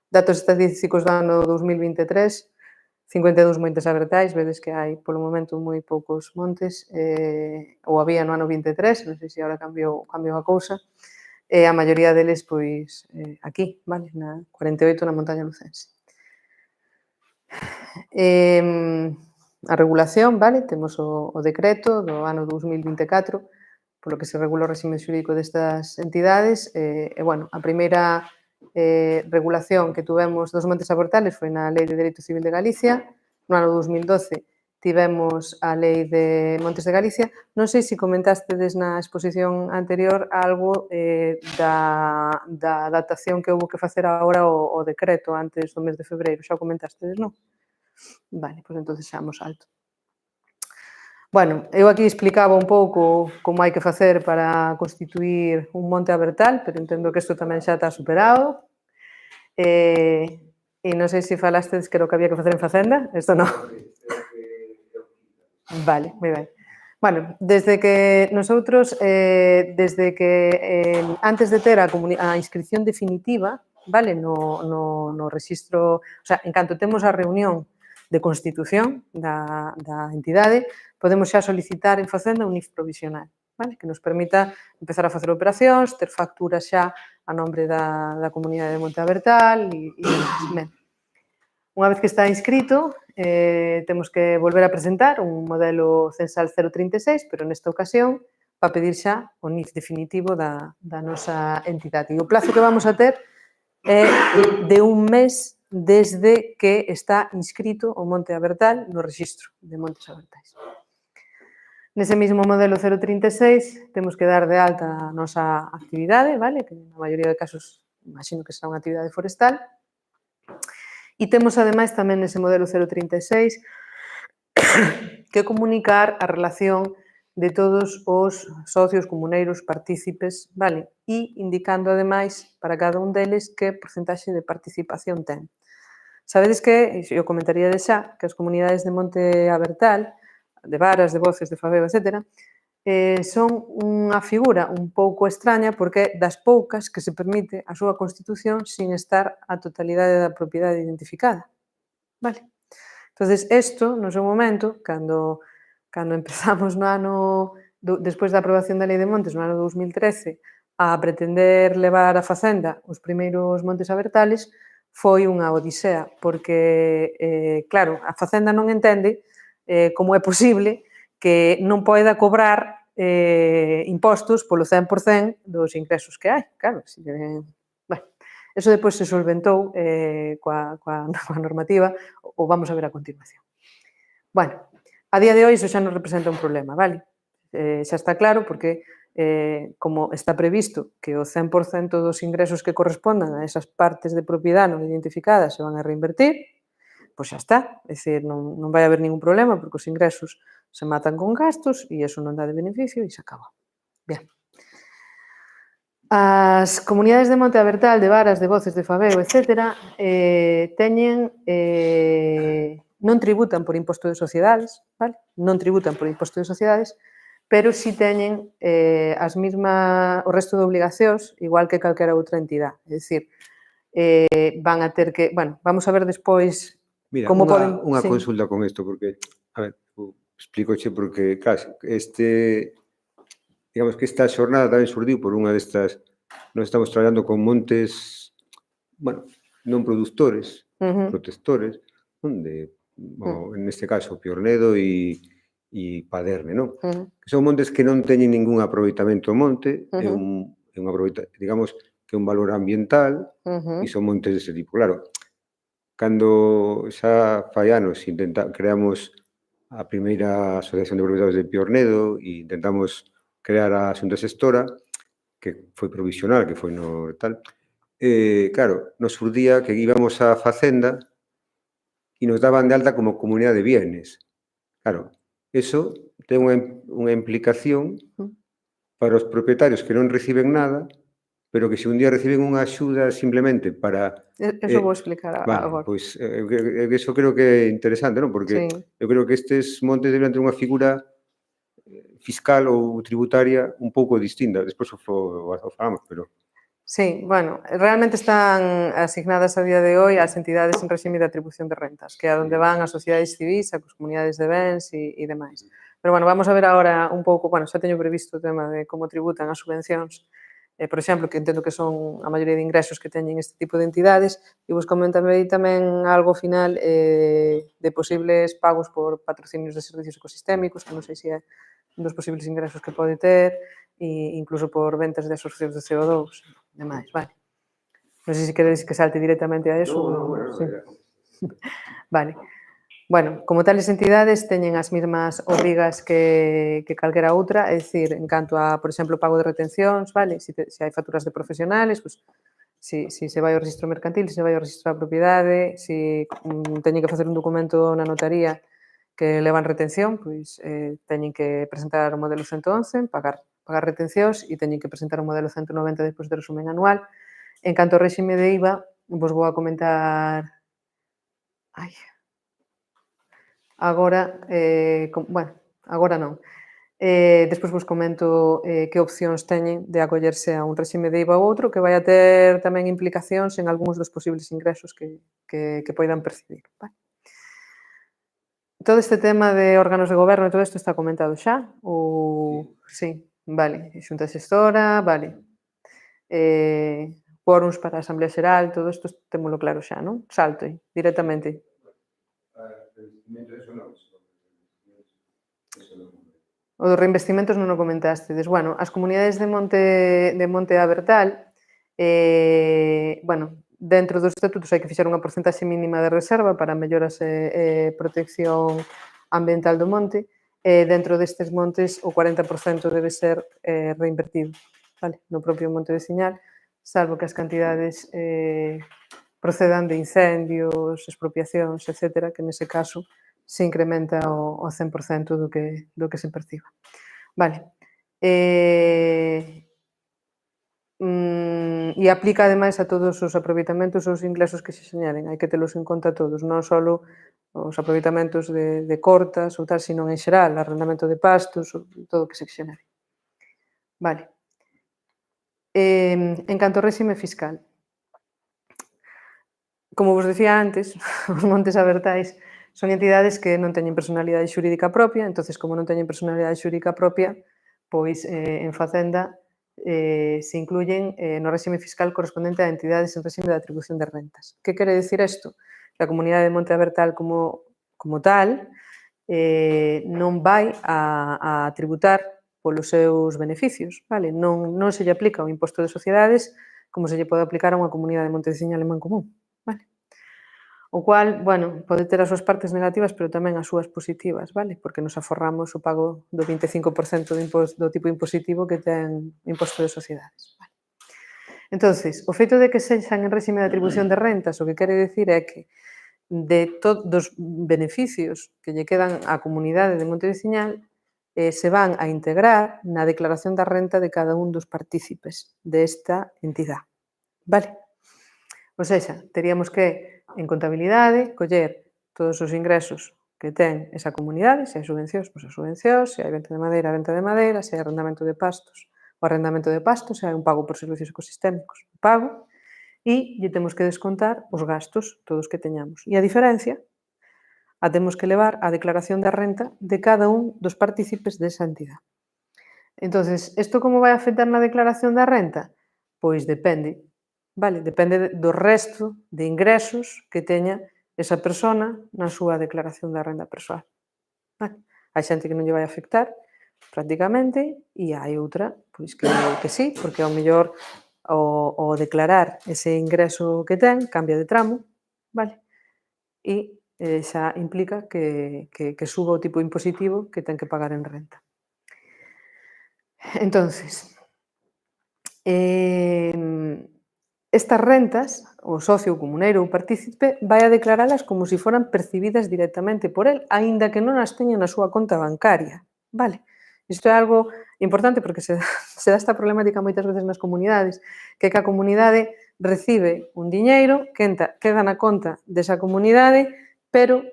Datos estatísticos do ano 2023, 52 montes a Bertais, vedes que hai polo momento moi poucos montes, ou había no ano 23, non sei se agora cambiou a cousa, e a maioría deles, pois, aquí, vale, na 48 na montaña lucense. A regulación, vale, temos o decreto do ano 2024, polo que se regula o réxime xurídico destas entidades, e, bueno, a primeira regulación que tuvemos dos montes abortales foi na Lei de Dereito Civil de Galicia, no ano 2012 tivemos a Lei de Montes de Galicia. Non sei se comentastedes na exposición anterior algo da adaptación que houve que facer agora o decreto antes do mes de febreiro, xa o comentastedes, non? Vale, pois entón xamos alto. Bueno, eu aquí explicaba un pouco como hai que facer para constituir un monte abertal, pero entendo que isto tamén xa está superado. E non sei se falastes que era o que había que facer en Facenda, isto non. Vale, moi ben. Bueno, desde que nosotros, desde que antes de ter a inscripción definitiva, vale, no rexistro, o sea, en canto temos a reunión de constitución da entidade, podemos xa solicitar en Facenda un NIF provisional, vale? Que nos permita empezar a facer operacións, ter facturas xa a nombre da comunidade de Monte Abertal e ben. Unha vez que está inscrito, temos que volver a presentar un modelo censal 036, pero nesta ocasión para pedir xa o NIF definitivo da nosa entidade. E o plazo que vamos a ter é de un mes desde que está inscrito o Monte Abertal no rexistro de Montes Abertais. Nese mesmo modelo 036 temos que dar de alta a nosa actividade, vale? Que na maioría de casos imagino que será unha actividade forestal. E temos ademais tamén nese modelo 036 que comunicar a relación de todos os socios, comuneiros, partícipes, vale? E indicando ademais para cada un deles que porcentaxe de participación ten. Sabedes que, eu comentaría de xa, que as comunidades de Monte Abertal, de Varas, de Voces, de Fabeo, etc., son unha figura un pouco extraña porque das poucas que se permite a súa constitución sin estar a totalidade da propiedade identificada. Vale? Entonces, isto, no seu momento, cando empezamos no ano, despois da aprobación da Lei de Montes no ano 2013, a pretender levar a Facenda os primeiros montes abertales, foi unha odisea, porque, claro, a Facenda non entende como é posible que non poida cobrar impostos polo 100% dos ingresos que hai. Claro, bueno, eso depois se solventou coa normativa, ou vamos a ver a continuación. Bueno, a día de hoxe iso xa non representa un problema, vale? Xa está claro porque como está previsto que o 100% dos ingresos que correspondan a esas partes de propiedade non identificadas se van a reinvertir, pois xa está, é dicir, non vai haber ningún problema porque os ingresos se matan con gastos e iso non dá de beneficio e se acabou. Bien. As comunidades de Monte Abertal, de Varas, de Voces, de Fabeo, etc., non tributan por imposto de sociedades, vale? Non tributan por imposto de sociedades, pero si teñen o resto de obligacións, igual que calquera outra entidade. É dicir, van a ter que... Bueno, vamos a ver despois como poden... Unha consulta con isto, porque, a ver, explícoche porque, claro, digamos que esta xornada tamén surdiu por unha destas, nós estamos traballando con montes, bueno, non produtores, protectores, onde, neste caso, Piornedo e Paderne, non? Que son montes que non teñen ningún aproveitamento monte, é un aproveitamento, digamos, que é un valor ambiental, e son montes dese tipo. Claro, cando xa fai anos creamos a primeira asociación de propietarios de Piornedo e intentamos crear a Xunta Xestora, que foi provisional, que foi no tal, claro, nos surdía que íbamos á facenda e nos daban de alta como comunidade de bienes. Claro, eso ten unha implicación para os propietarios que non reciben nada, pero que se un día reciben unha axuda simplemente para... Eso vou explicar agora. Pois, eso creo que é interesante, non? Porque eu creo que estes montes deben ter unha figura fiscal ou tributaria un pouco distinta. Despois o falamos, pero... Sí, bueno, realmente están asignadas a día de hoy ás entidades en réxime de atribución de rentas, que é onde van as sociedades civis, as comunidades de bens e demais. Pero, bueno, vamos a ver agora un pouco, bueno, xa teño previsto o tema de como tributan as subvencións, por exemplo, que entendo que son a maioría de ingresos que teñen este tipo de entidades, e vos comentarei tamén algo final de posibles pagos por patrocinios de servicios ecosistémicos, que non sei se é un dos posibles ingresos que pode ter, e incluso por ventas de absorcións de CO2 e demais, vale. Non sei se queredes que salte directamente a eso. Vale. Bueno, como tales entidades teñen as mesmas obrigas que calquera outra, é dicir, en canto a, por exemplo, pago de retencións, vale? Se hai facturas de profesionales, pues, se vai ao registro mercantil, se vai ao registro da propiedade, se teñen que facer un documento na notaría que levan retención, pois teñen que presentar o modelo 111, pagar retencións e teñen que presentar o modelo 190 despois do resumen anual. En canto ao réxime de IVA, vos vou a comentar... Agora, bueno, agora non. Despois vos comento que opcións teñen de acollerse a un réxime de IVA ou outro que vai a ter tamén implicacións en algúns dos posibles ingresos que poidan percibir. Vale. Todo este tema de órganos de goberno e todo isto está comentado xa? Sí, vale. Xunta Xestora, vale. Quórums para a Asamblea Xeral, todo isto témolo claro xa, non? Salto directamente. O dos reinvestimentos non o comentastedes. Bueno, as comunidades de Monte Abertal, bueno, dentro dos estatutos hai que fixar unha porcentaxe mínima de reserva para melloras e protección ambiental do monte, e dentro destes montes o 40% debe ser reinvertido, vale, no propio monte veciñal, salvo que as cantidades procedan de incendios, expropiacións, etc., que nese caso se incrementa o 100% do que se perciba. Vale. E aplica, ademais, a todos os aproveitamentos ou os ingresos que se señalen. Hai que telos en conta todos, non só os aproveitamentos de cortas ou tal, sino en xeral, arrendamento de pastos, todo o que se xenere. Vale. En canto ao réxime fiscal, como vos decía antes, os montes abertais son entidades que non teñen personalidade xurídica propia, entonces, como non teñen personalidade xurídica propia, pois en Facenda se incluyen no réxime fiscal correspondente a entidades en réxime de atribución de rentas. Que quere dicir isto? Que a comunidade de Monte Abertal como tal non vai a tributar polos seus beneficios, vale? Non se lle aplica o imposto de sociedades como se lle pode aplicar a unha comunidade monteveciña alemán común, vale? O cual, bueno, pode ter as súas partes negativas, pero tamén as súas positivas, vale? Porque nos aforramos o pago do 25% do tipo impositivo que ten o imposto de sociedades, vale? Entonces, o feito de que sexan en réxime de atribución de rentas, o que quere dicir é que de todos os beneficios que lle quedan á comunidade de Monteveciñal, se van a integrar na declaración da renta de cada un dos partícipes desta entidade. Vale? Ou seja, teríamos que, en contabilidade, coller todos os ingresos que ten esa comunidade, se hai subvencións, pois as subvencións, se hai venta de madeira, a venta de madeira, se hai arrendamento de pastos, o arrendamento de pastos, se hai un pago por servicios ecosistémicos, o pago, e lle temos que descontar os gastos todos que teñamos. E a diferencia a temos que levar á declaración da renta de cada un dos partícipes desa entidade. Entonces, isto como vai afectar na declaración da renta? Pois depende, vale? Depende do resto de ingresos que teña esa persona na súa declaración da renda persoal. Vale? Hai xente que non lle vai afectar prácticamente e hai outra pois que sí, porque ao mellor o declarar ese ingreso que ten cambia de tramo, vale? E xa implica que suba o tipo impositivo que ten que pagar en renta. Entonces, estas rentas, o socio, o comuneiro ou partícipe vai a declaralas como se foran percibidas directamente por el, aínda que non as teña na súa conta bancaria. Vale? Isto é algo importante porque se dá esta problemática moitas veces nas comunidades, que a comunidade recibe un diñeiro, queda na conta desa comunidade, pero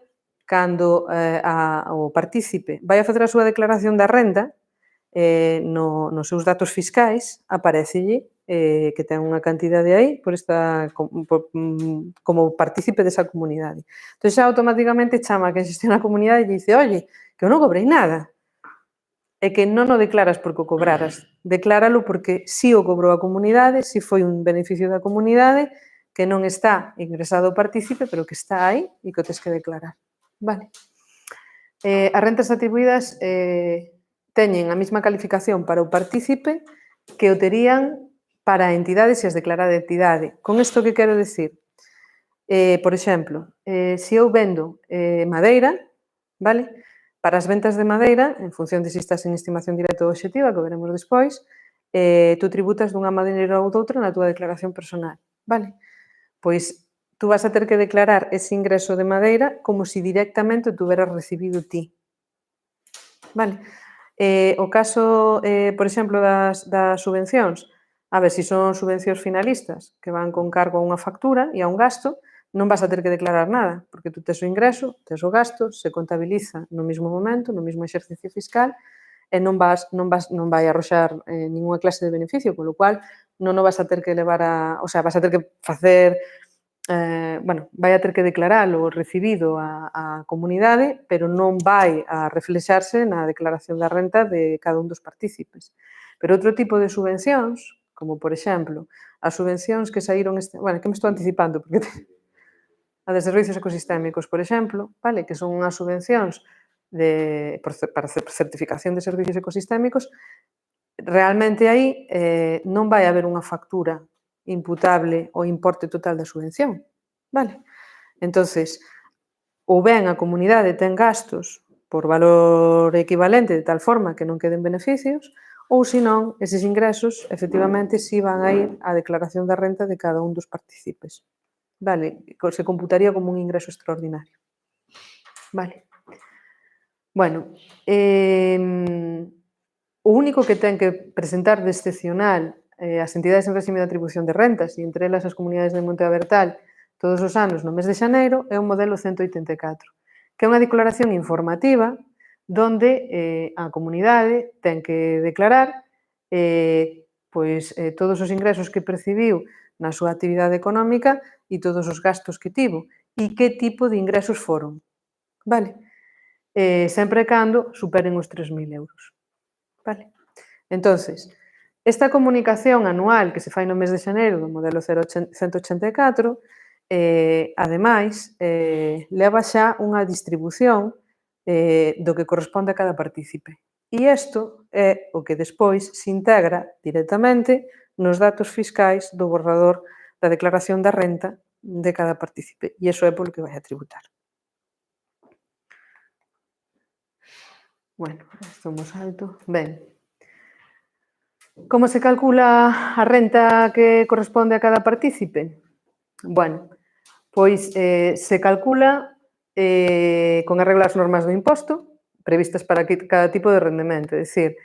cando o partícipe vai a facer a súa declaración da renta, nos seus datos fiscais aparecelle que ten unha cantidade aí como partícipe desa comunidade. Entón xa automáticamente chama a quen xestiona a comunidade e dice, oye, que eu non cobrei nada. É que non o declaras porque o cobraras, decláralo porque si o cobrou a comunidade, si foi un beneficio da comunidade, que non está ingresado o partícipe, pero que está aí e que o tes que declarar. Vale. As rentas atribuídas teñen a mesma calificación para o partícipe que o terían para a entidade se as declarara a entidade. Con isto que quero decir? Por exemplo, se eu vendo madeira, vale? Para as ventas de madeira, en función de se estás en estimación directa ou obxectiva, que veremos despois, tú tributas dunha maneira ou doutra na túa declaración personal, vale? Pois tú vas a ter que declarar ese ingreso de madeira como se directamente o tuveras recibido ti. Vale? O caso, por exemplo, das subvencións, a ver, se son subvencións finalistas que van con cargo a unha factura e a un gasto, non vas a ter que declarar nada, porque tú tes o ingreso, tes o gasto, se contabiliza no mesmo momento, no mesmo exercicio fiscal, e non vai arroxar ninguna clase de beneficio, con lo cual non o vas a ter que levar a... O sea, vas a ter que facer... vai a ter que declarar o recibido á comunidade, pero non vai a reflexarse na declaración da renta de cada un dos partícipes. Pero outro tipo de subvencións, como, por exemplo, as subvencións que saíron... Bueno, que me estou anticipando, porque... A de servicios ecosistémicos, por exemplo, vale, que son unhas subvencións para certificación de servicios ecosistémicos, realmente aí non vai haber unha factura imputable ao importe total da subvención, vale? Entonces, ou ben a comunidade ten gastos por valor equivalente de tal forma que non queden beneficios, ou senón, eses ingresos, efectivamente, si van a ir á declaración da renta de cada un dos partícipes. Vale, se computaría como un ingreso extraordinario. Vale. Bueno, o único que ten que presentar de excepcional as entidades en réxime de atribución de rentas e entre elas as comunidades de Monte Abertal todos os anos no mes de xaneiro é o modelo 184, que é unha declaración informativa donde a comunidade ten que declarar todos os ingresos que percibiu na súa actividade económica e todos os gastos que tivo e que tipo de ingresos foron. Vale? Sempre e cando superen os 3.000 euros. Vale? Entonces, esta comunicación anual que se fai no mes de xaneiro do modelo 184, ademais, leva xa unha distribución do que corresponde a cada partícipe. E isto é o que despois se integra directamente nos datos fiscais do borrador da declaración da renta de cada partícipe. E iso é polo que vai a tributar. Bueno, isto é un salto. Ben. Como se calcula a renta que corresponde a cada partícipe? Bueno, pois se calcula con as reglas normas do imposto, previstas para cada tipo de rendemento. É dicir,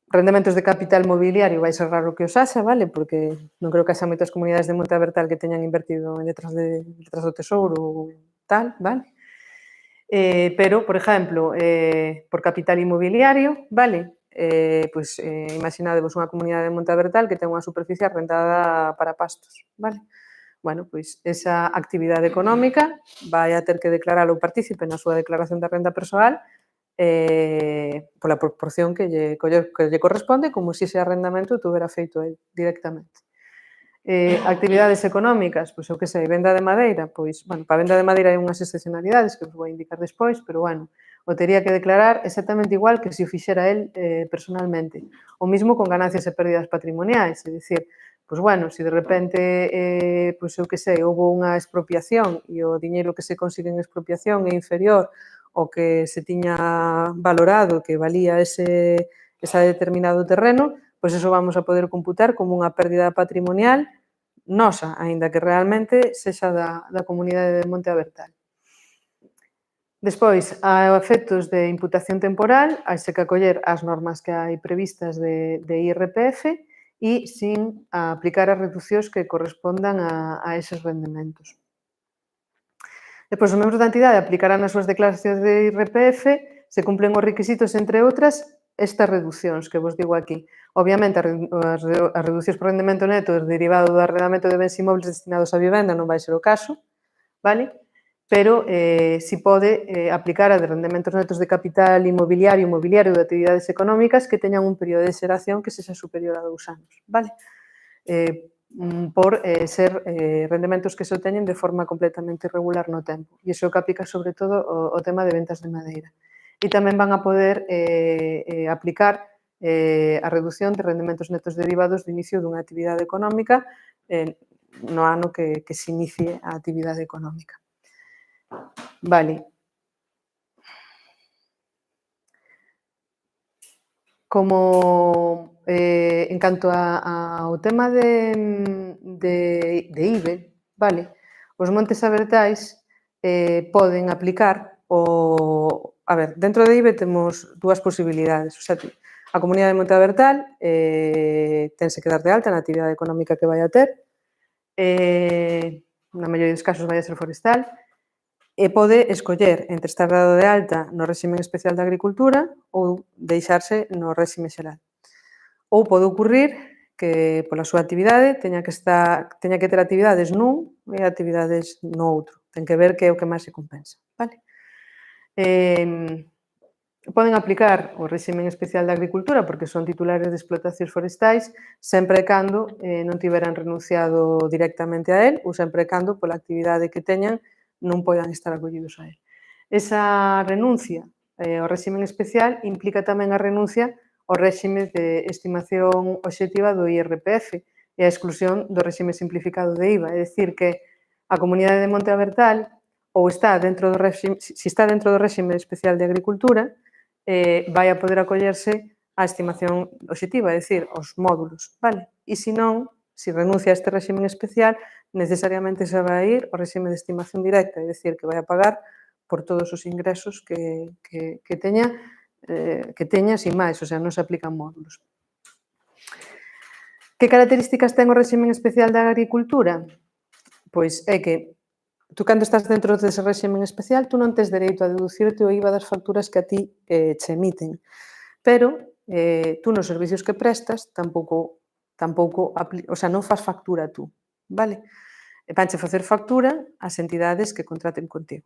rendementos de capital mobiliario vai ser raro que os haxa, vale? Porque non creo que haxa moitas comunidades de Monte Abertal que teñan invertido en letras do tesouro ou tal, vale? Pero, por exemplo, por capital inmobiliario, vale? Pois imaginadevos unha comunidade de Monte Abertal que ten unha superficie arrendada para pastos, vale? Bueno, pois esa actividade económica vai a ter que declarar o partícipe na súa declaración de renda persoal pola proporción que lle corresponde, como se ese arrendamento tuvera feito el directamente. Actividades económicas, pois eu que sei, venda de madeira, pois, bueno, para venda de madeira hai unhas excepcionalidades que vos vou indicar despois, pero, bueno, o tería que declarar exactamente igual que se o fixera el personalmente. O mismo con ganancias e pérdidas patrimoniais, é dicir, pois, bueno, se de repente, pois eu que sei, houve unha expropiación e o diñeiro que se consigue en expropiación é inferior ao que se tiña valorado que valía ese determinado terreno, pois eso vamos a poder computar como unha pérdida patrimonial nosa, aínda que realmente sexa da comunidade de Monte Abertal. Despois, a efectos de imputación temporal, haise que acoller as normas que hai previstas de IRPF e sin aplicar as reducións que correspondan a eses rendementos. Depois, os membros da entidade aplicarán as súas declaracións de IRPF se cumplen os requisitos, entre outras, estas reduccións que vos digo aquí. Obviamente, as reducións por rendemento neto derivado do arrendamento de bens inmobles destinados a vivenda non vai ser o caso, vale? Pero si pode aplicar a de rendementos netos de capital inmobiliario de actividades económicas que teñan un período de xeración que sexa superior a 2 anos, vale? Por ser rendementos que se obteñen de forma completamente irregular no tempo. E iso que aplica sobre todo o tema de ventas de madeira. E tamén van a poder aplicar a reducción de rendementos netos derivados do inicio dunha actividade económica no ano que se inicie a actividade económica. Vale. Como en canto ao tema de IBE, vale, os montes abertais poden aplicar a ver, dentro de IBE temos dúas posibilidades, o sea, a comunidade de Monte Abertal tense que dar de alta na actividade económica que vai a ter, na maioría dos casos vai a ser forestal, e pode escoller entre estar dado de alta no réxime especial de agricultura ou deixarse no réxime xeral. Ou pode ocurrir que pola súa actividade teña que ter actividades nun e actividades no outro. Ten que ver que é o que máis se compensa, vale? Poden aplicar o réxime especial de agricultura porque son titulares de explotacións forestais sempre e cando non tiveran renunciado directamente a él ou sempre e cando pola actividade que teñan non poidan estar acollidos a él. Esa renuncia ao réxime especial implica tamén a renuncia ao réxime de estimación obxectiva do IRPF e a exclusión do réxime simplificado de IVA. É dicir, que a comunidade de Monte Abertal ou está dentro do réxime, se está dentro do réxime especial de agricultura, vai a poder acollerse á estimación obxectiva, é dicir, aos módulos, vale? E se non, se renuncia a este réxime especial, necesariamente se vai ir ao réxime de estimación directa, é dicir, que vai a pagar por todos os ingresos que teña sin máis, o sea, non se aplican módulos. Que características ten o réxime especial da agricultura? Pois é que tú, cando estás dentro dese réxime especial, tú non tes dereito a deducirte o IVA das facturas que a ti che emiten, pero tú nos servicios que prestas tampouco, o sea, non fas factura tú, vale? Vanche facer factura ás entidades que contraten contigo.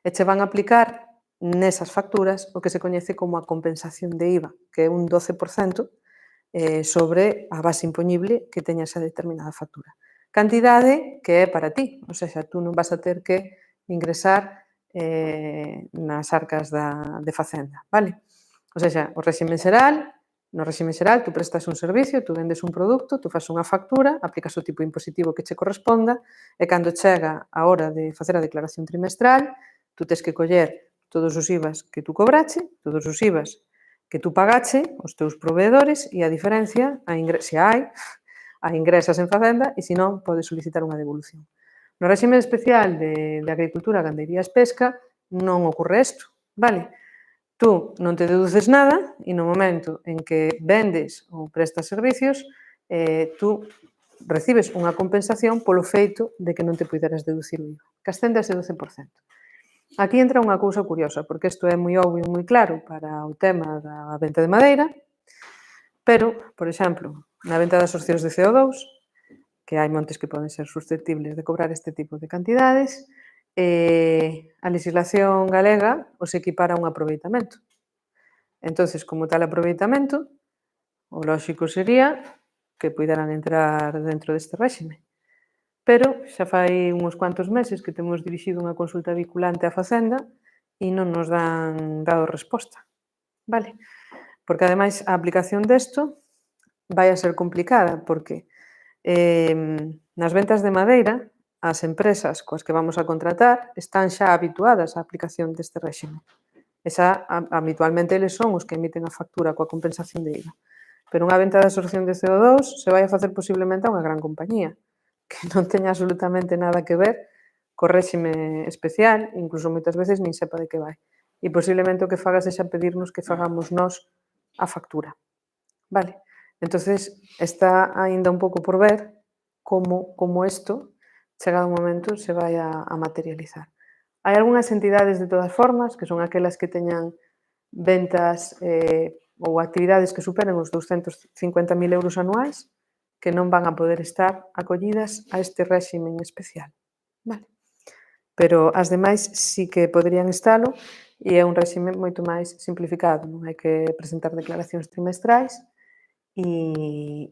E che van a aplicar nesas facturas o que se coñece como a compensación de IVA, que é un 12% sobre a base impoñible que teña esa determinada factura. Cantidade que é para ti, ou seja, tú non vas a ter que ingresar nas arcas de Facenda, vale? Ou seja, o réxime xeral, no réxime xeral, tú prestas un servicio, tú vendes un produto, tú fas unha factura, aplicas o tipo impositivo que che corresponda e cando chega a hora de facer a declaración trimestral, tú tes que coller todos os IVAs que tú cobrache, todos os IVAs que tú pagache, os teus proveedores e a diferencia, se hai, a ingresas en Facenda e se non, podes solicitar unha devolución. No réxime especial de Agricultura, Ganderías, Pesca non ocorre isto, vale? tú non te deduces nada e no momento en que vendes ou prestas servicios, tú recibes unha compensación polo feito de que non te puideras deducir o IVA, que ascende a ese 12%. Aquí entra unha cousa curiosa, porque isto é moi obvio e moi claro para o tema da venta de madeira, pero, por exemplo, na venta das opcións de CO2, que hai montes que poden ser susceptibles de cobrar este tipo de cantidades, a legislación galega os equipara a un aproveitamento. Entonces, como tal aproveitamento, o lóxico sería que puideran entrar dentro deste réxime. Pero xa fai uns cuantos meses que temos dirixido unha consulta vinculante á Facenda e non nos dan dado resposta. Vale? Porque, ademais, a aplicación desto vai a ser complicada, porque nas ventas de madeira, as empresas coas que vamos a contratar están xa habituadas á aplicación deste réxime. Habitualmente, eles son os que emiten a factura coa compensación de IVA. Pero unha venta de absorción de CO2 se vai a facer posiblemente a unha gran compañía que non teña absolutamente nada que ver co réxime especial, incluso moitas veces nin sepa de que vai. E posiblemente o que faga sexa pedirnos que fagamos nós a factura. Vale? Entonces, está aínda un pouco por ver como isto, chegado un momento, se vai a materializar. Hai algunhas entidades, de todas formas, que son aquelas que teñan ventas ou actividades que superen os 250.000 euros anuais, que non van a poder estar acollidas a este réxime especial. Vale. Pero as demais sí que poderían estalo e é un réxime moito máis simplificado. Non hai que presentar declaracións trimestrais e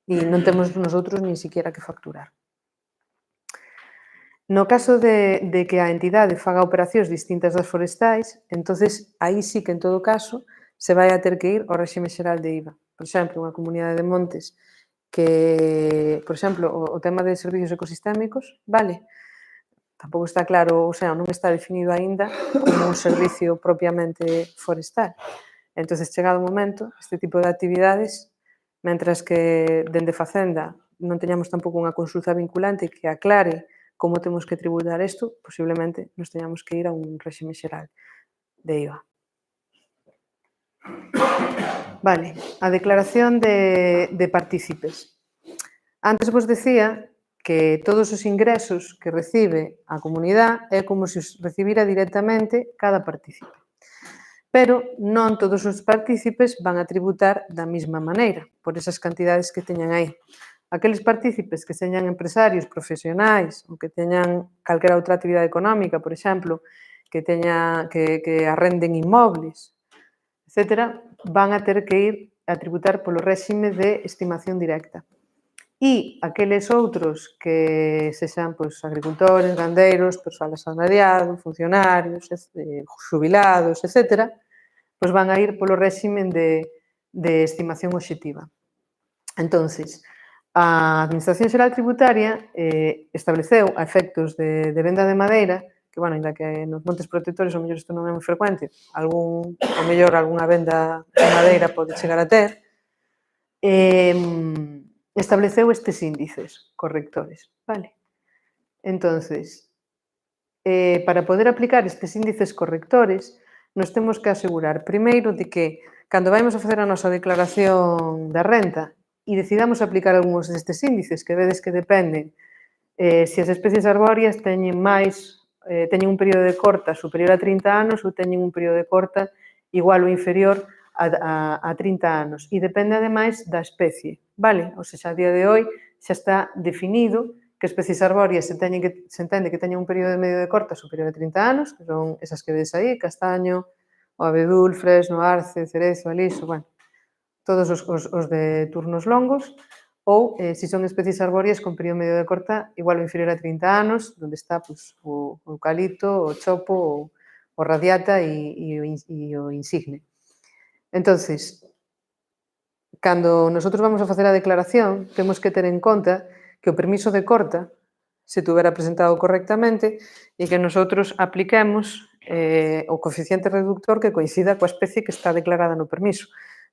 non temos nosotros nin siquiera que facturar. No caso de que a entidade faga operacións distintas das forestais, entonces aí sí que en todo caso se vai a ter que ir ao réxime xeral de IVA. Por exemplo, unha comunidade de montes que, por exemplo, o tema de servicios ecosistémicos, vale, tampouco está claro, o sea, non está definido aínda como un servicio propiamente forestal. Entonces, chegado o momento, este tipo de actividades, mentras que dende Facenda non teñamos tampouco unha consulta vinculante que aclare como temos que tributar isto, posiblemente nos teñamos que ir a un réxime xeral de IVA. Vale, a declaración de partícipes. Antes vos decía que todos os ingresos que recibe a comunidade é como se os recibira directamente cada partícipe. Pero non todos os partícipes van a tributar da mesma maneira, por esas cantidades que teñan aí. Aqueles partícipes que señan empresarios profesionais ou que teñan calquera outra actividade económica, por exemplo, que arrenden inmobles, etc., van a ter que ir a tributar polo réxime de estimación directa. E aqueles outros que sexan agricultores, gandeiros, persoal asalariado, funcionarios, xubilados, etc., van a ir polo réxime de estimación obxectiva. Entonces, a Administración Xeral Tributaria estableceu a efectos de venda de madeira, que, bueno, ainda que nos montes protectores o mellor isto non é moi frecuente, o mellor algunha venda de madeira pode chegar a ter, estableceu estes índices correctores, vale? Entonces, para poder aplicar estes índices correctores, nos temos que asegurar, primeiro, de que, cando vaimos a facer a nosa declaración da renta, e decidamos aplicar algúns destes índices, que vedes que dependen se as especies arbóreas teñen un período de corta superior a 30 anos ou teñen un período de corta igual ou inferior a 30 anos. E depende, ademais, da especie, vale? Ou seja, a día de hoy xa está definido que especies arbóreas se entende que teñen un período medio de corta superior a 30 anos, que son esas que vedes aí, castaño, o abedul, fresno, arce, cerezo, aliso, bueno, todos os de turnos longos, ou se son especies arbóreas con período medio de corta igual ou inferior a 30 anos, onde está o eucalipto, o chopo, o radiata e o insigne. Entonces, cando nosotros vamos a facer a declaración, temos que ter en conta que o permiso de corta se tuvera presentado correctamente e que nosotros apliquemos o coeficiente reductor que coincida coa especie que está declarada no permiso.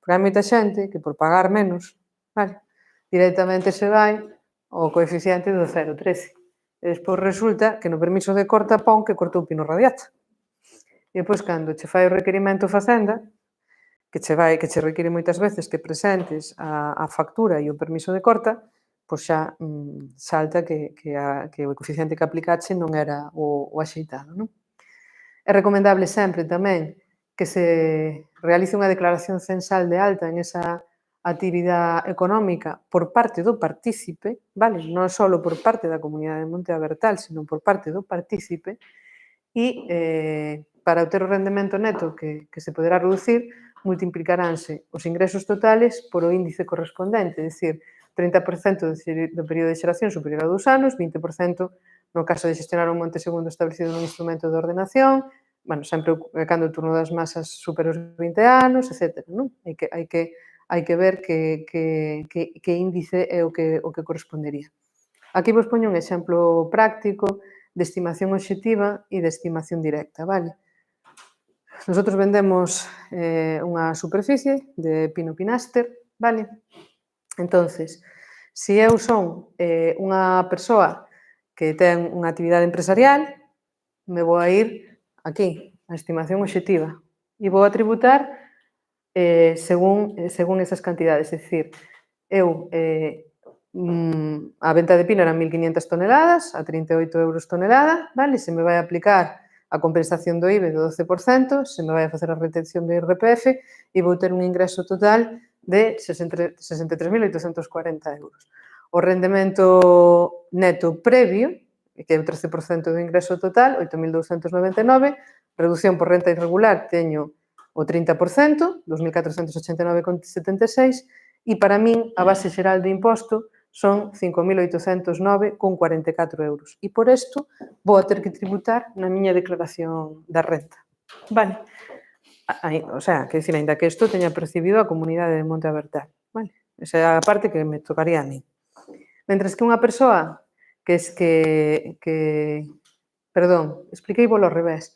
Porque hai moita xente que por pagar menos, vale, directamente se vai ao coeficiente do 0,13. E despois resulta que no permiso de corta pon que cortou pino radiata. E depois, cando che fai o requerimento Facenda, que che require moitas veces que presentes a factura e o permiso de corta, pois xa salta que o coeficiente que aplicache non era o axeitado, non? É recomendable sempre tamén que se realice unha declaración censal de alta en esa actividade económica por parte do partícipe, vale? Non só por parte da Comunidade de Monte Abertal, sino por parte do partícipe, e para obter o rendemento neto que se poderá reducir, multiplicaránse os ingresos totales por o índice correspondente, é dicir, 30% do período de xeración superior a 2 anos, 20% no caso de xestionar un monte segundo establecido nun instrumento de ordenación, bueno, sempre cando o turno das masas supera os 20 anos, etc. Non? Hai que ver que índice é o que correspondería. Aquí vos poño un exemplo práctico de estimación obxectiva e de estimación directa, vale? Nosotros vendemos unha superficie de pino pinaster, vale? Entonces, se eu son unha persoa que ten unha actividade empresarial, me vou a ir aquí, a estimación obxectiva, e vou a tributar según esas cantidades, é dicir, eu a venta de pino eran 1.500 toneladas, a 38 euros tonelada, vale? Se me vai a aplicar a compensación do IBE do 12%, se me vai a facer a retención do IRPF e vou ter un ingreso total de 63.840 euros. O rendemento neto previo, que é o 13% do ingreso total, 8.299, reducción por renta irregular teño o 30%, 2.489,76, e para min a base xeral de imposto son 5.809,44 euros. E por isto vou a ter que tributar na miña declaración da renta. Vale? O sea, que decir, ainda que isto teña percibido a Comunidade de Monte Abertal. Vale? Esa é a parte que me tocaría a mí. Mentres que unha persoa perdón, expliqueivolo ao revés.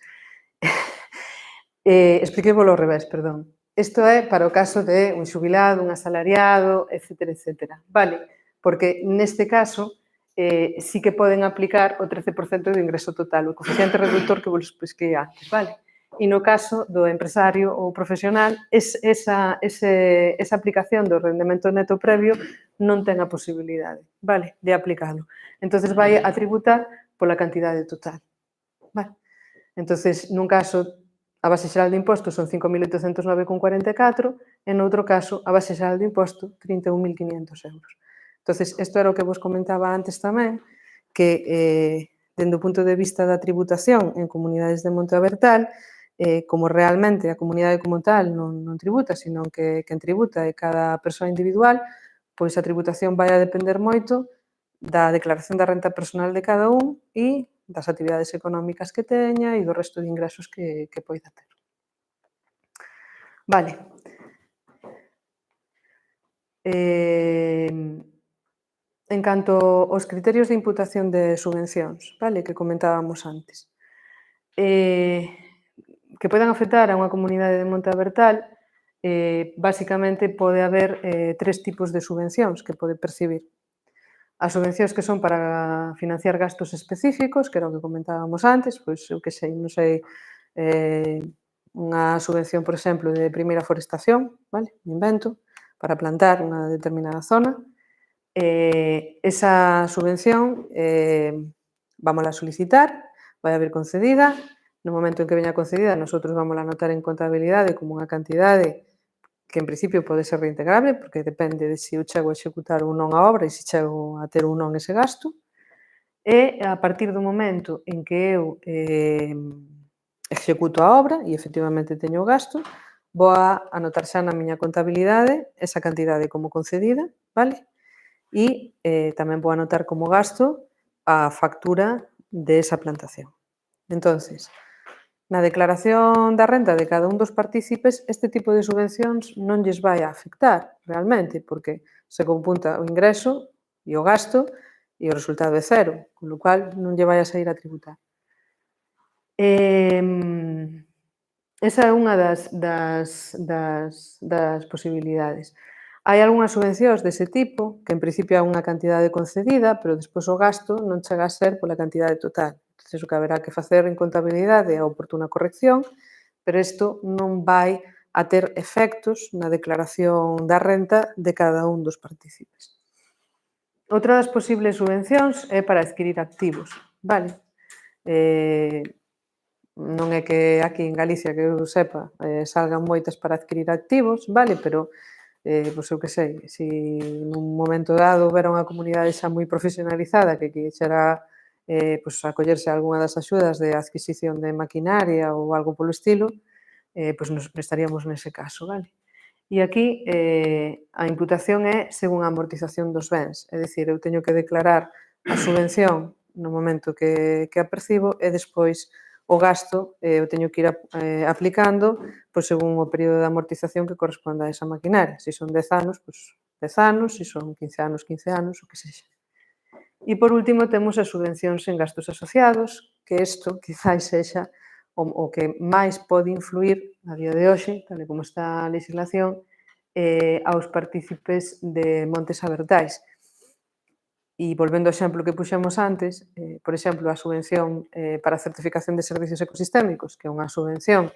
Perdón. Isto é para o caso de un xubilado, un asalariado, etcétera, etcétera. Vale? Porque neste caso sí que poden aplicar o 13% do ingreso total, o coeficiente reductor que vos expliquei antes, vale? E no caso do empresario ou profesional, esa aplicación do rendemento neto previo non ten a posibilidade, vale, de aplicalo. Entonces vai a tributar pola cantidade total, vale? Entonces, nun caso, a base xeral de imposto son 5.809,44 e noutro caso, a base xeral de imposto 31.500 euros. Entonces, isto era o que vos comentaba antes tamén, que dende o punto de vista da tributación en comunidades de Monte Abertal, como realmente a comunidade como tal non tributa, sino que quen tributa é cada persoa individual, pois a tributación vai a depender moito da declaración da renta personal de cada un e das actividades económicas que teña e do resto de ingresos que poida ter. Vale. En canto aos criterios de imputación de subvencións, vale, que comentábamos antes, que poden afectar a unha comunidade de Monte Abertal, basicamente pode haber tres tipos de subvencións que pode percibir. As subvencións que son para financiar gastos específicos, que era o que comentábamos antes, pois eu que sei, non sei, unha subvención, por exemplo, de primeira forestación, vale, me invento, para plantar unha determinada zona. Esa subvención vámola a solicitar, vai a haber concedida. No momento en que veña concedida, nosotros vámola a anotar en contabilidade como unha cantidade que en principio pode ser reintegrable, porque depende de se eu chego a executar ou non a obra e se chego a ter ou non ese gasto. E a partir do momento en que eu executo a obra e efectivamente teño o gasto, vou a anotar xa na miña contabilidade esa cantidade como concedida, vale? E tamén vou anotar como gasto a factura de esa plantación. Entonces, na declaración da renta de cada un dos partícipes, este tipo de subvencións non lles vai a afectar realmente, porque se compunta o ingreso e o gasto e o resultado é cero, con lo cual non lle vai a sair a tributar. Esa é unha das posibilidades. Hai algunhas subvencións dese tipo, que en principio é unha cantidade concedida, pero despois o gasto non chega a ser pola cantidade total. Entón, o que haberá que facer en contabilidade é a oportuna corrección pero isto non vai a ter efectos na declaración da renta de cada un dos partícipes. Outra das posibles subvencións é para adquirir activos, vale? Non é que aquí en Galicia, que eu sepa, salgan moitas para adquirir activos, vale? Pero, pois eu que sei, se nun momento dado houbera unha comunidade xa moi profesionalizada que quixera pois acollerse a algunha das axudas de adquisición de maquinaria ou algo polo estilo, pois nos estaríamos nese caso, vale? E aquí a imputación é según a amortización dos bens, é dicir, eu teño que declarar a subvención no momento que a percibo e despois o gasto eu teño que ir aplicando pois, según o período de amortización que corresponda a esa maquinaria. Se son 10 anos, pois 10 anos, se son 15 anos, 15 anos, o que sexa. E por último temos as subvencións en gastos asociados, que isto quizás sexa o que máis pode influir a día de hoxe, tal como está a legislación, aos partícipes de montes abertais. E volvendo ao exemplo que puxemos antes, por exemplo, a subvención para a certificación de servicios ecosistémicos, que é unha subvención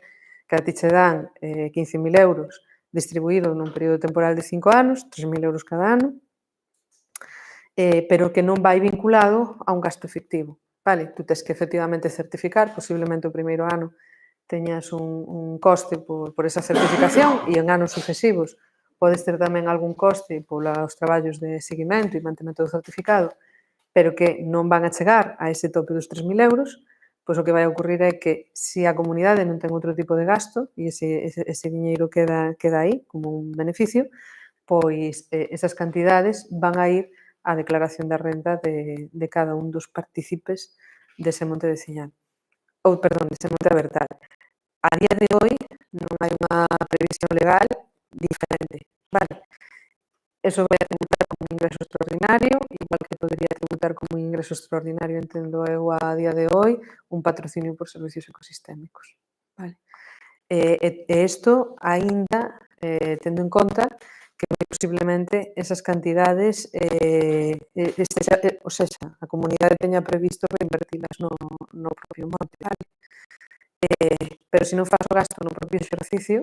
que a ti che dan 15.000 euros distribuído nun período temporal de 5 anos, 3.000 euros cada ano, pero que non vai vinculado a un gasto efectivo. Vale, tú tes que efectivamente certificar, posiblemente o primeiro ano teñas un coste por esa certificación e en anos sucesivos podes ter tamén algún coste polos traballos de seguimento e mantemento do certificado, pero que non van a chegar a ese tope dos 3.000 euros, pois o que vai a ocurrir é que se a comunidade non ten outro tipo de gasto e ese diñeiro queda aí como un beneficio, pois esas cantidades van a ir a declaración da renta de cada un dos partícipes dese monte veciñal. Dese monte abertal. A día de hoy non hai unha previsión legal diferente, vale? Eso vai a tributar como un ingreso extraordinario, igual que podría tributar como un ingreso extraordinario, entendo eu a día de hoy, un patrocinio por servicios ecosistémicos, vale? E isto aínda tendo en conta que posiblemente esas cantidades ou seja, a comunidade teña previsto reinvertilas no propio monte, vale? Pero se non faz o gasto no propio exercicio,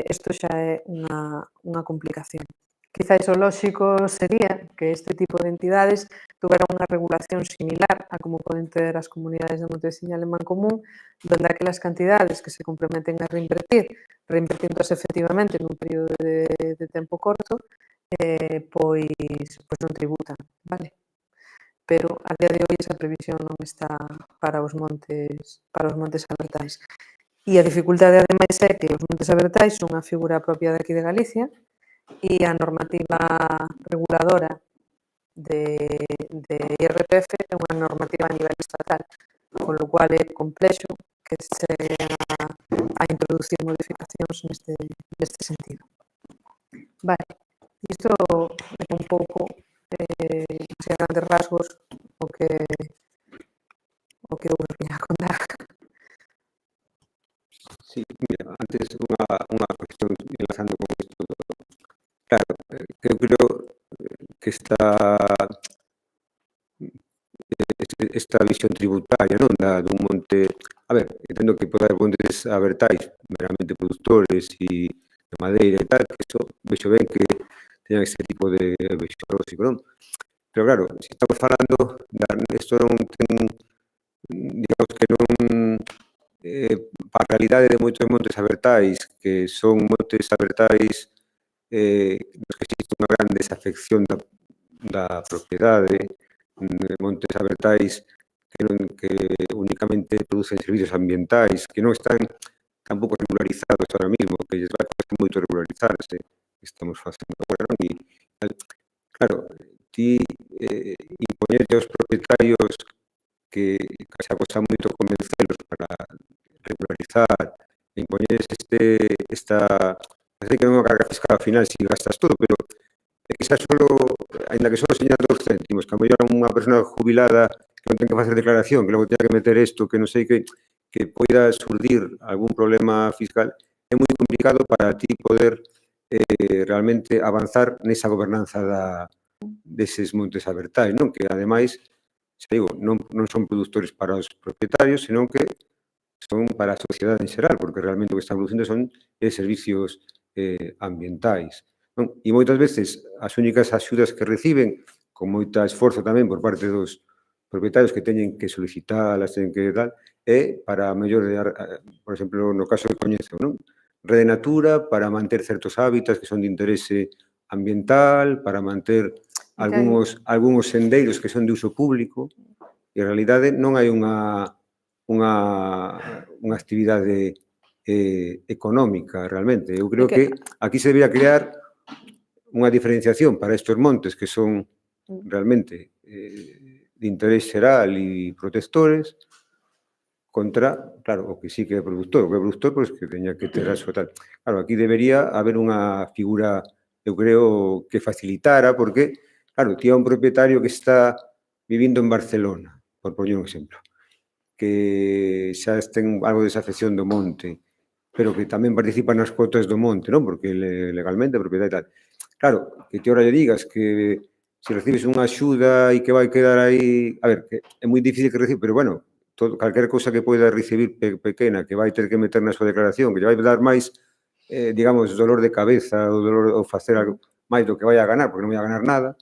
isto xa é unha complicación. Quizás o lóxico sería que este tipo de entidades tuveran unha regulación similar a como poden ter as comunidades de monte veciñal en Mancomún, donde aquelas cantidades que se comprometen a reinvertiéndose efectivamente nun período de tempo corto, pois non tributan, vale? Pero a día de hoy esa previsión non está para os montes abertais. E a dificultade, ademais, é que os montes abertais son unha figura propia de aquí de Galicia e a normativa reguladora de IRPF é unha normativa a nivel estatal, con lo cual é complexo que se a introducir modificacións neste sentido. Vale, isto é un pouco, a grandes rasgos, o que eu vos vinha a contar. Sí, mira, antes unha cuestión enlazando con isto. Claro, eu creo que esta visión tributaria, non, dun monte, a ver, entendo que pode haber montes abertais meramente produtores e de madeira e tal, que isto vexo ben que teñan este tipo de vexo lógico, non? Pero claro, se estamos falando, isto non ten, digamos que non, para a realidade de moitos montes abertais, que son montes abertais nos que existe unha gran desafección da propiedade, montes abertais que únicamente producen servicios ambientais, que non están tampouco regularizados ahora mismo, que lles vai costar moito regularizarse, que estamos facendo agora, non? E, claro, ti impoñerlle aos propietarios que xa costa moito convencelos para regularizar, impoñerles parece que non é unha carga fiscal ao final se gastas todo, pero quizás solo, ainda que solo señan 2 céntimos, que a mellor unha persona jubilada que non ten que facer declaración, que logo tenha que meter isto, que non sei que poida surdir algún problema fiscal, é moi complicado para ti poder realmente avanzar nesa gobernanza deses montes abertais, non? Que ademais, xa digo, non son produtores para os propietarios, senón que son para a sociedade en xeral, porque realmente o que están producindo son servicios ambientais. Non? E moitas veces as únicas axudas que reciben, con moita esforzo tamén por parte dos propietarios que teñen que solicitalas, teñen que tal, é para mellorar, por exemplo, no caso que coñezo, non? Rede Natura, para manter certos hábitats que son de interese ambiental, para manter algúns sendeiros que son de uso público, e en realidade non hai unha actividade económica realmente. Eu creo que aquí se debería crear unha diferenciación para estes montes que son realmente de interés xeral e protectores contra, claro, o que sí que é produtor. O que é produtor, pois que teña que ter a súa tal. Claro, aquí debería haber unha figura, eu creo, que facilitara, porque, claro, ti é un propietario que está vivindo en Barcelona, por poñer un exemplo, que xa ten algo de desafección do monte, pero que tamén participa nas cuotas do monte, non? Porque legalmente é propietario e tal. Claro, que ti ahora lle digas que se recibes unha axuda e que vai quedar aí... A ver, que é moi difícil que reciba, pero bueno, calquer cousa que poida recibir pequena, que vai ter que meter na súa declaración, que lle vai dar máis, digamos, dolor de cabeza ou facer algo máis do que vai a ganar, porque non vai a ganar nada,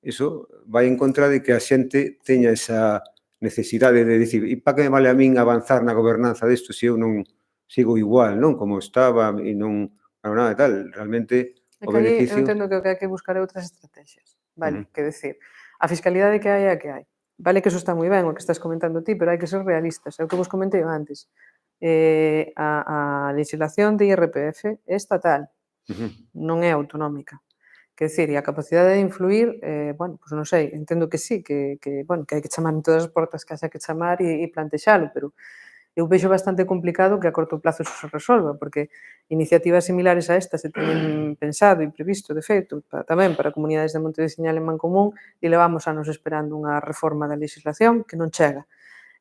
iso vai en contra de que a xente teña esa necesidade de dicir, e para que me vale a min avanzar na gobernanza desto se eu non sigo igual, non? Como estaba e non hago nada e tal. Realmente, o beneficio... Eu entendo que o que hai que buscar é outras estrategias, vale? Que decir, a fiscalidade que hai é a que hai. Vale que eso está moi ben, o que estás comentando ti, pero hai que ser realistas. É o que vos comentei antes. A legislación de IRPF é estatal, non é autonómica. Quer decir, e a capacidade de influir, bueno, pois non sei, entendo que sí, que hai que chamar en todas as portas que haxa que chamar e plantexalo, pero eu vexo bastante complicado que a corto plazo eso se resolva, porque iniciativas similares a esta se teñen pensado e previsto, de feito, tamén para comunidades de monte veciñal en Mancomún, e levamos anos esperando unha reforma da legislación que non chega.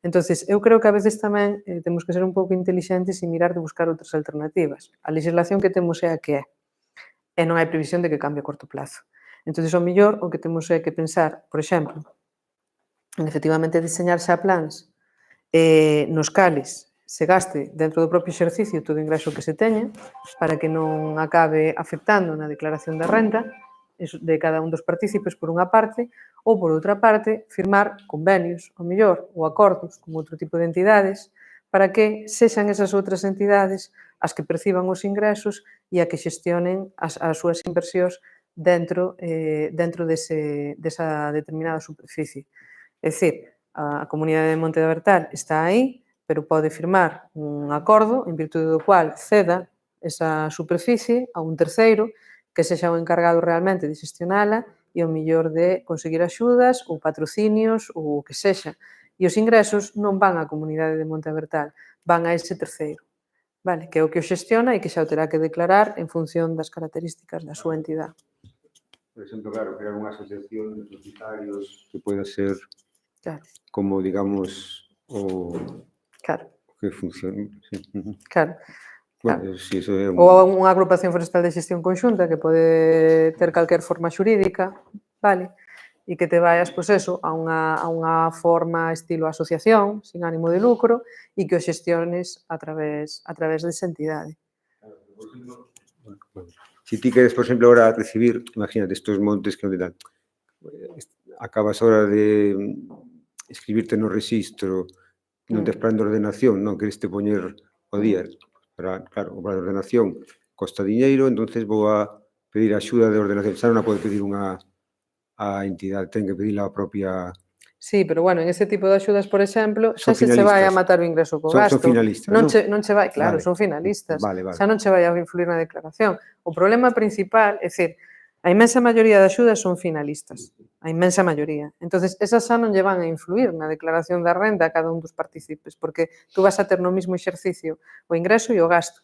Entonces, eu creo que a veces tamén temos que ser un pouco intelixentes e mirar de buscar outras alternativas. A legislación que temos é a que é, e non hai previsión de que cambie a corto plazo. Entón, ao mellor, o que temos é que pensar, por exemplo, en efectivamente diseñar xa plans nos cales se gaste dentro do propio exercicio todo o ingreso que se teña para que non acabe afectando na declaración de renta de cada un dos partícipes por unha parte ou por outra parte firmar convenios, ou mellor, ou acordos con outro tipo de entidades para que sexan esas outras entidades as que perciban os ingresos e a que xestionen as súas inversións dentro desa determinada superficie. É dicir, a comunidade de Monte de Bertal está aí, pero pode firmar un acordo en virtude do cual ceda esa superficie a un terceiro que sexa o encargado realmente de xestionala e o mellor de conseguir axudas ou patrocinios ou o que sexa. E os ingresos non van á comunidade de Monte de Bertal, van a ese terceiro, vale? Que é o que o xestiona e que xa o terá que declarar en función das características da súa entidade. Por exemplo, claro, crear unha asociación de propietarios que poida ser... Claro. Como, digamos, o que funciona. Sí. Claro. Bueno, sí, eso é ou unha agrupación forestal de xestión conxunta que pode ter calquer forma xurídica, vale? E que te vayas, pois eso, a unha forma estilo asociación, sin ánimo de lucro, e que o xestiones a través desa entidade. Si ti queres, por exemplo, ahora recibir, imagínate, estos montes que non te dan, acabas ahora de escribirte no registro, non tes plan de ordenación, non queres te poñer o día, claro, o plan de ordenación costa diñeiro, entonces vou a pedir axuda de ordenación, xa non a pode pedir unha entidade, ten que pedir a propia... Sí, pero bueno, en ese tipo de axudas, por exemplo, xa se vai a matar o ingreso co gasto. Son finalistas, non che vai, claro, son finalistas. Xa non che vai a influir na declaración. O problema principal, é dicir, a inmensa maioría de axudas son finalistas. A inmensa maioría. Entonces, esas xa non lle van a influir na declaración da renda a cada un dos partícipes, porque tú vas a ter no mismo exercicio o ingreso e o gasto.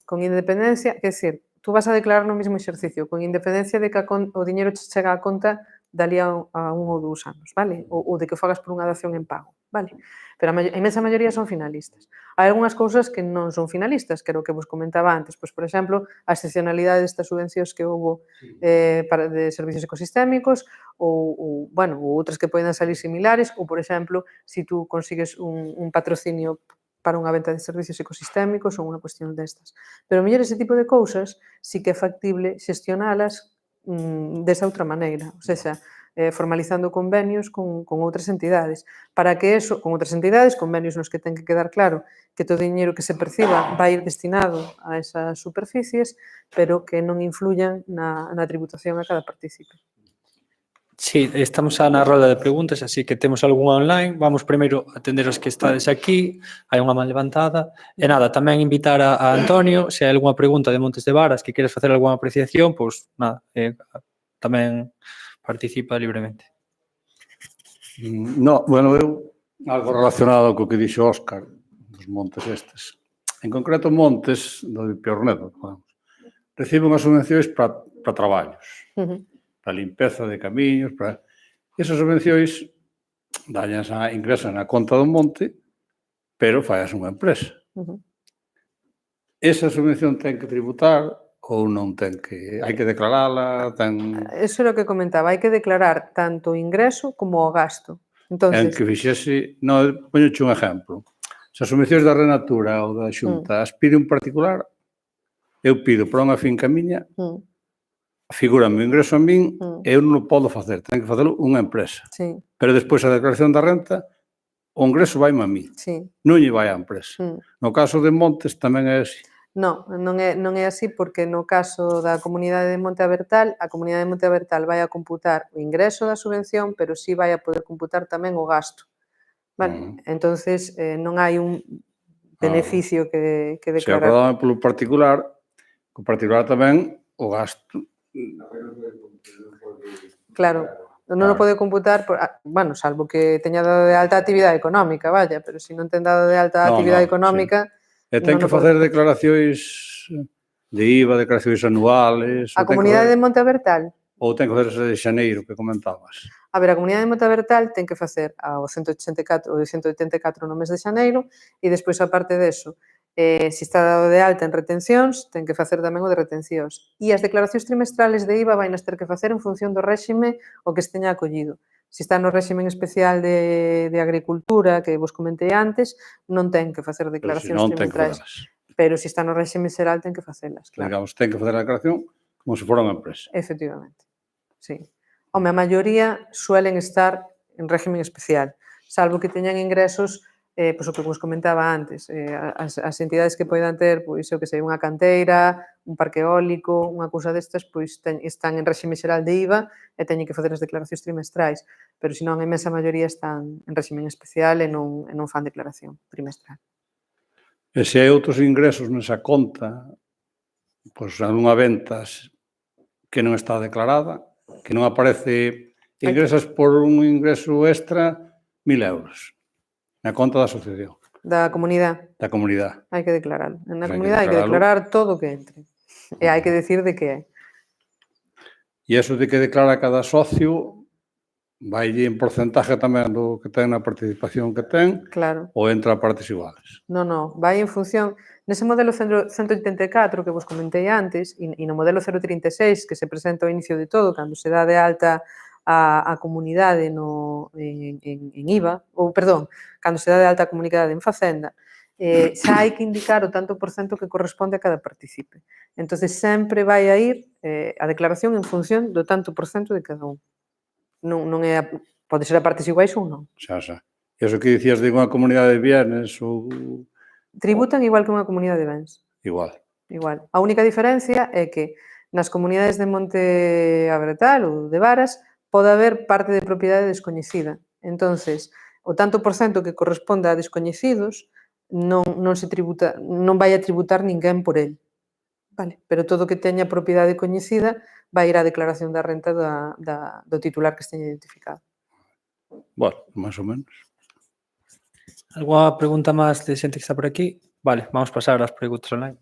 Con independencia, é dicir, tú vas a declarar no mismo exercicio, con independencia de que o diñeiro che chega a conta dali a 1 ou 2 anos, vale? Ou de que o fagas por unha dación en pago, vale? Pero a inmensa maioría son finalistas. Hai algunhas cousas que non son finalistas, que era o que vos comentaba antes, pois, por exemplo, a excepcionalidade destas subvencións que houve de servicios ecosistémicos, ou outras que poden salir similares, ou, por exemplo, se tú consigues un patrocinio para unha venta de servicios ecosistémicos ou unha cuestión destas. Pero, mellor, ese tipo de cousas sí que é factible xestionalas desa outra maneira, ou seja, formalizando convenios con outras entidades, para que eso, con outras entidades, convenios nos que ten que quedar claro que todo o diñeiro que se perciba vai ir destinado a esas superficies, pero que non influyan na tributación a cada partícipe. Sí, estamos xa na roda de preguntas, así que temos algunha online. Vamos primeiro a atender os que estades aquí. Hai unha man levantada. E nada, tamén invitar a Antonio, se hai algunha pregunta de Montes de Varas que queres facer algunha apreciación, pois nada, tamén participa libremente. No, bueno, eu algo relacionado co que dixo Óscar dos montes estes. En concreto, Montes do Piornedo, recibe unhas subvencións para traballos, para limpeza de camiños, para... Esas subvencións ingresan na conta do monte, pero faias unha empresa. Esa subvención ten que tributar ou non ten que... Hai que declarala, ten... Eso é o que comentaba, hai que declarar tanto o ingreso como o gasto. En que fixese... Non, poñoche un exemplo. Se as subvencións da Renatura ou da Xunta as pide un particular, eu pido para unha finca miña, figúrame o ingreso a min, eu non o podo facer, ten que facelo unha empresa. Pero despois a declaración da renta, o ingreso vai a mí, non lle vai á empresa. No caso de Montes tamén é así. Non é así porque no caso da Comunidade de Monte Abertal, a Comunidade de Monte Abertal vai a computar o ingreso da subvención, pero sí vai a poder computar tamén o gasto. Vale? Entonces, non hai un beneficio que declarar. Se acordame polo particular, o particular tamén o gasto. Claro, non o pode computar, bueno, salvo que teña dado de alta a actividade económica, vaya, pero se non ten dado de alta a actividade económica... E ten que facer declaracións de IVA, declaracións anuales... A Comunidade de Monte Abertal? Ou ten que facer ese de xaneiro que comentabas? A ver, a Comunidade de Monte Abertal ten que facer o 184 no mes de xaneiro e despois, aparte deso, se está dado de alta en retencións, ten que facer tamén o de retencións. E as declaracións trimestrales de IVA vainas ter que facer en función do réxime o que esteña acollido. Se está no réxime especial de agricultura, que vos comentei antes, non ten que facer declaracións trimestrales. Pero se está no réxime xeral, ten que facelas, claro. Digamos, ten que facer a declaración como se fora unha empresa. Efectivamente, sí. Home, a maioría suelen estar en régimen especial, salvo que teñan ingresos, pois o que vos comentaba antes, as entidades que poidan ter, pois, o que sei, unha canteira, un parque eólico, unha cousa destas, pois están en réxime xeral de IVA e teñen que facer as declaracións trimestrais, pero senón a inmensa maioría están en régimen especial e non fan declaración trimestral. E se hai outros ingresos nesa conta, pois algunha venta que non está declarada, que non aparece, ingresas por un ingreso extra 1.000 euros na conta da asociación. Da comunidade. Da comunidade. Hai que declararlo. Na comunidade hai que declarar todo o que entre. E hai que decir de que é. E eso de que declara cada socio vai en porcentaje tamén do que ten na participación que ten, ou entra a partes iguales? Non, vai en función... Nese modelo 184 que vos comentei antes, e no modelo 036 que se presenta ao inicio de todo, cando se dá de alta a comunidade en IVA, ou, perdón, cando se dá de alta a comunidade en Facenda, xa hai que indicar o tanto por cento que corresponde a cada partícipe. Entón, sempre vai a ir a declaración en función do tanto por cento de cada un. Non é, pode ser a partes iguais ou non. Xa. E iso que dicías de unha comunidade de bienes ou... Tributan igual que unha comunidade de bens. Igual. A única diferencia é que nas comunidades de Monte Abertal ou de Varas pode haber parte de propiedade descoñecida. Entonces, o tanto por cento que corresponde a descoñecidos non se tributa, non vai a tributar ninguén por el. Vale, pero todo o que teña propiedade coñecida vai ir á declaración da renta do titular que esteña identificado. Bueno, máis ou menos. Alguna pregunta máis de xente que está por aquí? Vale, vamos pasar ás preguntas online.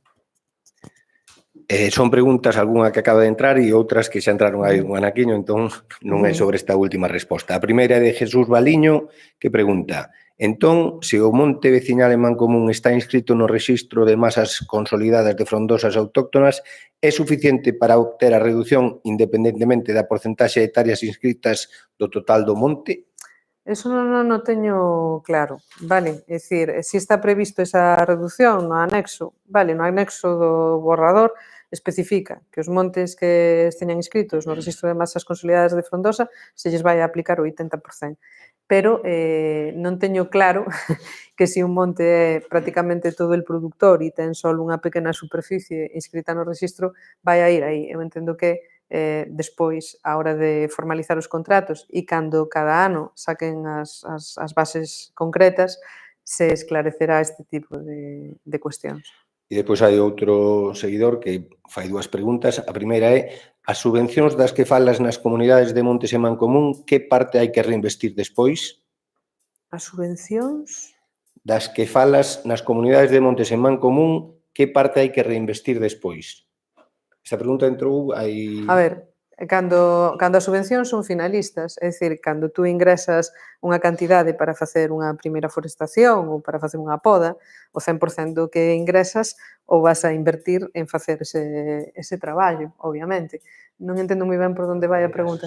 Son preguntas, algunha que acaba de entrar e outras que xa entraron aí un anaquiño, entón non é sobre esta última resposta. A primeira é de Jesús Baliño, que pregunta: entón, se o monte veciñal en Mancomún está inscrito no rexistro de masas consolidadas de frondosas autóctonas, é suficiente para obter a reducción independentemente da porcentaxe de hectáreas inscritas do total do monte? Eso non o teño claro, vale? É dicir, se está previsto esa reducción no anexo, vale, no anexo do borrador especifica que os montes que esteñan inscritos no Rexistro de Masas Consolidadas de Frondosa se lles vai a aplicar o 80%. Pero non teño claro que se un monte é prácticamente todo el productor e ten só unha pequena superficie inscrita no rexistro, vai a ir aí. Eu entendo que despois, a hora de formalizar os contratos e cando cada ano saquen as bases concretas, se esclarecerá este tipo de cuestións. E depois hai outro seguidor que fai dúas preguntas. A primeira é: as subvencións das que falas nas comunidades de montes e mancomún, que parte hai que reinvestir despois? As subvencións? Das que falas nas comunidades de montes e mancomún, que parte hai que reinvestir despois? Esta pregunta entrou aí... A ver, cando as subvencións son finalistas, é dicir, cando tú ingresas unha cantidade para facer unha primeira forestación ou para facer unha poda, o 100% do que ingresas ou vas a invertir en facer ese traballo, obviamente. Non entendo moi ben por onde vai a pregunta.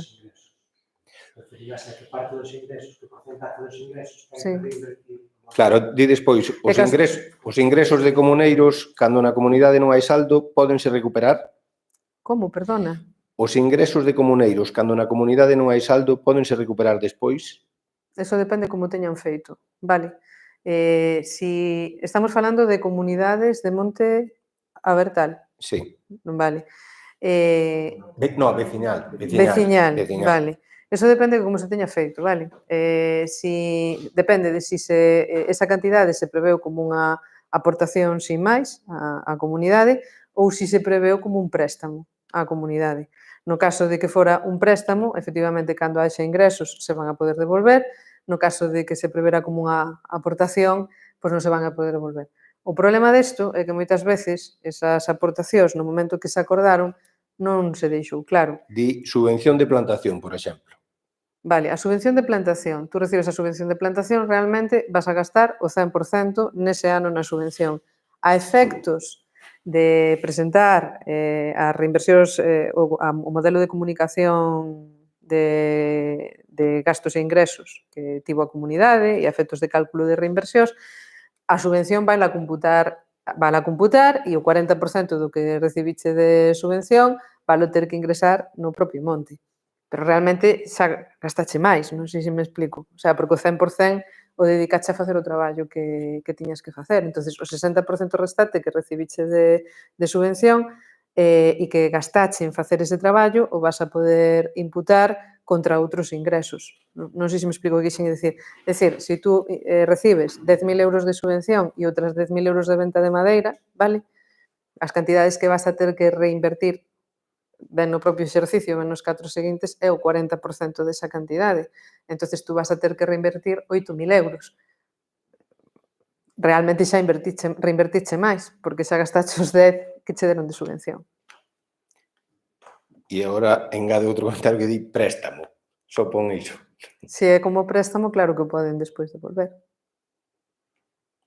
Referíase a que parte dos ingresos, que porcentaje dos ingresos para reinvertir. Claro, di despois, os ingresos de comuneiros, cando na comunidade non hai saldo, pódense recuperar? Como, perdona? Os ingresos de comuneiros, cando na comunidade non hai saldo, pódense recuperar despois? Eso depende como teñan feito, vale. Si estamos falando de comunidades de monte abertal. Sí. Vale. No, veciñal. Veciñal, vale. Eso depende de como se teña feito, vale. Depende de si esa cantidade se preveu como unha aportación sin máis á comunidade ou si se preveu como un préstamo á comunidade. No caso de que fora un préstamo, efectivamente, cando haxa ingresos se van a poder devolver. No caso de que se prevera como unha aportación, pois non se van a poder devolver. O problema desto é que moitas veces esas aportacións, no momento que se acordaron, non se deixou claro. Di subvención de plantación, por exemplo. Vale, a subvención de plantación. Tú recibes a subvención de plantación, realmente vas a gastar o 100% nese ano na subvención. A efectos de presentar as reinversións, o modelo de comunicación de gastos e ingresos que tivo a comunidade e a efectos de cálculo de reinversións, a subvención vai a computar e o 40% do que recibiche de subvención vai ter que ingresar no propio monte. Pero realmente xa gastache máis, non sei se me explico. O sea, porque o 100% o dedicache a facer o traballo que tiñas que facer. Entonces, o 60% restante que recibiche de subvención e que gastache en facer ese traballo o vas a poder imputar contra outros ingresos. Non sei se me explico o que quixen dicir. É dicir, se tú recibes 10.000 euros de subvención e outras 10.000 euros de venta de madeira, vale? As cantidades que vas a ter que reinvertir ben no propio exercicio, ben nos 4 seguintes, é o 40% desa cantidade. Entonces, tú vas a ter que reinvertir 8.000 euros. Realmente xa reinvertiche máis, porque xa gastaste os 10 que che deron de subvención. E agora engade outro comentario que di préstamo. Só pon iso. Se é como préstamo, claro que o poden despois devolver.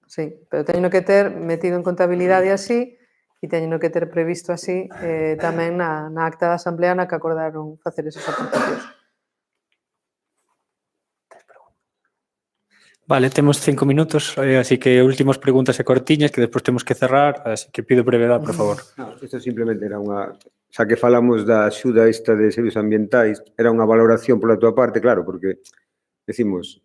Sí, pero teño que ter metido en contabilidade así e teño que ter previsto así tamén na acta da asamblea na que acordaron facer esas aportacións. Vale, temos 5 minutos, así que últimas preguntas e cortiñas que despois temos que cerrar, así que pido brevedade, por favor. No, isto simplemente era unha... Xa que falamos da axuda esta de servicios ambientais, era unha valoración pola túa parte, claro, porque decimos,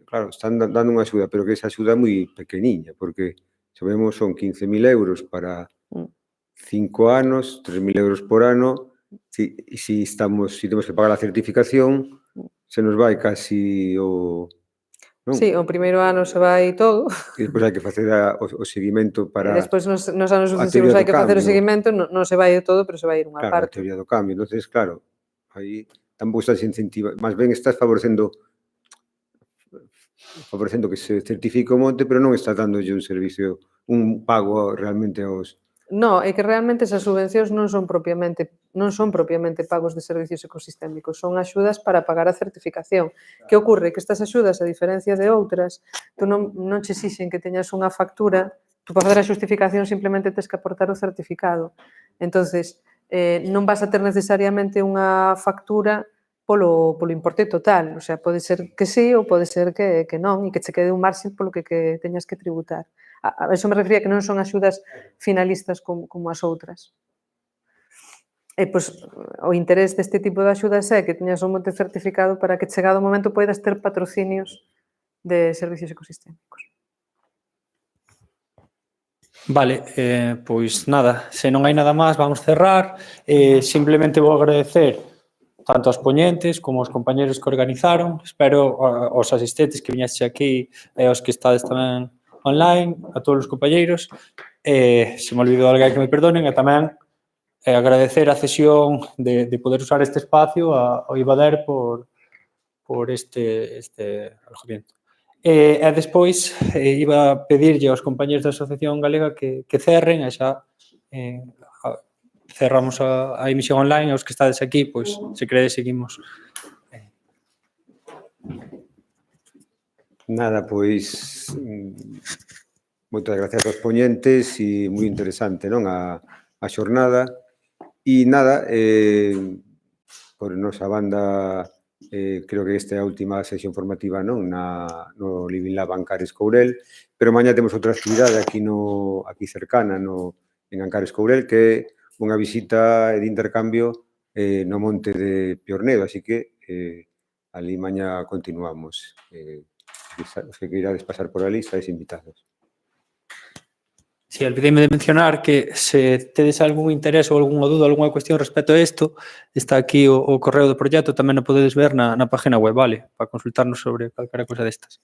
claro, están dando unha axuda, pero que esa axuda é moi pequeniña, porque sabemos son 15.000 euros para 5 anos, 3.000 euros por ano, e si temos que pagar a certificación, se nos vai casi o... Non? Sí, o primeiro ano se vai todo. E despois hai que facer o seguimento para... E despois nos anos sucesivos hai que facer o seguimento, non se vai todo, pero se vai ir unha parte. Claro, a teoría do cambio. Entonces, claro, aí tampouco estás incentivando, máis ben estás favorecendo que se certifique o monte, pero non estás dándolle un servicio, un pago realmente aos... No, é que realmente esas subvencións non son propiamente pagos de servicios ecosistémicos, son axudas para pagar a certificación. Que ocorre? Que estas axudas, a diferencia de outras, tú non che exixen que teñas unha factura, tú para fazer a xustificación simplemente tes que aportar o certificado. Entonces, non vas a ter necesariamente unha factura polo importe total. O sea, pode ser que sí ou pode ser que non e que che quede un marxen polo que teñas que tributar. A eso me refería que non son axudas finalistas como as outras. E, pois, o interés deste tipo de axudas é que teñas un monte certificado para que chegado o momento poidas ter patrocinios de servicios ecosistémicos. Vale, pois nada, se non hai nada máis, vamos cerrar. Simplemente vou agradecer tanto aos poñentes como aos compañeros que organizaron. Espero aos asistentes que viñaste aquí e aos que estades tamén online, a todos os compañeros. Se me olvidou alguén que me perdonen, e tamén agradecer a cesión de poder usar este espacio ao Ibader por este alojamiento. E despois iba a pedirlle aos compañeros da Asociación Galega que cerren, e xa cerramos a emisión online. Aos que estades aquí, pois, se queredes, seguimos. Nada, pois, moitas gracias aos poñentes e moi interesante, non, a xornada. E nada, por nosa banda, creo que esta é a última sesión formativa, non, no Living Lab Ancares Courel, pero mañá temos outra actividade aquí cercana, en Ancares Courel, que é unha visita de intercambio no monte de Piornedo, así que ali mañá continuamos. Os que queirades pasar por ali, estáis invitados. Si, olvidéme de mencionar que se tedes algún interés ou algunha dúda, algunha cuestión respecto a isto, está aquí o correo do proxecto, tamén o podedes ver na página web, vale? Para consultarnos sobre calquera cosa destas.